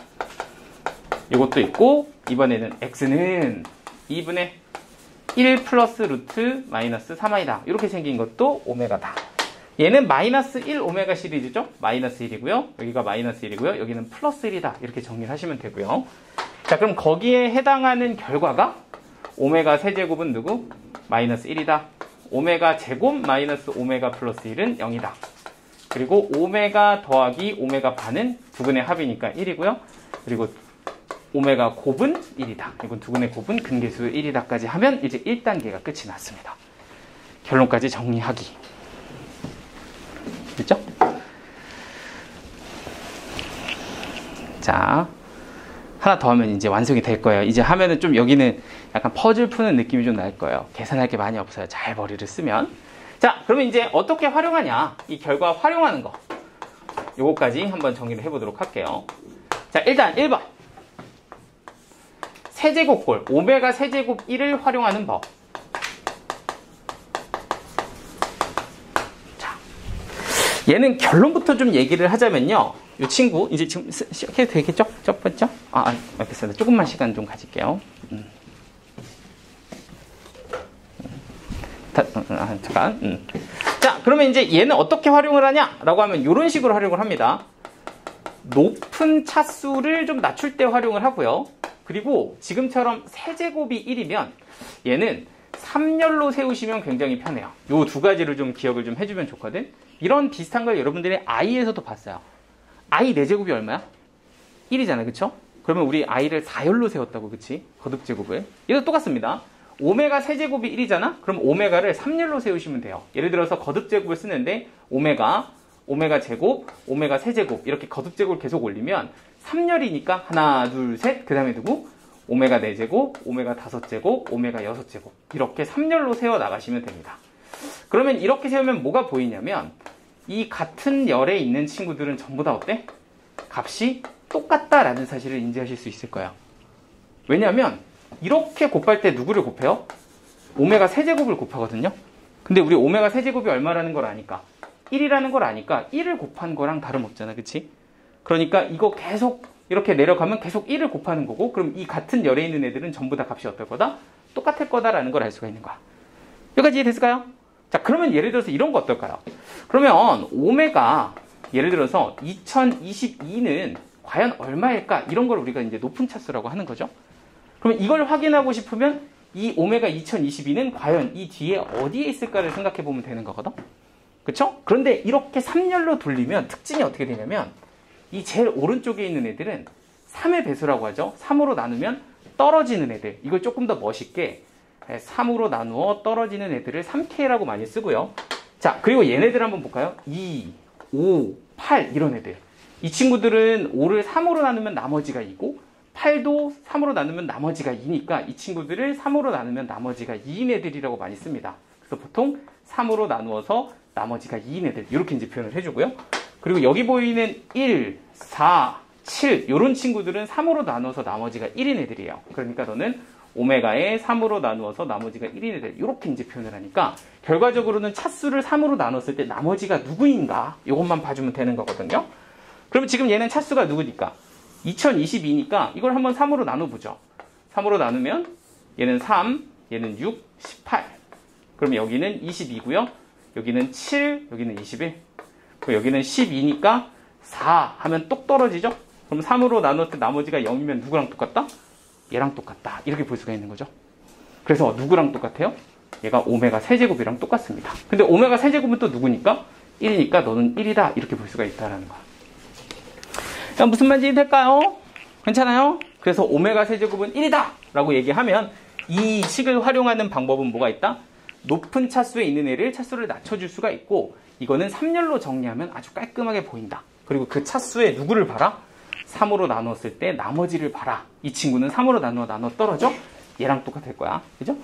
이것도 있고 이번에는 x는 2분의 1 플러스 루트 마이너스 3i다. 이렇게 생긴 것도 오메가다. 얘는 마이너스 1 오메가 시리즈죠. 마이너스 1이고요. 여기가 마이너스 1이고요. 여기는 플러스 1이다. 이렇게 정리를 하시면 되고요. 자, 그럼 거기에 해당하는 결과가 오메가 세제곱은 누구? 마이너스 1이다. 오메가 제곱 마이너스 오메가 플러스 1은 0이다. 그리고 오메가 더하기 오메가 반은 두 근의 합이니까 1이고요. 그리고 오메가 곱은 1이다. 이건 두 근의 곱은 근계수 1이다까지 하면 이제 1단계가 끝이 났습니다. 결론까지 정리하기. 됐죠? 자, 하나 더 하면 이제 완성이 될 거예요. 이제 하면은 좀 여기는 약간 퍼즐 푸는 느낌이 좀 날 거예요. 계산할 게 많이 없어요. 잘 머리를 쓰면. 자, 그러면 이제 어떻게 활용하냐? 이 결과 활용하는 거. 요거까지 한번 정리를 해보도록 할게요. 자, 일단 1번. 세제곱골, 오메가 세제곱 1을 활용하는 법. 자, 얘는 결론부터 좀 얘기를 하자면요. 이 친구, 이제 지금 시작해도 되겠죠? 첫 번째? 알겠습니다. 조금만 시간 좀 가질게요. 잠깐. 자, 그러면 이제 얘는 어떻게 활용을 하냐라고 하면 이런 식으로 활용을 합니다. 높은 차수를 좀 낮출 때 활용을 하고요. 그리고 지금처럼 세제곱이 1이면 얘는 3열로 세우시면 굉장히 편해요. 요 두 가지를 좀 기억을 좀 해주면 좋거든. 이런 비슷한 걸 여러분들이 i에서도 봤어요. i 4제곱이 얼마야? 1이잖아, 그쵸? 그러면 우리 i를 4열로 세웠다고, 그치? 거듭제곱을. 얘도 똑같습니다. 오메가 세제곱이 1이잖아? 그럼 오메가를 3열로 세우시면 돼요. 예를 들어서 거듭제곱을 쓰는데 오메가 제곱, 오메가 세제곱 이렇게 거듭제곱을 계속 올리면 3열이니까 하나, 둘, 셋, 그 다음에 누구? 오메가 4제곱, 오메가 5제곱, 오메가 6제곱 이렇게 3열로 세워 나가시면 됩니다. 그러면 이렇게 세우면 뭐가 보이냐면 이 같은 열에 있는 친구들은 전부 다 어때? 값이 똑같다라는 사실을 인지하실 수 있을 거예요. 왜냐하면 이렇게 곱할 때 누구를 곱해요? 오메가 세제곱을 곱하거든요. 근데 우리 오메가 세제곱이 얼마라는 걸 아니까 1이라는 걸 아니까 1을 곱한 거랑 다름없잖아. 그치? 그러니까 이거 계속 이렇게 내려가면 계속 1을 곱하는 거고 그럼 이 같은 열에 있는 애들은 전부 다 값이 어떨 거다? 똑같을 거다라는 걸 알 수가 있는 거야. 여기까지 이해됐을까요? 자, 그러면 예를 들어서 이런 거 어떨까요? 그러면 오메가 예를 들어서 2022는 과연 얼마일까? 이런 걸 우리가 이제 높은 차수라고 하는 거죠. 그러면 이걸 확인하고 싶으면 이 오메가 2022는 과연 이 뒤에 어디에 있을까를 생각해 보면 되는 거거든. 그쵸? 그런데 이렇게 3열로 돌리면 특징이 어떻게 되냐면 이 제일 오른쪽에 있는 애들은 3의 배수라고 하죠. 3으로 나누면 떨어지는 애들. 이걸 조금 더 멋있게 3으로 나누어 떨어지는 애들을 3K라고 많이 쓰고요. 자, 그리고 얘네들 한번 볼까요? 2, 5, 8 이런 애들. 이 친구들은 5를 3으로 나누면 나머지가 2고 8도 3으로 나누면 나머지가 2니까 이 친구들을 3으로 나누면 나머지가 2인 애들이라고 많이 씁니다. 그래서 보통 3으로 나누어서 나머지가 2인 애들 이렇게 이제 표현을 해주고요. 그리고 여기 보이는 1, 4, 7 이런 친구들은 3으로 나누어서 나머지가 1인 애들이에요. 그러니까 너는 오메가에 3으로 나누어서 나머지가 1인 애들 이렇게 이제 표현을 하니까 결과적으로는 차수를 3으로 나눴을 때 나머지가 누구인가 이것만 봐주면 되는 거거든요. 그러면 지금 얘는 차수가 누구니까? 2022니까 이걸 한번 3으로 나눠보죠. 3으로 나누면 얘는 3, 얘는 6, 18. 그럼 여기는 22고요. 여기는 7, 여기는 21. 그럼 여기는 12니까 4 하면 똑 떨어지죠. 그럼 3으로 나눴을 때 나머지가 0이면 누구랑 똑같다? 얘랑 똑같다. 이렇게 볼 수가 있는 거죠. 그래서 누구랑 똑같아요? 얘가 오메가 세제곱이랑 똑같습니다. 근데 오메가 세제곱은 또 누구니까? 1이니까 너는 1이다. 이렇게 볼 수가 있다는 거야. 무슨 말인지 될까요? 괜찮아요? 그래서 오메가 세제곱은 1이다! 라고 얘기하면 이 식을 활용하는 방법은 뭐가 있다? 높은 차수에 있는 애를 차수를 낮춰줄 수가 있고 이거는 3열로 정리하면 아주 깔끔하게 보인다. 그리고 그 차수에 누구를 봐라? 3으로 나눴을 때 나머지를 봐라. 이 친구는 3으로 나눠 떨어져? 얘랑 똑같을 거야. 그죠?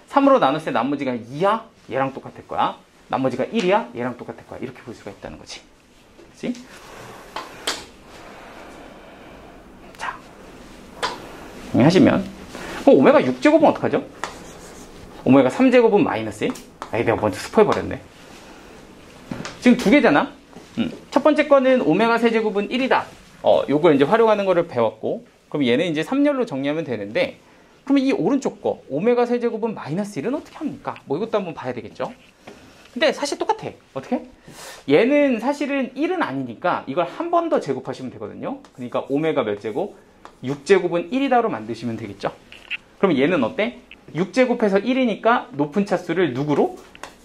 3으로 나눴을 때 나머지가 2야? 얘랑 똑같을 거야. 나머지가 1이야? 얘랑 똑같을 거야. 이렇게 볼 수가 있다는 거지. 그치? 자. 정리하시면. 그럼 오메가 6제곱은 어떡하죠? 오메가 3제곱은 마이너스 1? 아이, 내가 먼저 스포해버렸네. 지금 두 개잖아? 첫 번째 거는 오메가 세제곱은 1이다. 요걸 이제 활용하는 거를 배웠고, 그럼 얘는 이제 3열로 정리하면 되는데, 그러면 이 오른쪽 거, 오메가 세제곱은 마이너스 1은 어떻게 합니까? 뭐 이것도 한번 봐야 되겠죠? 근데 사실 똑같아. 어떻게? 얘는 사실은 1은 아니니까 이걸 한 번 더 제곱하시면 되거든요. 그러니까 오메가 몇 제곱? 6제곱은 1이다로 만드시면 되겠죠? 그럼 얘는 어때? 6제곱해서 1이니까 높은 차수를 누구로?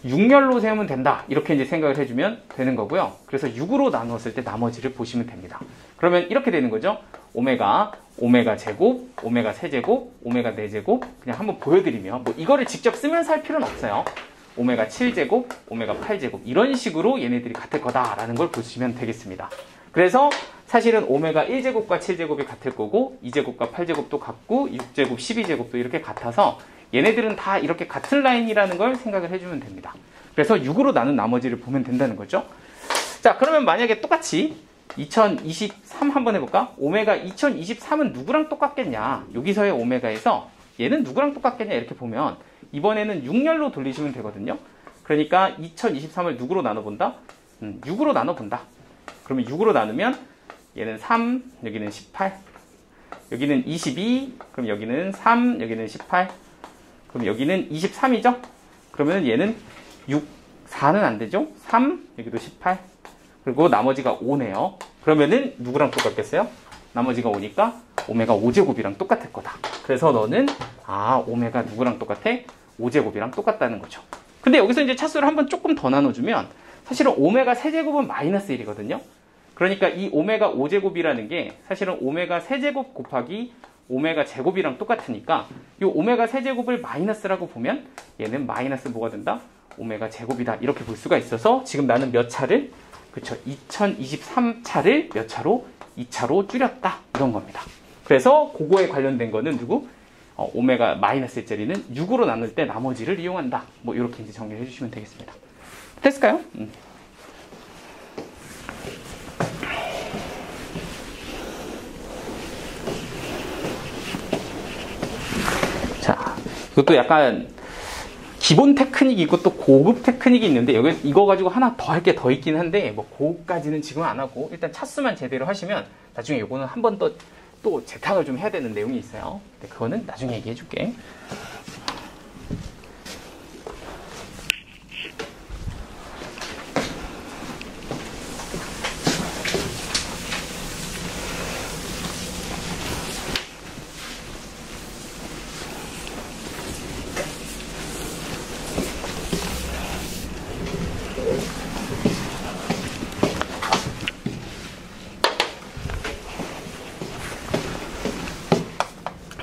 6열로 세우면 된다. 이렇게 이제 생각을 해주면 되는 거고요. 그래서 6으로 나누었을 때 나머지를 보시면 됩니다. 그러면 이렇게 되는 거죠. 오메가 제곱, 오메가 세제곱, 오메가 4제곱. 그냥 한번 보여드리면, 뭐 이거를 직접 쓰면서 할 필요는 없어요. 오메가 7제곱, 오메가 8제곱. 이런 식으로 얘네들이 같을 거다라는 걸 보시면 되겠습니다. 그래서 사실은 오메가 1제곱과 7제곱이 같을 거고, 2제곱과 8제곱도 같고, 6제곱, 12제곱도 이렇게 같아서 얘네들은 다 이렇게 같은 라인이라는 걸 생각을 해주면 됩니다. 그래서 6으로 나눈 나머지를 보면 된다는 거죠. 자, 그러면 만약에 똑같이 2023 한번 해볼까? 오메가 2023은 누구랑 똑같겠냐? 여기서의 오메가에서 얘는 누구랑 똑같겠냐? 이렇게 보면 이번에는 6열로 돌리시면 되거든요. 그러니까 2023을 누구로 나눠본다? 6으로 나눠본다. 그러면 6으로 나누면 얘는 3, 여기는 18, 여기는 22, 그럼 여기는 3, 여기는 18, 그럼 여기는 23이죠? 그러면 얘는 6, 4는 안 되죠? 3, 여기도 18, 그리고 나머지가 5네요. 그러면은 누구랑 똑같겠어요? 나머지가 5니까 오메가 5제곱이랑 똑같을 거다. 그래서 너는 오메가 누구랑 똑같아? 5제곱이랑 똑같다는 거죠. 근데 여기서 이제 차수를 한번 조금 더 나눠주면 사실은 오메가 세제곱은 마이너스 1이거든요. 그러니까 이 오메가 5제곱이라는 게 사실은 오메가 세제곱 곱하기 오메가 제곱이랑 똑같으니까 이 오메가 세제곱을 마이너스라고 보면 얘는 마이너스 뭐가 된다? 오메가 제곱이다. 이렇게 볼 수가 있어서 지금 나는 몇 차를? 그쵸. 2023차를 몇 차로? 2차로 줄였다. 이런 겁니다. 그래서 그거에 관련된 거는 누구? 오메가 마이너스 1짜리는 6으로 나눌 때 나머지를 이용한다. 뭐 이렇게 이제 정리를 해주시면 되겠습니다. 됐을까요? 자, 이것도 약간 기본 테크닉이 있고 또 고급 테크닉이 있는데 여기 이거 가지고 하나 더 할 게 더 있긴 한데 뭐 그거까지는 지금 안 하고 일단 차수만 제대로 하시면 나중에 요거는 한 번 또 재탕을 좀 해야 되는 내용이 있어요. 근데 그거는 나중에 얘기해 줄게.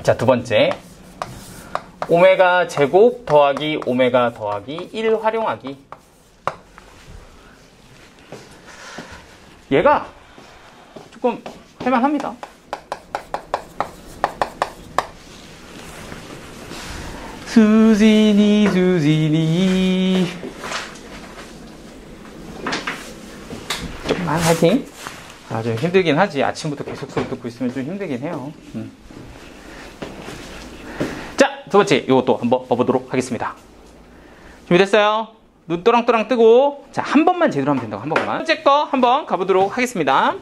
자, 두 번째. 오메가 제곱 더하기 오메가 더하기 1 활용하기. 얘가 조금 할만합니다. 수진이 조금만 화이팅. 좀 힘들긴 하지. 아침부터 계속 수업 듣고 있으면 좀 힘들긴 해요. 두 번째, 이것도 한번 봐보도록 하겠습니다. 준비됐어요? 눈 또랑또랑 뜨고, 자, 한 번만 제대로 하면 된다고, 한 번만. 첫 번째 거 한번 가보도록 하겠습니다.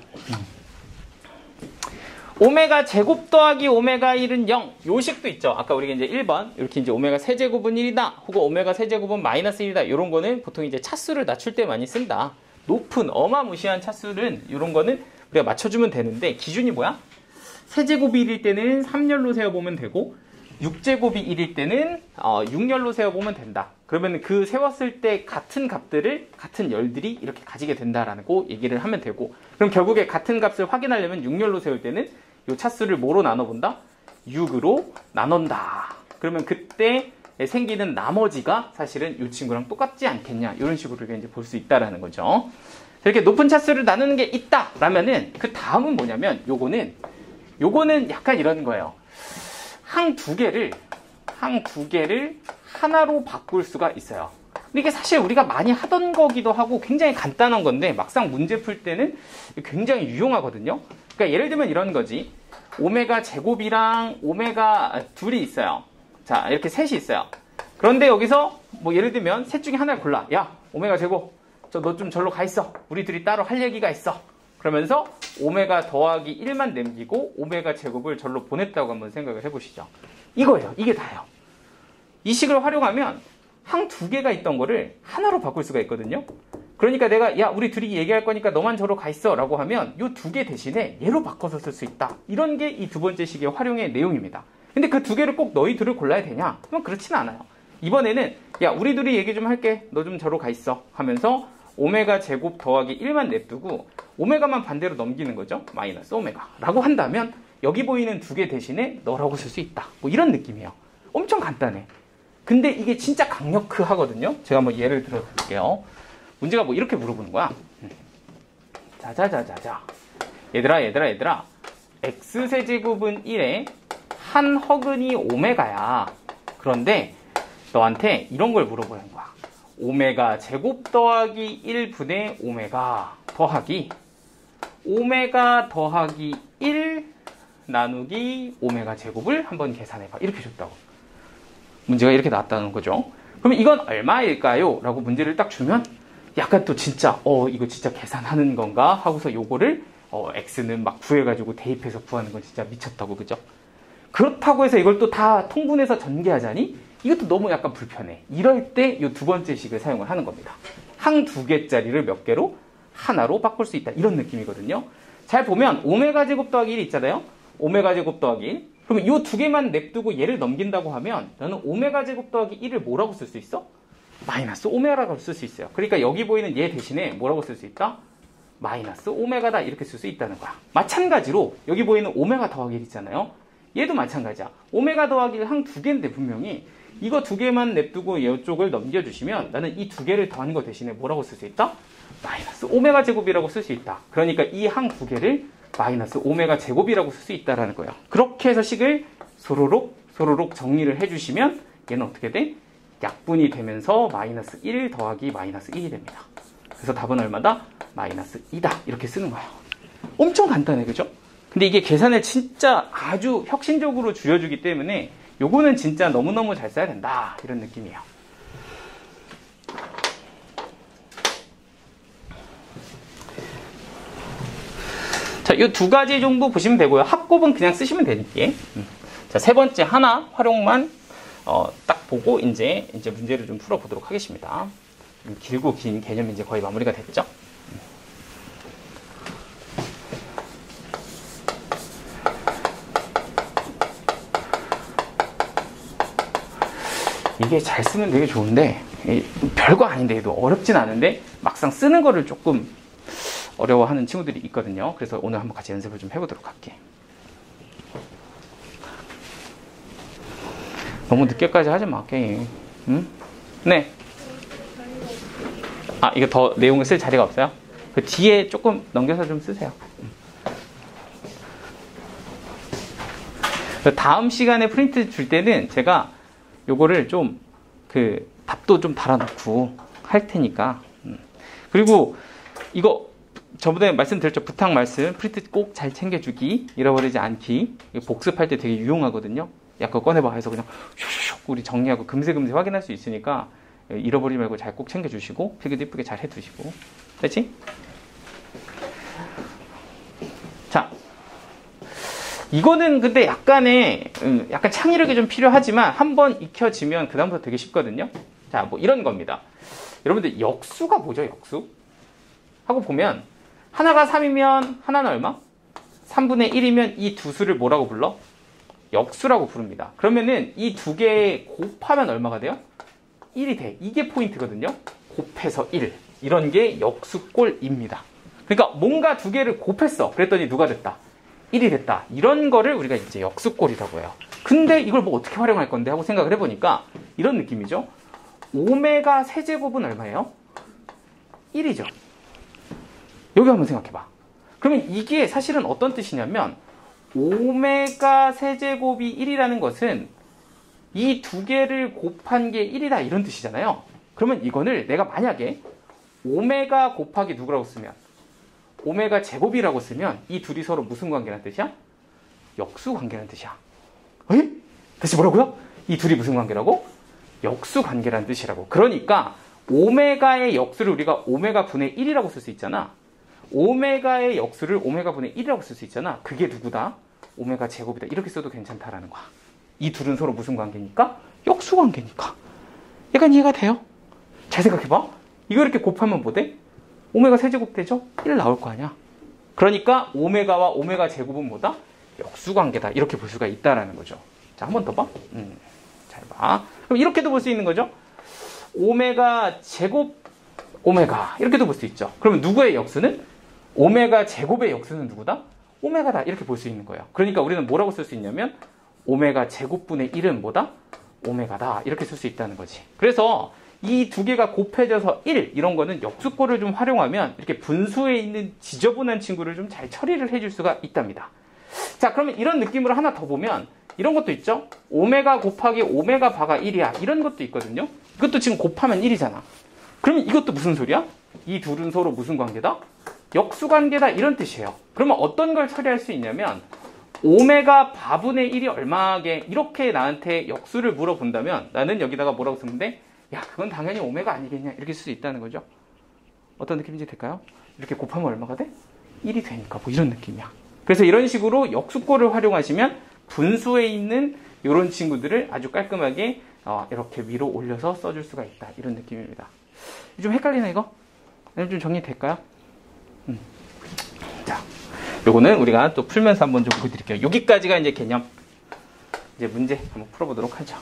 오메가 제곱 더하기 오메가 1은 0. 요 식도 있죠. 아까 우리가 이제 1번, 이렇게 이제 오메가 세제곱은 1이다. 혹은 오메가 세제곱은 마이너스 1이다. 요런 거는 보통 이제 차수를 낮출 때 많이 쓴다. 높은, 어마무시한 차수는, 요런 거는 우리가 맞춰주면 되는데, 기준이 뭐야? 세제곱이 1일 때는 3열로 세어보면 되고, 6제곱이 1일 때는 6열로 세어보면 된다. 그러면 그 세웠을 때 같은 값들을 같은 열들이 이렇게 가지게 된다라는 거 얘기를 하면 되고, 그럼 결국에 같은 값을 확인하려면 6열로 세울 때는 이 차수를 뭐로 나눠본다? 6으로 나눈다. 그러면 그때 생기는 나머지가 사실은 이 친구랑 똑같지 않겠냐, 이런 식으로 이제 볼 수 있다라는 거죠. 이렇게 높은 차수를 나누는 게 있다라면은 그 다음은 뭐냐면 요거는 약간 이런 거예요. 항 두 개를 하나로 바꿀 수가 있어요. 근데 이게 사실 우리가 많이 하던 거기도 하고 굉장히 간단한 건데 막상 문제 풀 때는 굉장히 유용하거든요. 그러니까 예를 들면 이런 거지. 오메가 제곱이랑 오메가 둘이 있어요. 자, 이렇게 셋이 있어요. 그런데 여기서 뭐 예를 들면 셋 중에 하나를 골라. 야, 오메가 제곱, 너 좀 절로 가 있어. 우리 둘이 따로 할 얘기가 있어. 그러면서 오메가 더하기 1만 남기고 오메가 제곱을 절로 보냈다고 한번 생각을 해보시죠. 이거예요. 이게 다예요. 이 식을 활용하면 항 두 개가 있던 거를 하나로 바꿀 수가 있거든요. 그러니까 내가 야, 우리 둘이 얘기할 거니까 너만 저로 가 있어 라고 하면 이 두 개 대신에 얘로 바꿔서 쓸 수 있다. 이런 게 이 두 번째 식의 활용의 내용입니다. 근데 그 두 개를 꼭 너희 둘을 골라야 되냐? 그럼 그렇진 않아요. 이번에는 야, 우리 둘이 얘기 좀 할게. 너 좀 저로 가 있어 하면서 오메가 제곱 더하기 1만 냅두고 오메가만 반대로 넘기는 거죠. 마이너스 오메가 라고 한다면 여기 보이는 두 개 대신에 너라고 쓸 수 있다. 뭐 이런 느낌이에요. 엄청 간단해. 근데 이게 진짜 강력하거든요. 제가 한번 예를 들어 볼게요. 문제가 뭐 이렇게 물어보는 거야. 자자자자자. 얘들아. x세제곱은 1에 한 허근이 오메가야. 그런데 너한테 이런 걸 물어보는 거야. 오메가 제곱 더하기 1분의 오메가 더하기 오메가 더하기 1 나누기 오메가 제곱을 한번 계산해봐. 이렇게 줬다고. 문제가 이렇게 나왔다는 거죠. 그러면 이건 얼마일까요? 라고 문제를 딱 주면 약간 또 진짜 이거 진짜 계산하는 건가? 하고서 요거를 x는 막 구해가지고 대입해서 구하는 건 진짜 미쳤다고, 그죠? 그렇다고 해서 이걸 또 다 통분해서 전개하자니 이것도 너무 약간 불편해. 이럴 때 이 두 번째 식을 사용을 하는 겁니다. 항 두 개짜리를 몇 개로? 하나로 바꿀 수 있다. 이런 느낌이거든요. 잘 보면 오메가 제곱 더하기 1 있잖아요. 오메가 제곱 더하기 1. 그러면 이 두 개만 냅두고 얘를 넘긴다고 하면 너는 오메가 제곱 더하기 1을 뭐라고 쓸 수 있어? 마이너스 오메가라고 쓸 수 있어요. 그러니까 여기 보이는 얘 대신에 뭐라고 쓸 수 있다? 마이너스 오메가다. 이렇게 쓸 수 있다는 거야. 마찬가지로 여기 보이는 오메가 더하기 1 있잖아요. 얘도 마찬가지야. 오메가 더하기 1 항 두 개인데 분명히 이거 두 개만 냅두고 이쪽을 넘겨주시면 나는 이 두 개를 더하는 거 대신에 뭐라고 쓸 수 있다? 마이너스 오메가 제곱이라고 쓸 수 있다. 그러니까 이 항 두 개를 마이너스 오메가 제곱이라고 쓸 수 있다라는 거예요. 그렇게 해서 식을 소로록 서로록 정리를 해주시면 얘는 어떻게 돼? 약분이 되면서 마이너스 1 더하기 마이너스 1이 됩니다. 그래서 답은 얼마다? 마이너스 2다. 이렇게 쓰는 거예요. 엄청 간단해, 그죠? 근데 이게 계산을 진짜 아주 혁신적으로 줄여주기 때문에 요거는 진짜 너무너무 잘 써야 된다. 이런 느낌이에요. 자, 이 두 가지 정도 보시면 되고요. 합곱은 그냥 쓰시면 되니까. 자, 세 번째 하나 활용만 딱 보고 이제 문제를 좀 풀어보도록 하겠습니다. 길고 긴 개념이 이제 거의 마무리가 됐죠. 이게 잘 쓰면 되게 좋은데 별거 아닌데 얘도 어렵진 않은데 막상 쓰는 거를 조금 어려워하는 친구들이 있거든요. 그래서 오늘 한번 같이 연습을 좀 해보도록 할게. 너무 늦게까지 하지 마, 게임. 응? 네. 아, 이거 더 내용을 쓸 자리가 없어요? 그 뒤에 조금 넘겨서 좀 쓰세요. 다음 시간에 프린트 줄 때는 제가 요거를 좀 답도 좀 달아놓고 할 테니까. 그리고 이거 저번에 말씀드렸죠. 부탁 말씀 프린트 꼭 잘 챙겨주기, 잃어버리지 않기. 복습할 때 되게 유용하거든요. 야, 그거 꺼내봐 해서 그냥 슉슉 우리 정리하고 금세 확인할 수 있으니까 잃어버리지 말고 잘 꼭 챙겨주시고 필기도 이쁘게 잘 해두시고. 됐지? 자, 이거는 근데 약간 창의력이 좀 필요하지만 한번 익혀지면 그 다음부터 되게 쉽거든요. 자, 뭐 이런 겁니다. 여러분들 역수가 뭐죠? 역수? 하고 보면 하나가 3이면 하나는 얼마? 3분의 1이면 이 두 수를 뭐라고 불러? 역수라고 부릅니다. 그러면은 이 두 개 곱하면 얼마가 돼요? 1이 돼. 이게 포인트거든요. 곱해서 1. 이런 게 역수꼴입니다. 그러니까 뭔가 두 개를 곱했어. 그랬더니 누가 됐다? 1이 됐다. 이런 거를 우리가 이제 역수꼴이라고 해요. 근데 이걸 뭐 어떻게 활용할 건데 하고 생각을 해보니까 이런 느낌이죠. 오메가 세제곱은 얼마예요? 1이죠. 여기 한번 생각해봐. 그러면 이게 사실은 어떤 뜻이냐면 오메가 세제곱이 1이라는 것은 이 두 개를 곱한 게 1이다 이런 뜻이잖아요. 그러면 이거를 내가 만약에 오메가 곱하기 누구라고 쓰면 오메가 제곱이라고 쓰면 이 둘이 서로 무슨 관계라는 뜻이야? 역수 관계라는 뜻이야. 에? 다시 뭐라고요? 이 둘이 무슨 관계라고? 역수 관계라는 뜻이라고. 그러니까 오메가의 역수를 우리가 오메가 분의 1이라고 쓸 수 있잖아. 오메가의 역수를 오메가 분의 1이라고 쓸 수 있잖아. 그게 누구다? 오메가 제곱이다. 이렇게 써도 괜찮다라는 거야. 이 둘은 서로 무슨 관계니까? 역수 관계니까. 약간 이해가 돼요? 잘 생각해봐. 이거 이렇게 곱하면 뭐 돼? 오메가 세제곱 되죠? 1 나올 거 아니야. 그러니까 오메가와 오메가 제곱은 뭐다? 역수 관계다. 이렇게 볼 수가 있다라는 거죠. 자, 한 번 더 봐. 잘 봐. 그럼 이렇게도 볼 수 있는 거죠? 오메가 제곱 오메가 이렇게도 볼 수 있죠. 그러면 누구의 역수는? 오메가 제곱의 역수는 누구다? 오메가다. 이렇게 볼 수 있는 거예요. 그러니까 우리는 뭐라고 쓸 수 있냐면 오메가 제곱분의 1은 뭐다? 오메가다. 이렇게 쓸 수 있다는 거지. 그래서 이 두 개가 곱해져서 1 이런 거는 역수꼴을 좀 활용하면 이렇게 분수에 있는 지저분한 친구를 좀 잘 처리를 해줄 수가 있답니다. 자, 그러면 이런 느낌으로 하나 더 보면 이런 것도 있죠. 오메가 곱하기 오메가 바가 1이야. 이런 것도 있거든요. 이것도 지금 곱하면 1이잖아. 그러면 이것도 무슨 소리야? 이 둘은 서로 무슨 관계다? 역수 관계다. 이런 뜻이에요. 그러면 어떤 걸 처리할 수 있냐면 오메가 바분의 1이 얼마게 이렇게 나한테 역수를 물어본다면 나는 여기다가 뭐라고 쓰면 돼? 야, 그건 당연히 오메가 아니겠냐? 이렇게 쓸 수 있다는 거죠. 어떤 느낌인지 될까요? 이렇게 곱하면 얼마가 돼? 1이 되니까 뭐 이런 느낌이야. 그래서 이런 식으로 역수꼴을 활용하시면 분수에 있는 이런 친구들을 아주 깔끔하게 이렇게 위로 올려서 써줄 수가 있다. 이런 느낌입니다. 좀 헷갈리나 이거? 좀 정리될까요? 자, 요거는 우리가 또 풀면서 한번 좀 보여드릴게요. 여기까지가 이제 개념. 이제 문제 한번 풀어보도록 하죠.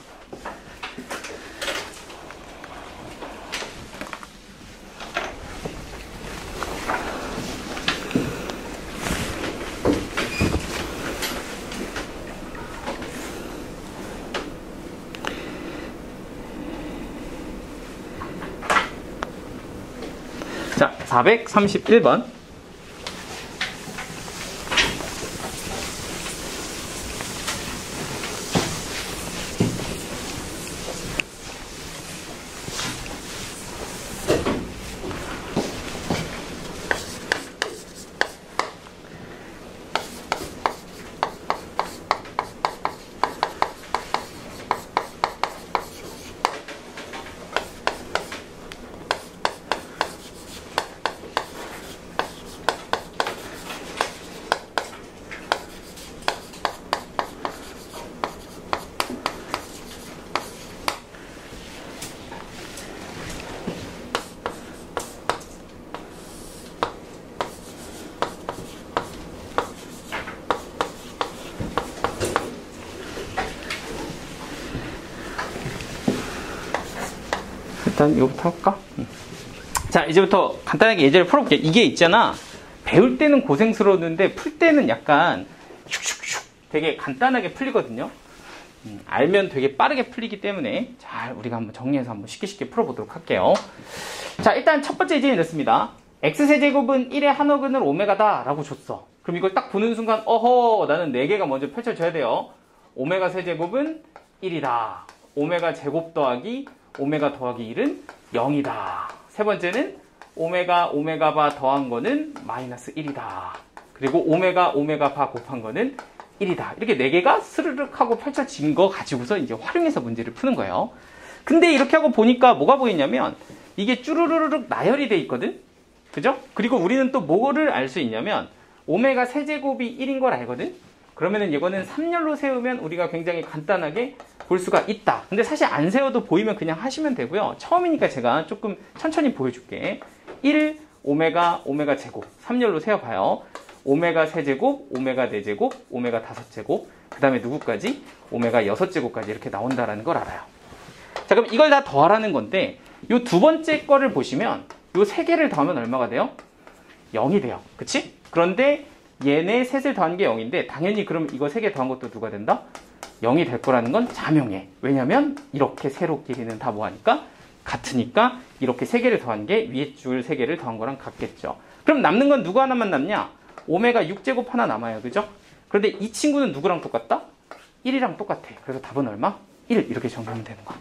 자, 431번. 일단 이거부터 할까? 자, 이제부터 간단하게 예제를 풀어볼게요. 이게 있잖아. 배울 때는 고생스러웠는데 풀 때는 약간 슉슉슉 되게 간단하게 풀리거든요. 알면 되게 빠르게 풀리기 때문에 잘 우리가 한번 정리해서 한번 쉽게 풀어보도록 할게요. 자, 일단 첫 번째 예제는 이렇습니다. x세제곱은 1의 한어근을 오메가다 라고 줬어. 그럼 이걸 딱 보는 순간 어허, 나는 4개가 먼저 펼쳐져야 돼요. 오메가 세제곱은 1이다. 오메가 제곱 더하기 오메가 더하기 1은 0이다. 세 번째는 오메가 바 더한 거는 마이너스 1이다. 그리고 오메가 바 곱한 거는 1이다. 이렇게 4개가 스르륵 하고 펼쳐진 거 가지고서 이제 활용해서 문제를 푸는 거예요. 근데 이렇게 하고 보니까 뭐가 보이냐면 이게 쭈루루룩 나열이 돼 있거든? 그죠? 그리고 우리는 또 뭐를 알 수 있냐면 오메가 세제곱이 1인 걸 알거든? 그러면은 이거는 3열로 세우면 우리가 굉장히 간단하게 볼 수가 있다. 근데 사실 안 세워도 보이면 그냥 하시면 되고요. 처음이니까 제가 조금 천천히 보여줄게. 1 오메가 제곱 3열로 세워봐요. 오메가 세제곱, 오메가 4제곱, 오메가 5제곱, 그 다음에 누구까지? 오메가 6제곱까지 이렇게 나온다라는 걸 알아요. 자, 그럼 이걸 다 더하라는 건데 요 두 번째 거를 보시면 요 세 개를 더하면 얼마가 돼요? 0이 돼요. 그치? 그런데 얘네 셋을 더한 게 0인데 당연히 그럼 이거 3개 더한 것도 누가 된다? 0이 될 거라는 건 자명해. 왜냐면 이렇게 세로끼리는 다 뭐하니까? 같으니까 이렇게 3개를 더한 게 위에 줄 3개를 더한 거랑 같겠죠. 그럼 남는 건 누구 하나만 남냐? 오메가 6제곱 하나 남아요. 그죠? 그런데 이 친구는 누구랑 똑같다? 1이랑 똑같아. 그래서 답은 얼마? 1 이렇게 정리하면 되는 거야.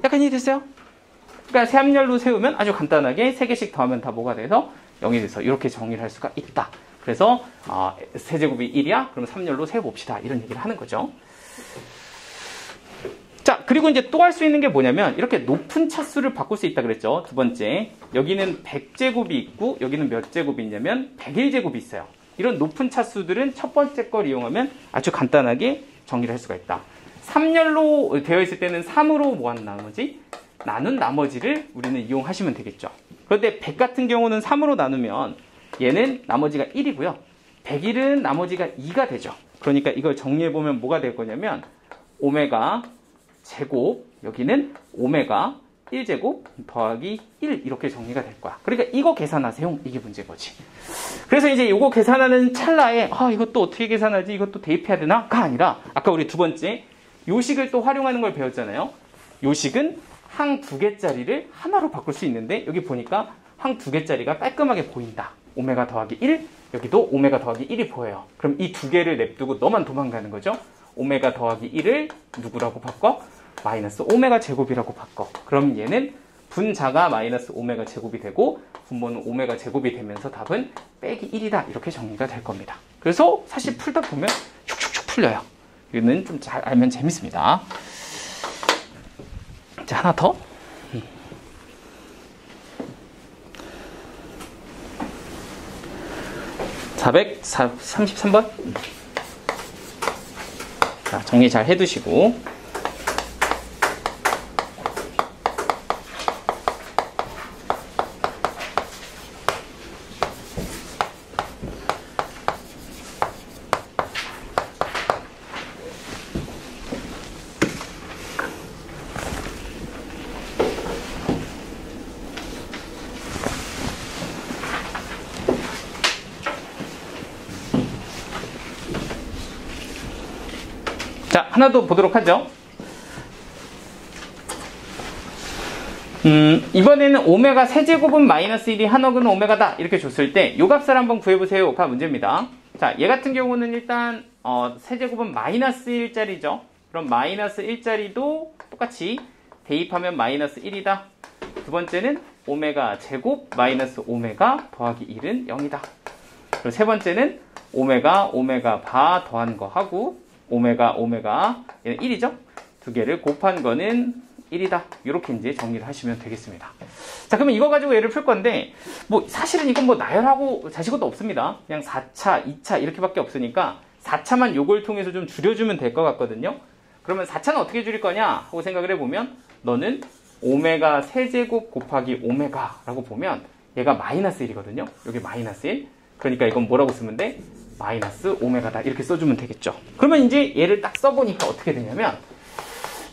약간 이해됐어요? 그러니까 세합열로 세우면 아주 간단하게 3개씩 더하면 다 뭐가 돼서 0이 돼서 이렇게 정리를 할 수가 있다. 그래서 세제곱이 1이야? 그럼 3열로 세워봅시다. 이런 얘기를 하는 거죠. 자, 그리고 이제 또 할 수 있는 게 뭐냐면 이렇게 높은 차수를 바꿀 수 있다 그랬죠. 두 번째, 여기는 100제곱이 있고 여기는 몇 제곱이 있냐면 101제곱이 있어요. 이런 높은 차수들은 첫 번째 걸 이용하면 아주 간단하게 정리를 할 수가 있다. 3열로 되어 있을 때는 3으로 뭐하는 나머지? 나눈 나머지를 우리는 이용하시면 되겠죠. 그런데 100 같은 경우는 3으로 나누면 얘는 나머지가 1이고요. 101은 나머지가 2가 되죠. 그러니까 이걸 정리해보면 뭐가 될 거냐면 오메가 제곱, 여기는 오메가 1제곱 더하기 1 이렇게 정리가 될 거야. 그러니까 이거 계산하세요. 이게 문제인 거지. 그래서 이제 이거 계산하는 찰나에 이것도 어떻게 계산하지? 이것도 대입해야 되나? 가 아니라 아까 우리 두 번째 요식을 또 활용하는 걸 배웠잖아요. 요식은 항 2개짜리를 하나로 바꿀 수 있는데 여기 보니까 항 2개짜리가 깔끔하게 보인다. 오메가 더하기 1, 여기도 오메가 더하기 1이 보여요. 그럼 이 2개를 냅두고 너만 도망가는 거죠. 오메가 더하기 1을 누구라고 바꿔? 마이너스 오메가 제곱이라고 바꿔. 그럼 얘는 분자가 마이너스 오메가 제곱이 되고 분모는 오메가 제곱이 되면서 답은 빼기 1이다. 이렇게 정리가 될 겁니다. 그래서 사실 풀다 보면 슉슉슉 풀려요. 이거는 좀 잘 알면 재밌습니다. 자, 하나 더. 433번. 자, 정리 잘 해두시고. 자, 하나 더 보도록 하죠. 이번에는 오메가 세제곱은 마이너스 1이 한어근은 오메가다 이렇게 줬을 때 요 값을 한번 구해보세요가 문제입니다. 자, 얘 같은 경우는 일단 세제곱은 마이너스 1짜리죠. 그럼 마이너스 1짜리도 똑같이 대입하면 마이너스 1이다. 두 번째는 오메가 제곱 마이너스 오메가 더하기 1은 0이다. 그리고 세 번째는 오메가 바 더한 거 하고 오메가 얘는 1이죠? 두 개를 곱한 거는 1이다. 이렇게 이제 정리를 하시면 되겠습니다. 자, 그러면 이거 가지고 얘를 풀 건데 뭐 사실은 이건 뭐 나열하고 자식것도 없습니다. 그냥 4차, 2차 이렇게밖에 없으니까 4차만 요걸 통해서 좀 줄여주면 될 것 같거든요. 그러면 4차는 어떻게 줄일 거냐 하고 생각을 해보면 너는 오메가 세제곱 곱하기 오메가라고 보면 얘가 마이너스 1이거든요. 여기 마이너스 1. 그러니까 이건 뭐라고 쓰면 돼? 마이너스 오메가다 이렇게 써주면 되겠죠. 그러면 이제 얘를 딱 써보니까 어떻게 되냐면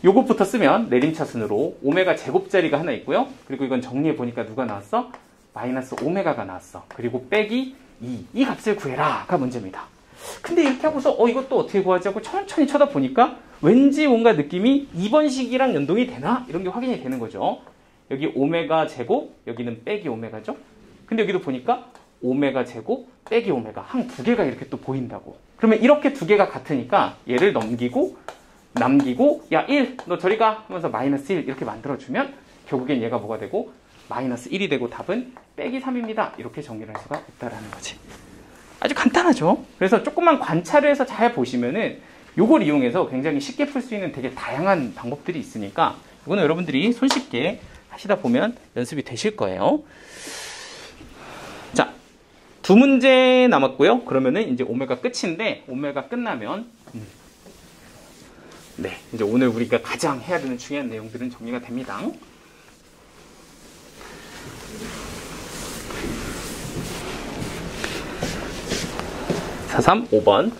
요것부터 쓰면 내림차순으로 오메가 제곱자리가 하나 있고요. 그리고 이건 정리해 보니까 누가 나왔어? 마이너스 오메가가 나왔어. 그리고 빼기 2. 이 값을 구해라가 문제입니다. 근데 이렇게 하고서 이것도 어떻게 구하지 하고 천천히 쳐다보니까 왠지 뭔가 느낌이 2번 식이랑 연동이 되나? 이런 게 확인이 되는 거죠. 여기 오메가 제곱, 여기는 빼기 오메가죠. 근데 여기도 보니까 오메가 제곱, 빼기 오메가 한 두 개가 이렇게 또 보인다고. 그러면 이렇게 두 개가 같으니까 얘를 남기고 야 1, 너 저리 가 하면서 마이너스 1 이렇게 만들어주면 결국엔 얘가 뭐가 되고 마이너스 1이 되고 답은 빼기 3입니다. 이렇게 정리를 할 수가 있다라는 거지. 아주 간단하죠. 그래서 조금만 관찰을 해서 잘 보시면은 요걸 이용해서 굉장히 쉽게 풀 수 있는 되게 다양한 방법들이 있으니까 이거는 여러분들이 손쉽게 하시다 보면 연습이 되실 거예요. 자, 두 문제 남았고요. 그러면은 이제 오메가 끝인데 오메가 끝나면 네, 이제 오늘 우리가 가장 해야 되는 중요한 내용들은 정리가 됩니다. 4, 3, 5번.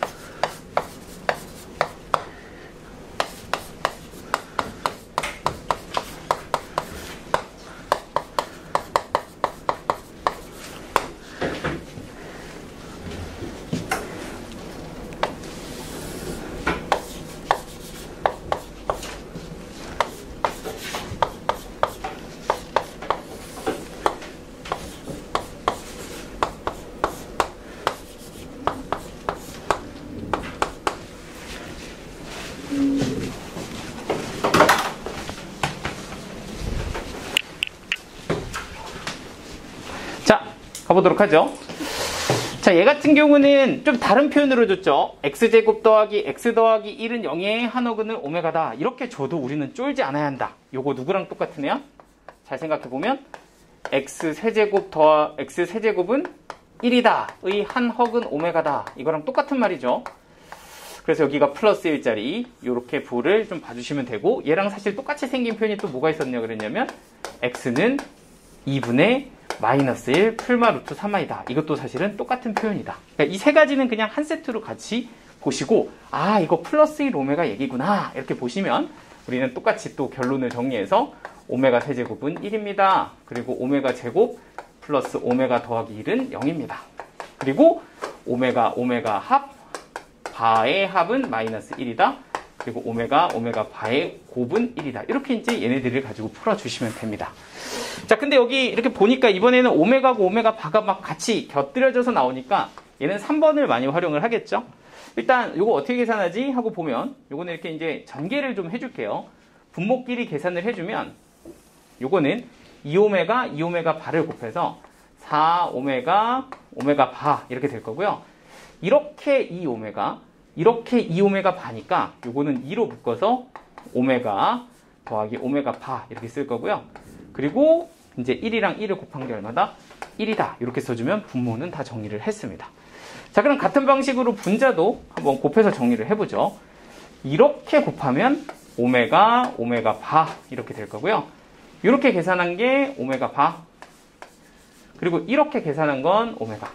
가보도록 하죠. 자, 얘 같은 경우는 좀 다른 표현으로 줬죠. x제곱 더하기 x 더하기 1은 0의 한어근은 오메가다. 이렇게 줘도 우리는 쫄지 않아야 한다. 요거 누구랑 똑같으네요? 잘 생각해보면 x세제곱은 1이다. 의 한허근 오메가다. 이거랑 똑같은 말이죠. 그래서 여기가 플러스 1짜리 요렇게 부를 좀 봐주시면 되고, 얘랑 사실 똑같이 생긴 표현이 또 뭐가 있었냐 그랬냐면 x는 2분의 마이너스 1 풀마 루트 3i다. 이것도 사실은 똑같은 표현이다. 그러니까 이 세 가지는 그냥 한 세트로 같이 보시고, 아, 이거 플러스 1 오메가 얘기구나. 이렇게 보시면 우리는 똑같이 또 결론을 정리해서 오메가 세제곱은 1입니다. 그리고 오메가 제곱 플러스 오메가 더하기 1은 0입니다. 그리고 오메가 합 바의 합은 마이너스 1이다. 그리고 오메가 바의 곱은 1이다. 이렇게 이제 얘네들을 가지고 풀어주시면 됩니다. 자, 근데 여기 이렇게 보니까 이번에는 오메가고 오메가 바가 막 같이 곁들여져서 나오니까 얘는 3번을 많이 활용을 하겠죠. 일단 요거 어떻게 계산하지? 하고 보면 요거는 이렇게 이제 전개를 좀 해줄게요. 분모끼리 계산을 해주면 요거는 2오메가 바를 곱해서 4오메가 바 이렇게 될 거고요. 이렇게 2오메가 바니까 요거는 2로 묶어서 오메가 더하기 오메가 바 이렇게 쓸 거고요. 그리고 이제 1이랑 1을 곱한 게 얼마다? 1이다. 이렇게 써주면 분모는 다 정리를 했습니다. 자, 그럼 같은 방식으로 분자도 한번 곱해서 정리를 해보죠. 이렇게 곱하면 오메가 바 이렇게 될 거고요. 이렇게 계산한 게 오메가 바. 그리고 이렇게 계산한 건 오메가.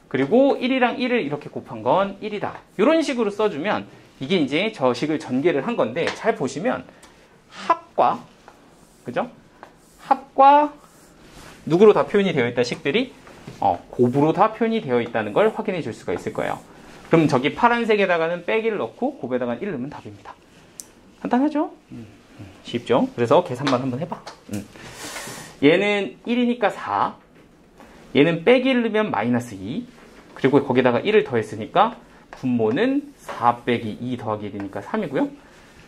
그리고 1이랑 1을 이렇게 곱한 건 1이다. 이런 식으로 써주면 이게 이제 저 식을 전개를 한 건데, 잘 보시면 합과, 그죠? 합과 누구로 다 표현이 되어 있다 식들이 곱으로 다 표현이 되어 있다는 걸 확인해 줄 수가 있을 거예요. 그럼 저기 파란색에다가는 빼기를 넣고 곱에다가는 1 넣으면 답입니다. 간단하죠? 쉽죠? 그래서 계산만 한번 해봐. 얘는 1이니까 4, 얘는 빼기를 넣으면 마이너스 2, 그리고 거기다가 1을 더했으니까 분모는 4 빼기 2 더하기 1이니까 3이고요.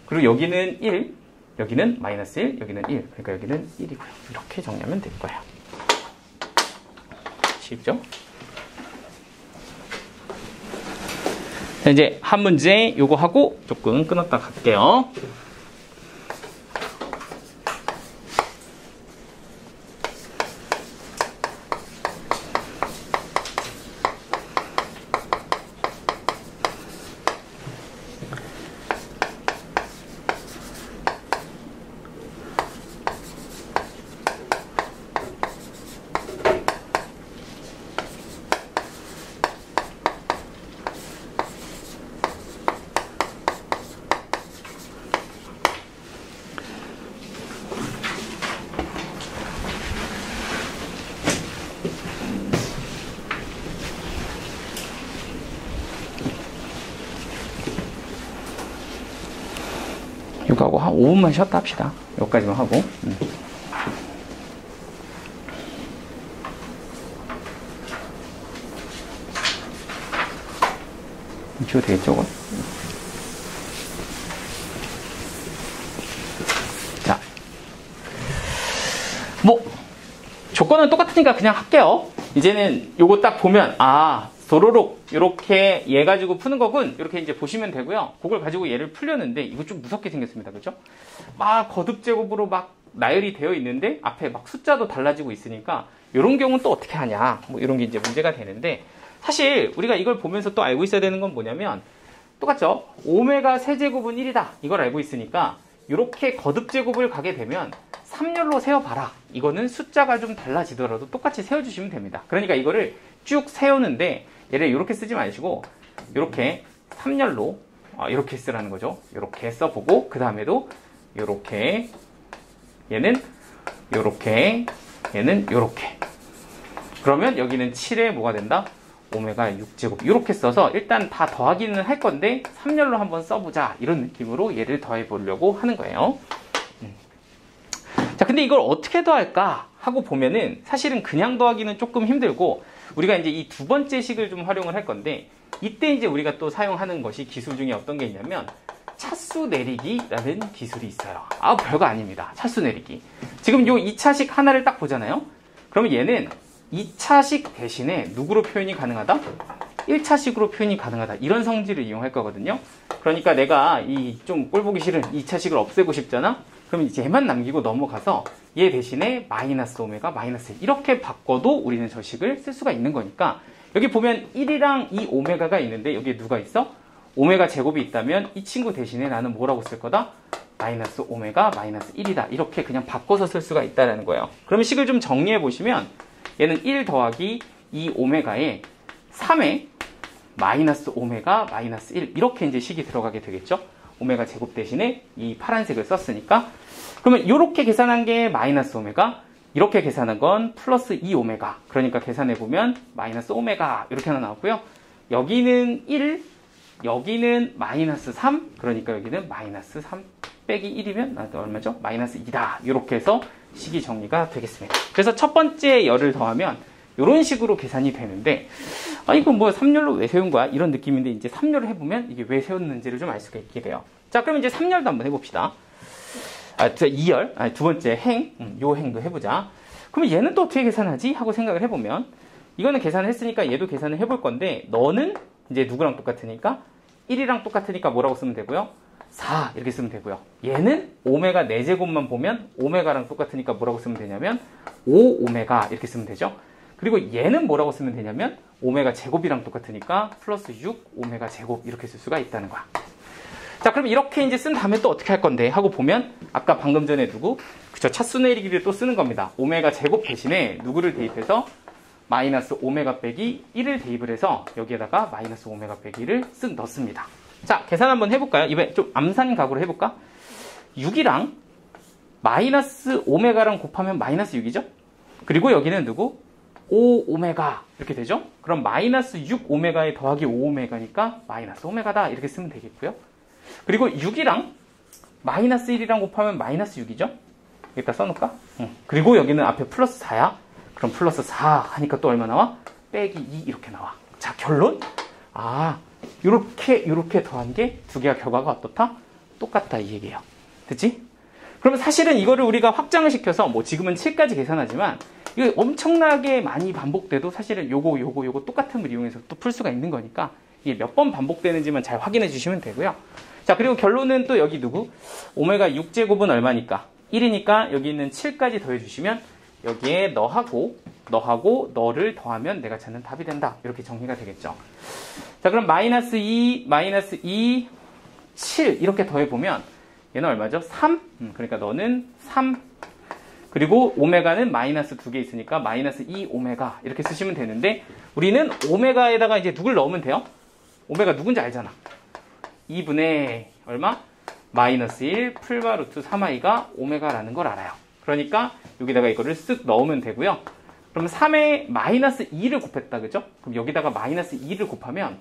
그리고 여기는 1, 여기는 마이너스 1, 여기는 1. 그러니까 여기는 1이고요. 이렇게 정리하면 될 거예요. 쉽죠? 자, 이제 한 문제 요거 하고 조금 끊었다 갈게요. 한 5분만 쉬었다 합시다. 여기까지만 하고. 지워도 되겠죠, 이거? 자. 뭐, 조건은 똑같으니까 그냥 할게요. 이제는 요거 딱 보면, 도로록, 요렇게 얘 가지고 푸는 거군. 이렇게 이제 보시면 되고요. 그걸 가지고 얘를 풀려는데, 이거 좀 무섭게 생겼습니다. 그죠? 막 거듭제곱으로 막 나열이 되어 있는데, 앞에 막 숫자도 달라지고 있으니까, 요런 경우는 또 어떻게 하냐. 뭐 이런 게 이제 문제가 되는데, 사실 우리가 이걸 보면서 또 알고 있어야 되는 건 뭐냐면, 똑같죠? 오메가 세제곱은 1이다. 이걸 알고 있으니까, 요렇게 거듭제곱을 가게 되면, 3열로 세워봐라. 이거는 숫자가 좀 달라지더라도 똑같이 세워주시면 됩니다. 그러니까 이거를 쭉 세우는데, 얘를 이렇게 쓰지 마시고 이렇게 3열로 이렇게 쓰라는 거죠. 이렇게 써보고 그 다음에도 이렇게 얘는 이렇게 얘는 이렇게 그러면 여기는 7에 뭐가 된다? 오메가 6제곱 이렇게 써서 일단 다 더하기는 할 건데 3열로 한번 써보자 이런 느낌으로 얘를 더해 보려고 하는 거예요. 자, 근데 이걸 어떻게 더할까 하고 보면은 사실은 그냥 더하기는 조금 힘들고 우리가 이제 이 두 번째 식을 좀 활용을 할 건데 이때 이제 우리가 또 사용하는 것이 기술 중에 어떤 게 있냐면 차수 내리기라는 기술이 있어요. 별거 아닙니다. 차수 내리기. 지금 요 2차식 하나를 딱 보잖아요. 그러면 얘는 2차식 대신에 누구로 표현이 가능하다? 1차식으로 표현이 가능하다. 이런 성질을 이용할 거거든요. 그러니까 내가 이 좀 꼴보기 싫은 2차식을 없애고 싶잖아? 그럼 이제 얘만 남기고 넘어가서 얘 대신에 마이너스 오메가 마이너스 1 이렇게 바꿔도 우리는 저 식을 쓸 수가 있는 거니까 여기 보면 1이랑 이 오메가가 있는데 여기에 누가 있어? 오메가 제곱이 있다면 이 친구 대신에 나는 뭐라고 쓸 거다? 마이너스 오메가 마이너스 1이다. 이렇게 그냥 바꿔서 쓸 수가 있다는 거예요. 그럼 식을 좀 정리해 보시면 얘는 1 더하기 2 오메가에 3에 마이너스 오메가 마이너스 1 이렇게 이제 식이 들어가게 되겠죠. 오메가 제곱 대신에 이 파란색을 썼으니까 그러면 이렇게 계산한 게 마이너스 오메가 이렇게 계산한 건 플러스 2 오메가 그러니까 계산해 보면 마이너스 오메가 이렇게 하나 나왔고요. 여기는 1 여기는 마이너스 3 그러니까 여기는 마이너스 3 빼기 1이면 얼마죠? 마이너스 2다 이렇게 해서 식이 정리가 되겠습니다. 그래서 첫 번째 열을 더하면 이런 식으로 계산이 되는데 이거 뭐 3열로 왜 세운 거야? 이런 느낌인데 이제 3열을 해보면 이게 왜 세웠는지를 좀 알 수가 있게 돼요. 자, 그럼 이제 3열도 한번 해봅시다. 2열, 두 번째 행, 요 행도 해보자. 그러면 얘는 또 어떻게 계산하지? 하고 생각을 해보면 이거는 계산을 했으니까 얘도 계산을 해볼 건데 너는 이제 누구랑 똑같으니까 1이랑 똑같으니까 뭐라고 쓰면 되고요? 4 이렇게 쓰면 되고요. 얘는 오메가 4제곱만 보면 오메가랑 똑같으니까 뭐라고 쓰면 되냐면 5 오메가 이렇게 쓰면 되죠. 그리고 얘는 뭐라고 쓰면 되냐면 오메가 제곱이랑 똑같으니까 플러스 6 오메가 제곱 이렇게 쓸 수가 있다는 거야. 자, 그럼 이렇게 이제 쓴 다음에 또 어떻게 할 건데 하고 보면 아까 방금 전에 그쵸, 차수 내리기를 또 쓰는 겁니다. 오메가 제곱 대신에 누구를 대입해서 마이너스 오메가 빼기 1을 대입을 해서 여기에다가 마이너스 오메가 빼기 1을 쓱 넣습니다. 자, 계산 한번 해볼까요? 이번에 좀 암산각으로 해볼까? 6이랑 마이너스 오메가랑 곱하면 마이너스 6이죠? 그리고 여기는 누구? 5 오메가 이렇게 되죠? 그럼 마이너스 6 오메가에 더하기 5 오메가니까 마이너스 오메가다 이렇게 쓰면 되겠고요. 그리고 6이랑 마이너스 1이랑 곱하면 마이너스 6이죠? 여기다 써놓을까? 그리고 여기는 앞에 플러스 4야. 그럼 플러스 4 하니까 또 얼마 나와? 빼기 2 이렇게 나와. 자, 결론? 요렇게 더한 게 두 개가 결과가 어떻다? 똑같다 이 얘기예요. 됐지? 그러면 사실은 이거를 우리가 확장을 시켜서 뭐 지금은 7까지 계산하지만 이거 엄청나게 많이 반복돼도 사실은 요거 똑같음을 이용해서 또 풀 수가 있는 거니까 이게 몇 번 반복되는지만 잘 확인해 주시면 되고요. 자, 그리고 결론은 또 여기 누구? 오메가 6제곱은 얼마니까? 1이니까 여기 있는 7까지 더해 주시면 여기에 너하고 너를 더하면 내가 찾는 답이 된다. 이렇게 정리가 되겠죠. 자, 그럼 마이너스 2, 7 이렇게 더해보면 얘는 얼마죠? 3. 그러니까 너는 3. 그리고 오메가는 마이너스 2개 있으니까 마이너스 2 오메가 이렇게 쓰시면 되는데 우리는 오메가에다가 이제 누굴 넣으면 돼요? 오메가 누군지 알잖아. 2분의 얼마? 마이너스 1 풀마 루트 3i가 오메가라는 걸 알아요. 그러니까 여기다가 이거를 쓱 넣으면 되고요. 그럼 3에 마이너스 2를 곱했다. 그죠? 그럼 여기다가 마이너스 2를 곱하면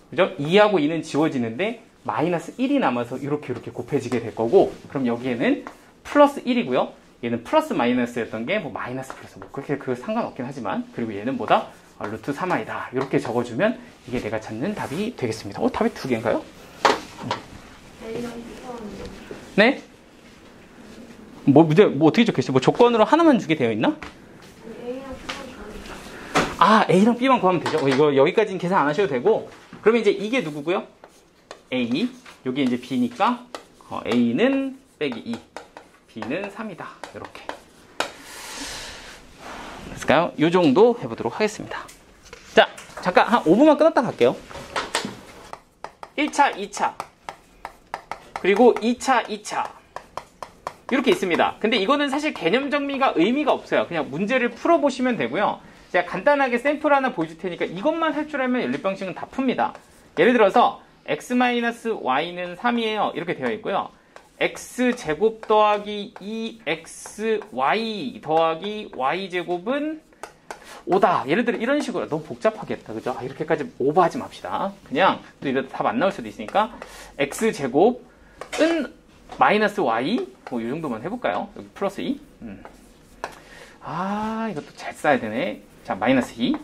그죠? 2하고 2는 지워지는데 마이너스 1이 남아서 이렇게 곱해지게 될 거고, 그럼 여기에는 플러스 1이고요. 얘는 플러스 마이너스였던 게 뭐 마이너스 플러스 뭐 그렇게 그 상관없긴 하지만, 그리고 얘는 뭐다? 루트 3i다. 이렇게 적어주면 이게 내가 찾는 답이 되겠습니다. 답이 두 개인가요? 네? 문제 어떻게 적혀있어요? 뭐 조건으로 하나만 주게 되어 있나? A랑 B만 구하면 되죠. 이거 여기까지는 계산 안 하셔도 되고, 그러면 이제 이게 누구고요? A, 여기 이제 B니까 A는 빼기 2, B는 3이다. 이렇게. 그래서 이 정도 해보도록 하겠습니다. 자, 잠깐 한 5분만 끊었다 갈게요. 1차, 2차, 그리고 2차, 2차 이렇게 있습니다. 근데 이거는 사실 개념 정리가 의미가 없어요. 그냥 문제를 풀어보시면 되고요. 제가 간단하게 샘플 하나 보여줄 테니까 이것만 할 줄 알면 연립방식은 다 풉니다. 예를 들어서 x-y는 3이에요. 이렇게 되어 있고요. x제곱 더하기 2xy 더하기 y제곱은 5다. 예를 들어 이런 식으로. 너무 복잡하겠다. 그죠? 이렇게까지 오버하지 맙시다. 그냥 또 이러다 답 안 나올 수도 있으니까 x제곱은 마이너스 y 뭐 이 정도만 해볼까요? 여기 플러스 2. 이것도 잘 써야 되네. 자, 마이너스 2.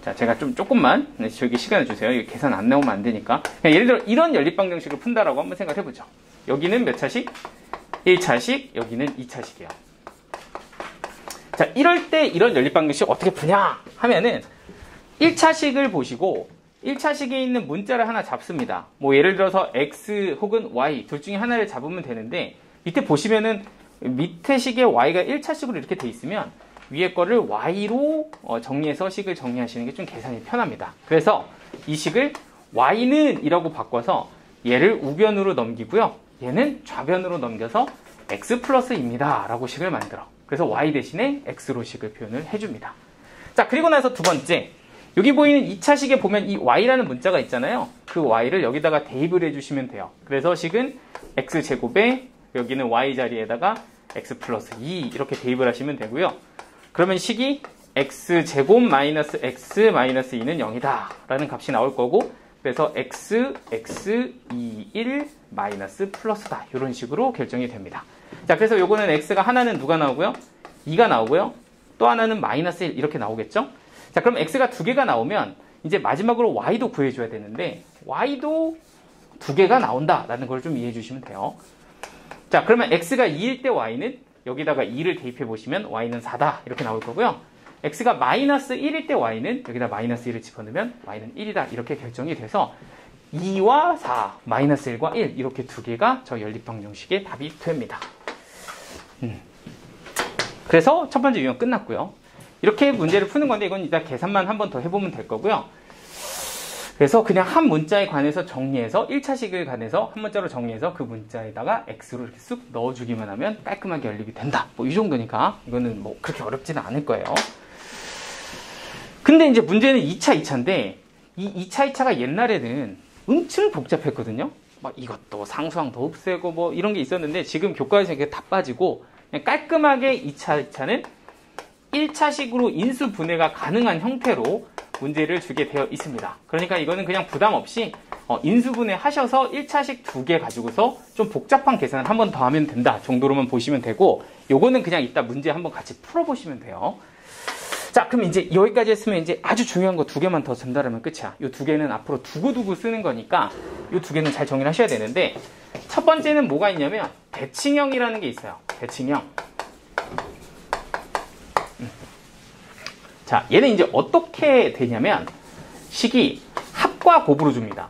자, 제가 조금만 저기 시간을 주세요. 이거 계산 안 나오면 안 되니까. 그냥 예를 들어 이런 연립방정식을 푼다라고 한번 생각해 보죠. 여기는 몇 차식? 1차식, 여기는 2차식이에요. 자, 이럴 때 이런 연립방정식 어떻게 푸냐 하면은 1차식을 보시고 1차식에 있는 문자를 하나 잡습니다. 뭐 예를 들어서 x 혹은 y 둘 중에 하나를 잡으면 되는데, 밑에 보시면은 밑에 식에 y가 1차식으로 이렇게 돼 있으면 위에 거를 y로 정리해서 식을 정리하시는 게 좀 계산이 편합니다. 그래서 이 식을 y는 이라고 바꿔서 얘를 우변으로 넘기고요. 얘는 좌변으로 넘겨서 x 플러스입니다 라고 식을 만들어. 그래서 y 대신에 x로 식을 표현을 해줍니다. 자, 그리고 나서 두 번째, 여기 보이는 2차식에 보면 이 y라는 문자가 있잖아요. 그 y를 여기다가 대입을 해주시면 돼요. 그래서 식은 x제곱에 여기는 y 자리에다가 x 플러스 2 이렇게 대입을 하시면 되고요. 그러면 식이 x제곱 마이너스 x 마이너스 2는 0이다 라는 값이 나올 거고, 그래서 x, 2, 1 마이너스 플러스다 이런 식으로 결정이 됩니다. 자, 그래서 요거는 x가 하나는 누가 나오고요? 2가 나오고요. 또 하나는 마이너스 1 이렇게 나오겠죠? 자, 그럼 x가 두 개가 나오면 이제 마지막으로 y도 구해줘야 되는데 y도 두 개가 나온다라는 걸 좀 이해해 주시면 돼요. 자, 그러면 x가 2일 때 y는 여기다가 2를 대입해 보시면 y는 4다 이렇게 나올 거고요. x가 마이너스 1일 때 y는 여기다 마이너스 1을 집어넣으면 y는 1이다 이렇게 결정이 돼서 2와 4, 마이너스 1과 1 이렇게 두 개가 저 연립방정식의 답이 됩니다. 그래서 첫 번째 유형 끝났고요. 이렇게 문제를 푸는 건데 이건 이따 계산만 한 번 더 해보면 될 거고요. 그래서 그냥 한 문자에 관해서 정리해서 1차식을 관해서 한 문자로 정리해서 그 문자에다가 x로 이렇게 쑥 넣어주기만 하면 깔끔하게 연립이 된다. 뭐 이 정도니까 이거는 뭐 그렇게 어렵지는 않을 거예요. 근데 이제 문제는 2차, 2차인데 이 2차, 2차가 옛날에는 엄청 복잡했거든요. 막 이것도 상수항도 없애고 뭐 이런 게 있었는데 지금 교과에서 이게 다 빠지고 그냥 깔끔하게 2차, 2차는 1차식으로 인수 분해가 가능한 형태로 문제를 주게 되어 있습니다. 그러니까 이거는 그냥 부담 없이 인수 분해 하셔서 1차식 두 개 가지고서 좀 복잡한 계산을 한 번 더 하면 된다 정도로만 보시면 되고, 요거는 그냥 이따 문제 한번 같이 풀어보시면 돼요. 자, 그럼 이제 여기까지 했으면 이제 아주 중요한 거 두 개만 더 전달하면 끝이야. 이 두 개는 앞으로 두고두고 쓰는 거니까 이 두 개는 잘 정리를 하셔야 되는데, 첫 번째는 뭐가 있냐면 대칭형이라는 게 있어요. 대칭형. 자, 얘는 이제 어떻게 되냐면 식이 합과 곱으로 줍니다.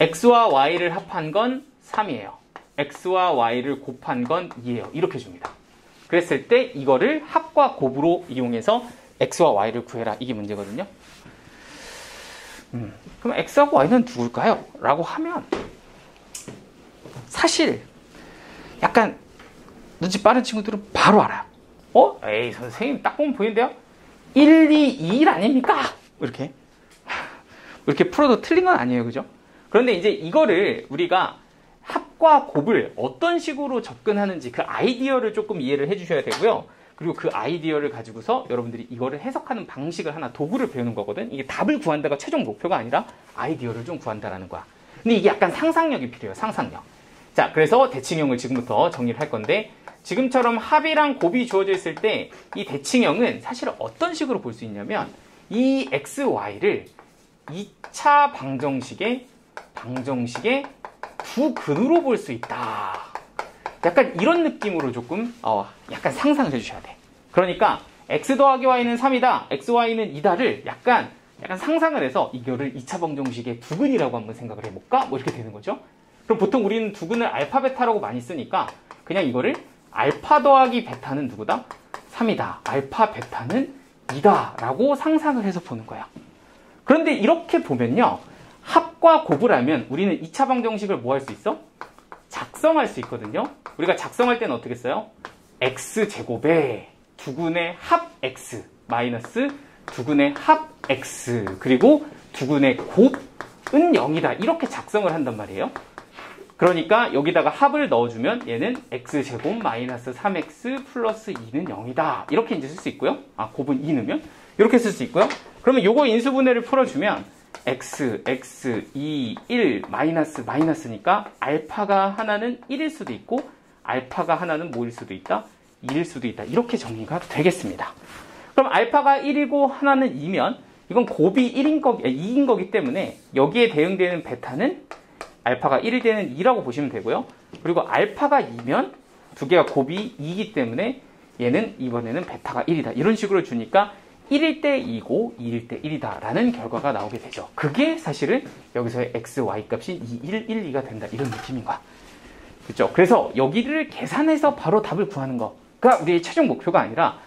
x와 y를 합한 건 3이에요. x와 y를 곱한 건 2예요. 이렇게 줍니다. 그랬을 때 이거를 합과 곱으로 이용해서 x와 y를 구해라. 이게 문제거든요. 그럼 x하고 y는 누굴까요? 라고 하면 사실 약간 눈치 빠른 친구들은 바로 알아요. 에이, 선생님 딱 보면 보이는데요? 1, 2, 2 아닙니까? 이렇게 풀어도 틀린 건 아니에요. 그죠? 그런데 이제 이거를 우리가 합과 곱을 어떤 식으로 접근하는지 그 아이디어를 조금 이해를 해주셔야 되고요. 그리고 그 아이디어를 가지고서 여러분들이 이거를 해석하는 방식을 하나, 도구를 배우는 거거든. 이게 답을 구한다가 최종 목표가 아니라 아이디어를 좀 구한다라는 거야. 근데 이게 약간 상상력이 필요해요. 상상력. 자, 그래서 대칭형을 지금부터 정리를 할 건데 지금처럼 합이랑 곱이 주어져 있을 때 이 대칭형은 사실 어떤 식으로 볼 수 있냐면 이 x, y를 2차 방정식의 두 근으로 볼 수 있다. 약간 이런 느낌으로 조금 약간 상상을 해주셔야 돼. 그러니까 x 더하기 y는 3이다, x, y는 2다를 약간 상상을 해서 이거를 2차 방정식의 두근이라고 한번 생각을 해볼까? 뭐 이렇게 되는 거죠. 그럼 보통 우리는 두근을 알파, 베타라고 많이 쓰니까 그냥 이거를 알파 더하기 베타는 누구다? 3이다. 알파, 베타는 2다. 라고 상상을 해서 보는 거야. 그런데 이렇게 보면요. 합과 곱을 알면 우리는 2차 방정식을 뭐 할 수 있어? 작성할 수 있거든요. 우리가 작성할 때는 어떻게 써요? x제곱에 두근의 합 x 마이너스 두근의 합 x 그리고 두근의 곱은 0이다. 이렇게 작성을 한단 말이에요. 그러니까 여기다가 합을 넣어주면 얘는 x제곱 마이너스 3x 플러스 2는 0이다. 이렇게 이제 쓸 수 있고요. 곱은 2 넣으면 이렇게 쓸 수 있고요. 그러면 요거 인수분해를 풀어주면 x, 2, 1, 마이너스니까 알파가 하나는 1일 수도 있고 알파가 하나는 뭐일 수도 있다? 2일 수도 있다. 이렇게 정리가 되겠습니다. 그럼 알파가 1이고 하나는 2면 이건 곱이 2인 거기 때문에 여기에 대응되는 베타는 알파가 1이 되는 2라고 보시면 되고요. 그리고 알파가 2면 두 개가 곱이 2이기 때문에 얘는 이번에는 베타가 1이다. 이런 식으로 주니까 1일 때 2고 2일 때 1이다 라는 결과가 나오게 되죠. 그게 사실은 여기서의 x, y 값이 2, 1, 1, 2가 된다. 이런 느낌인 거야. 그렇죠? 그래서 여기를 계산해서 바로 답을 구하는 거가 우리의 최종 목표가 아니라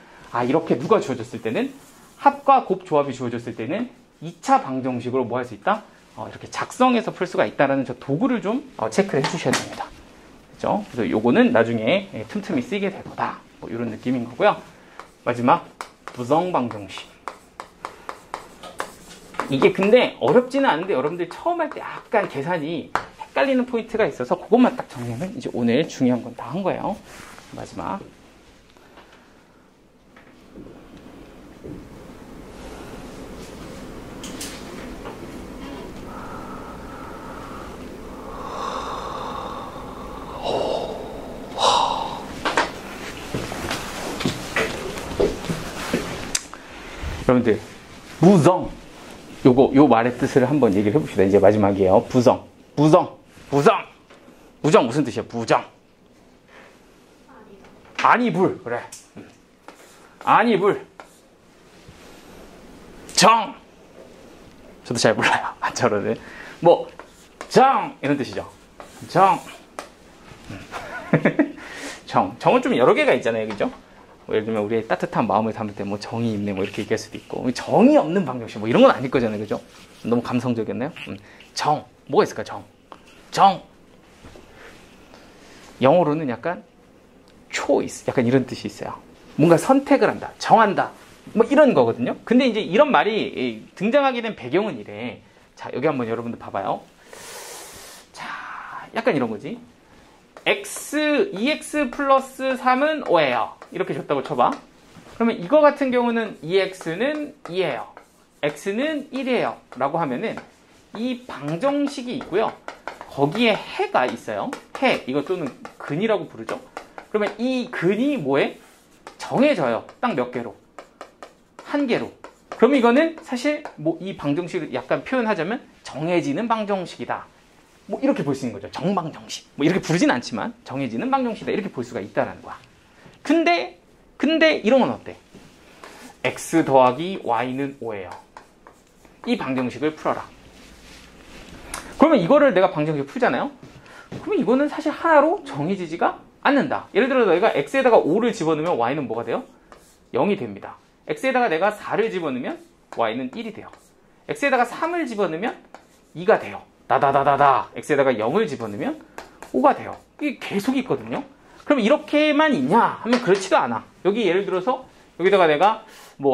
이렇게 누가 주어졌을 때는 합과 곱 조합이 주어졌을 때는 2차 방정식으로 뭐 할 수 있다? 이렇게 작성해서 풀 수가 있다라는 저 도구를 좀 체크를 해주셔야 됩니다. 그렇죠? 그래서 요거는 나중에 틈틈이 쓰게 될 거다. 뭐 이런 느낌인 거고요. 마지막 부정 방정식. 이게 근데 어렵지는 않은데 여러분들 처음 할 때 약간 계산이 헷갈리는 포인트가 있어서 그것만 딱 정리하면 이제 오늘 중요한 건 다 한 거예요. 마지막. 여러분들 부정 요 말의 뜻을 한번 얘기를 해봅시다. 이제 마지막이에요. 부정 무슨 뜻이야? 부정 아니불. 그래. 아니불 정 저도 잘 몰라요. 저러는 정 이런 뜻이죠. 정은 좀 여러 개가 있잖아요. 그죠? 예를 들면 우리의 따뜻한 마음을 담을 때 정이 있네 이렇게 얘기할 수도 있고 정이 없는 방정식 이런 건 아닐 거잖아요. 그죠? 너무 감성적이었나요? 뭐가 있을까? 정 영어로는 약간 choice 약간 이런 뜻이 있어요. 뭔가 선택을 한다, 정한다 이런 거거든요. 근데 이제 이런 말이 등장하게 된 배경은 이래. 자, 여기 한번 여러분들 봐봐요. 자, 약간 이런 거지. 2x 플러스 3은 5예요. 이렇게 줬다고 쳐봐. 그러면 이거 같은 경우는 2x는 2예요. x는 1이에요. 라고 하면은 이 방정식이 있고요. 거기에 해가 있어요. 해. 이거 또는 근이라고 부르죠. 그러면 이 근이 뭐에? 정해져요. 딱 몇 개로? 한 개로. 그럼 이거는 사실 이 방정식을 약간 표현하자면 정해지는 방정식이다. 이렇게 볼 수 있는 거죠. 정방정식. 이렇게 부르진 않지만 정해지는 방정식이다. 이렇게 볼 수가 있다라는 거야. 근데 이런 건 어때? x 더하기 y는 5예요. 이 방정식을 풀어라. 그러면 이거를 내가 방정식을 풀잖아요. 그러면 이거는 사실 하나로 정해지지가 않는다. 예를 들어 내가 x에다가 5를 집어넣으면 y는 뭐가 돼요? 0이 됩니다. x에다가 내가 4를 집어넣으면 y는 1이 돼요. x에다가 3을 집어넣으면 2가 돼요. 다다다다다. x에다가 0을 집어넣으면 5가 돼요. 이게 계속 있거든요. 그럼 이렇게만 있냐 하면 그렇지도 않아. 여기 예를 들어서 여기다가 내가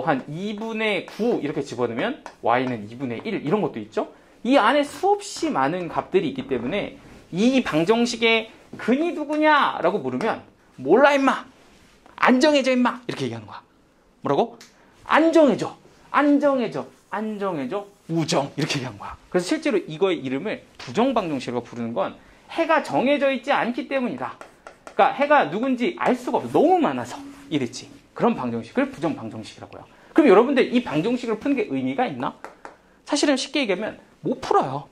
한 2분의 9 이렇게 집어넣으면 y는 2분의 1 이런 것도 있죠. 이 안에 수없이 많은 값들이 있기 때문에 이 방정식의 근이 누구냐라고 물으면 몰라 임마. 안 정해져 임마. 이렇게 얘기하는 거야. 뭐라고? 안 정해져. 우정 이렇게 얘기한 거야. 그래서 실제로 이거의 이름을 부정방정식이라고 부르는 건 해가 정해져 있지 않기 때문이다. 그러니까 해가 누군지 알 수가 없어. 너무 많아서 이랬지. 그런 방정식을 부정방정식이라고 해요. 그럼 여러분들 이 방정식을 푸는 게 의미가 있나? 사실은 쉽게 얘기하면 못 풀어요.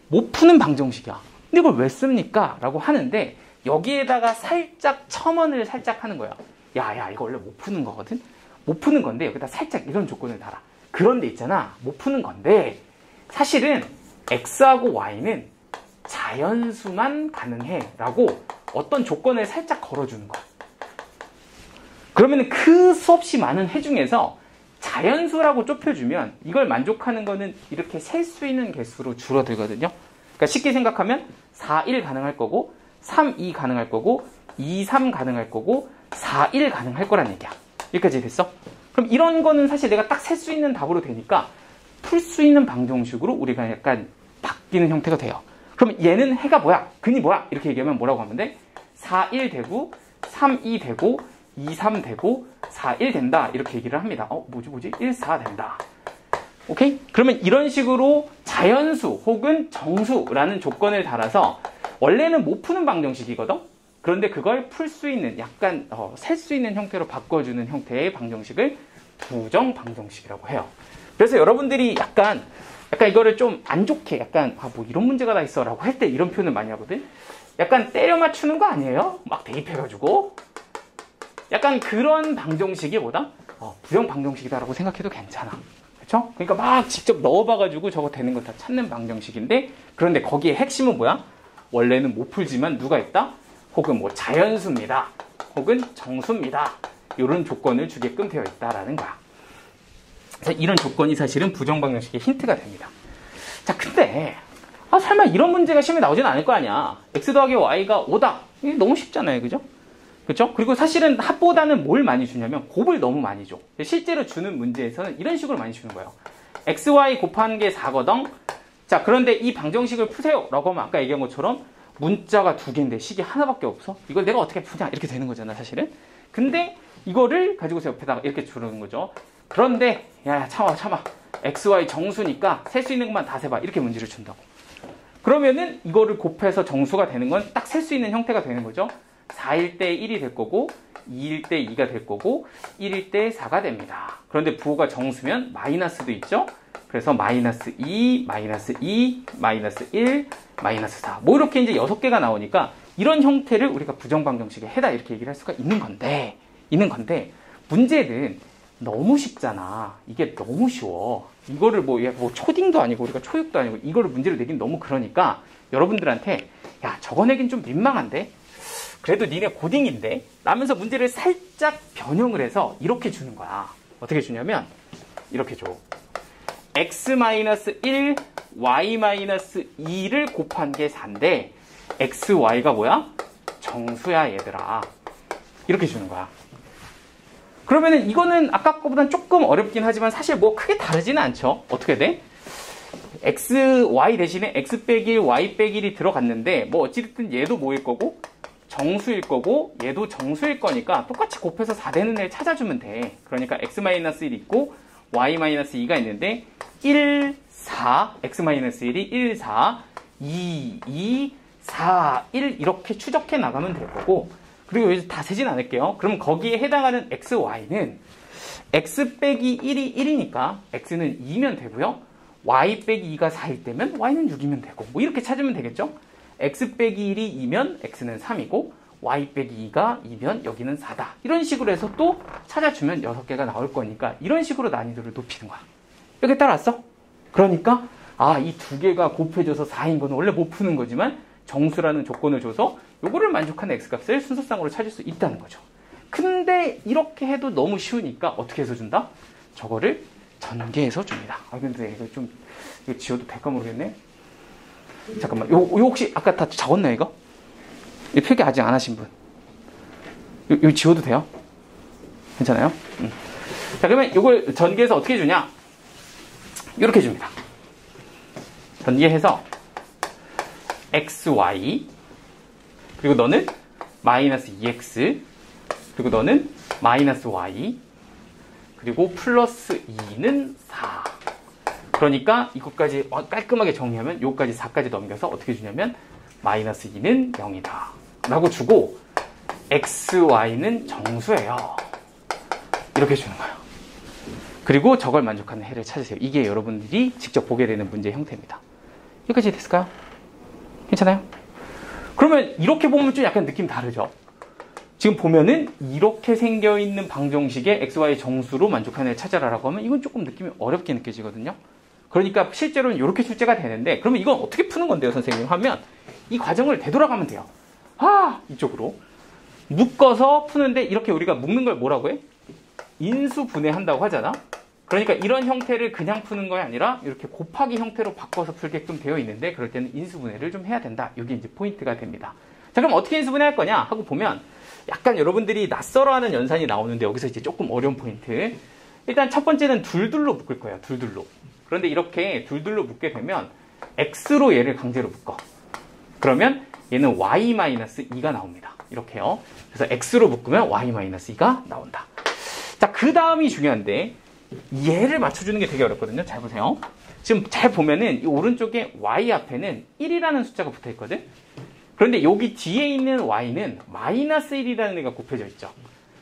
못 푸는 방정식이야. 근데 이걸 왜 씁니까? 라고 하는데 여기에다가 살짝 첨언을 살짝 하는 거야. 야 이거 원래 못 푸는 거거든? 못 푸는 건데 여기다 살짝 이런 조건을 달아. 그런데 있잖아. 못 푸는 건데 사실은 x하고 y는 자연수만 가능해 라고 어떤 조건을 살짝 걸어주는 거야. 그러면 그 수없이 많은 해 중에서 자연수라고 좁혀주면 이걸 만족하는 거는 이렇게 셀 수 있는 개수로 줄어들거든요. 그러니까 쉽게 생각하면 4, 1 가능할 거고 3, 2 가능할 거고 2, 3 가능할 거고 4, 1 가능할 거란 얘기야. 여기까지 됐어? 그럼 이런 거는 사실 내가 딱 셀 수 있는 답으로 되니까 풀 수 있는 방정식으로 우리가 약간 바뀌는 형태가 돼요. 그럼 얘는 해가 뭐야? 근이 뭐야? 이렇게 얘기하면 뭐라고 하면 돼? 4, 1 되고 3, 2 되고 2, 3 되고 4, 1 된다. 이렇게 얘기를 합니다. 뭐지? 1, 4 된다. 오케이? 그러면 이런 식으로 자연수 혹은 정수라는 조건을 달아서 원래는 못 푸는 방정식이거든? 그런데 그걸 풀 수 있는 약간 셀 수 있는 형태로 바꿔주는 형태의 방정식을 부정 방정식이라고 해요. 그래서 여러분들이 약간 이거를 좀 안 좋게 약간 뭐 이런 문제가 다 있어 라고 할 때 이런 표현을 많이 하거든? 약간 때려 맞추는 거 아니에요? 막 대입해가지고 약간 그런 방정식이 뭐다? 부정 방정식이다라고 생각해도 괜찮아. 그쵸? 그러니까 막 직접 넣어봐가지고 저거 되는 거 다 찾는 방정식인데 그런데 거기에 핵심은 뭐야? 원래는 못 풀지만 누가 있다? 혹은 뭐 자연수입니다. 혹은 정수입니다. 이런 조건을 주게끔 되어 있다라는 거야. 그래서 이런 조건이 사실은 부정 방정식의 힌트가 됩니다. 자, 근데 설마 이런 문제가 시험에 나오진 않을 거 아니야. x 더하기 y가 5다. 이게 너무 쉽잖아요. 그죠? 그렇죠? 그리고 사실은 합보다는 뭘 많이 주냐면 곱을 너무 많이 줘. 실제로 주는 문제에서는 이런 식으로 많이 주는 거예요. xy 곱하는 게 4거든. 자, 그런데 이 방정식을 푸세요 라고 하면 아까 얘기한 것처럼 문자가 두 개인데 식이 하나밖에 없어. 이걸 내가 어떻게 푸냐 이렇게 되는 거잖아 사실은. 근데 이거를 가지고서 옆에다가 이렇게 주는 거죠. 그런데 야 참아 xy 정수니까 셀 수 있는 것만 다 세봐 이렇게 문제를 준다고. 그러면은 이거를 곱해서 정수가 되는 건 딱 셀 수 있는 형태가 되는 거죠. 4일 때 1이 될 거고 2일 때 2가 될 거고 1일 때 4가 됩니다. 그런데 부호가 정수면 마이너스도 있죠. 그래서 마이너스 2, 마이너스 2, 마이너스 1, 마이너스 4 뭐 이렇게 이제 6개가 나오니까 이런 형태를 우리가 부정방정식의 해다 이렇게 얘기를 할 수가 있는 건데 문제는 너무 쉽잖아. 이게 너무 쉬워. 이거를 뭐 초딩도 아니고 우리가 초육도 아니고 이거를 문제로 내긴 너무 그러니까 여러분들한테 야 저거 내긴 좀 민망한데 그래도 니네 고딩인데 라면서 문제를 살짝 변형을 해서 이렇게 주는 거야. 어떻게 주냐면 이렇게 줘. x-1, y-2를 곱한 게 4인데 x, y가 뭐야? 정수야 얘들아. 이렇게 주는 거야. 그러면은 이거는 아까 거보단 조금 어렵긴 하지만 사실 뭐 크게 다르지는 않죠. 어떻게 돼? x, y 대신에 x 빼기 1, y 빼기 1이 들어갔는데 뭐 어찌됐든 얘도 뭐일 거고 정수일 거고 얘도 정수일 거니까 똑같이 곱해서 4 되는 애를 찾아주면 돼. 그러니까 x-1 있고 y-2가 있는데 1, 4, x-1이 1, 4, 2, 2, 4, 1 이렇게 추적해 나가면 될 거고 그리고 여기서 다 세진 않을게요. 그럼 거기에 해당하는 x, y는 x 빼기 1이 1이니까 x는 2면 되고요. y 빼기 2가 4일 때면 y는 6이면 되고 뭐 이렇게 찾으면 되겠죠. x 빼기 1이 2면 x는 3이고 y 빼기 2가 2면 여기는 4다. 이런 식으로 해서 또 찾아주면 6개가 나올 거니까 이런 식으로 난이도를 높이는 거야. 여기 따라왔어? 그러니까 이 두 개가 곱해져서 4인 거는 원래 못 푸는 거지만 정수라는 조건을 줘서 요거를 만족하는 x값을 순서상으로 찾을 수 있다는 거죠. 근데 이렇게 해도 너무 쉬우니까 어떻게 해서 준다? 저거를 전개해서 줍니다. 근데 이거 지워도 될까 모르겠네. 잠깐만, 요 혹시 아까 다 적었나요, 이거? 이 표기 아직 안 하신 분. 요 지워도 돼요? 괜찮아요? 자, 그러면 요걸 전개해서 어떻게 주냐? 요렇게 줍니다. 전개해서 x, y, 그리고 너는 마이너스 2x, 그리고 너는 마이너스 y, 그리고 플러스 2는 4. 그러니까 이것까지 깔끔하게 정리하면 요까지 4까지 넘겨서 어떻게 주냐면 마이너스 2는 0이다 라고 주고 xy는 정수예요. 이렇게 주는 거예요. 그리고 저걸 만족하는 해를 찾으세요. 이게 여러분들이 직접 보게 되는 문제 형태입니다. 여기까지 됐을까요? 괜찮아요? 그러면 이렇게 보면 좀 약간 느낌 다르죠? 지금 보면은 이렇게 생겨있는 방정식에 xy 정수로 만족하는 해를 찾아라라고 하면 이건 조금 느낌이 어렵게 느껴지거든요. 그러니까 실제로는 이렇게 출제가 되는데 그러면 이건 어떻게 푸는 건데요, 선생님? 하면 이 과정을 되돌아가면 돼요. 이쪽으로 묶어서 푸는데 이렇게 우리가 묶는 걸 뭐라고 해? 인수분해한다고 하잖아. 그러니까 이런 형태를 그냥 푸는 거 아니라 이렇게 곱하기 형태로 바꿔서 풀게끔 되어 있는데 그럴 때는 인수분해를 좀 해야 된다. 이게 이제 포인트가 됩니다. 자, 그럼 어떻게 인수분해할 거냐 하고 보면 약간 여러분들이 낯설어하는 연산이 나오는데 여기서 이제 조금 어려운 포인트. 일단 첫 번째는 둘둘로 묶을 거예요. 둘둘로. 그런데 이렇게 둘둘로 묶게 되면 x로 얘를 강제로 묶어. 그러면 얘는 y-2가 나옵니다. 이렇게요. 그래서 x로 묶으면 y-2가 나온다. 자, 그 다음이 중요한데 얘를 맞춰주는 게 되게 어렵거든요. 잘 보세요. 지금 잘 보면은 이 오른쪽에 y 앞에는 1이라는 숫자가 붙어 있거든. 그런데 여기 뒤에 있는 y는 마이너스 1이라는 애가 곱해져 있죠.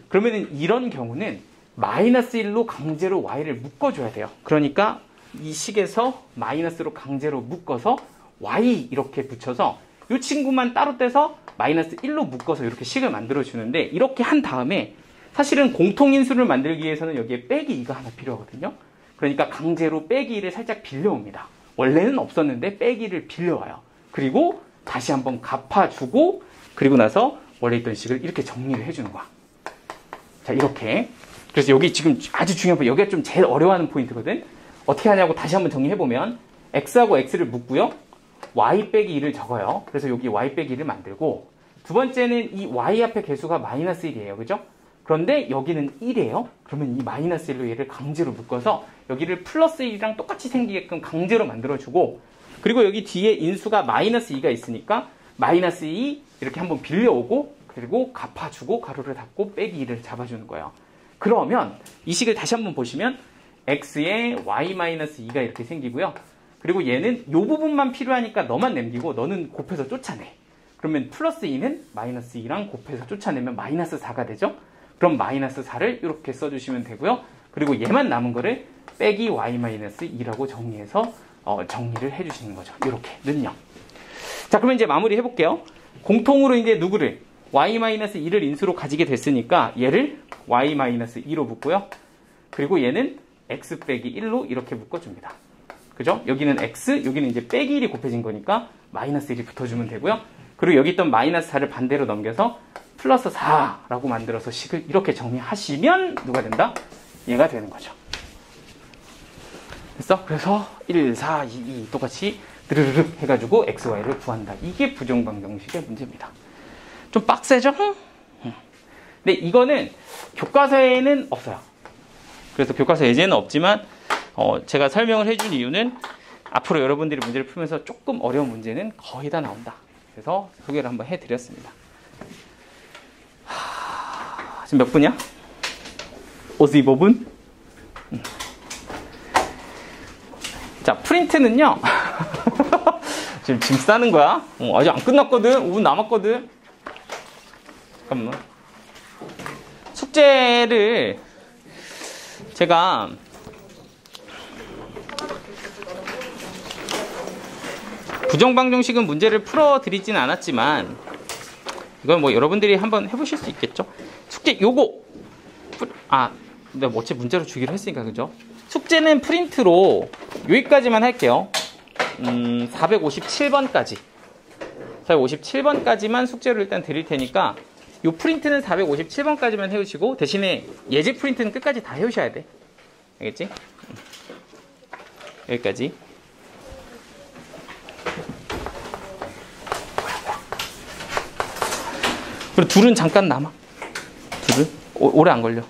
그러면은 이런 경우는 마이너스 1로 강제로 y를 묶어줘야 돼요. 그러니까 이 식에서 마이너스로 강제로 묶어서 y 이렇게 붙여서 이 친구만 따로 떼서 마이너스 1로 묶어서 이렇게 식을 만들어주는데 이렇게 한 다음에 사실은 공통인수를 만들기 위해서는 여기에 빼기 2가 하나 필요하거든요. 그러니까 강제로 빼기 2를 살짝 빌려옵니다. 원래는 없었는데 빼기 2를 빌려와요. 그리고 다시 한번 갚아주고 그리고 나서 원래 있던 식을 이렇게 정리를 해주는 거야. 자, 이렇게. 그래서 여기 지금 아주 중요한 포인트, 여기가 좀 제일 어려워하는 포인트거든. 어떻게 하냐고 다시 한번 정리해보면 x하고 x를 묶고요. y 빼기 2를 적어요. 그래서 여기 y 빼기 2를 만들고 두 번째는 이 y 앞에 개수가 마이너스 1이에요. 그죠? 그런데 여기는 1이에요. 그러면 이 마이너스 1로 얘를 강제로 묶어서 여기를 플러스 1이랑 똑같이 생기게끔 강제로 만들어주고 그리고 여기 뒤에 인수가 마이너스 2가 있으니까 마이너스 2 이렇게 한번 빌려오고 그리고 갚아주고 가로를 닫고 빼기 2를 잡아주는 거예요. 그러면 이 식을 다시 한번 보시면 x에 y-2가 이렇게 생기고요. 그리고 얘는 이 부분만 필요하니까 너만 남기고 너는 곱해서 쫓아내. 그러면 플러스 2는 마이너스 2랑 곱해서 쫓아내면 마이너스 4가 되죠. 그럼 마이너스 4를 이렇게 써주시면 되고요. 그리고 얘만 남은 거를 빼기 y-2라고 정리해서 정리를 해주시는 거죠. 이렇게는요. 자, 그러면 이제 마무리 해볼게요. 공통으로 이제 누구를 y-2를 인수로 가지게 됐으니까 얘를 y-2로 묶고요. 그리고 얘는 x 빼기 1로 이렇게 묶어줍니다. 그죠? 여기는 x, 여기는 이제 빼기 1이 곱해진 거니까 마이너스 1이 붙어주면 되고요. 그리고 여기 있던 마이너스 4를 반대로 넘겨서 플러스 4라고 만들어서 식을 이렇게 정리하시면 누가 된다? 얘가 되는 거죠. 됐어? 그래서 1, 4, 2, 2 똑같이 드르르르 해가지고 x, y를 구한다. 이게 부정방정식의 문제입니다. 좀 빡세죠? 근데 이거는 교과서에는 없어요. 그래서 교과서 예제는 없지만 제가 설명을 해준 이유는 앞으로 여러분들이 문제를 풀면서 조금 어려운 문제는 거의 다 나온다. 그래서 소개를 한번 해드렸습니다. 지금 몇 분이야? 55분? 자, 프린트는요. 지금 짐 싸는 거야. 아직 안 끝났거든. 5분 남았거든. 잠깐만. 숙제를 제가 부정방정식은 문제를 풀어드리진 않았지만 이건 뭐 여러분들이 한번 해보실 수 있겠죠. 숙제 요거 내가 어째 문제로 주기로 했으니까 그죠. 숙제는 프린트로 여기까지만 할게요. 457번까지 457번까지만 숙제로 일단 드릴 테니까 요 프린트는 457번까지만 해오시고 대신에 예제 프린트는 끝까지 다 해오셔야 돼. 알겠지? 여기까지. 그리고 둘은 잠깐 남아. 둘은 오래 안 걸려.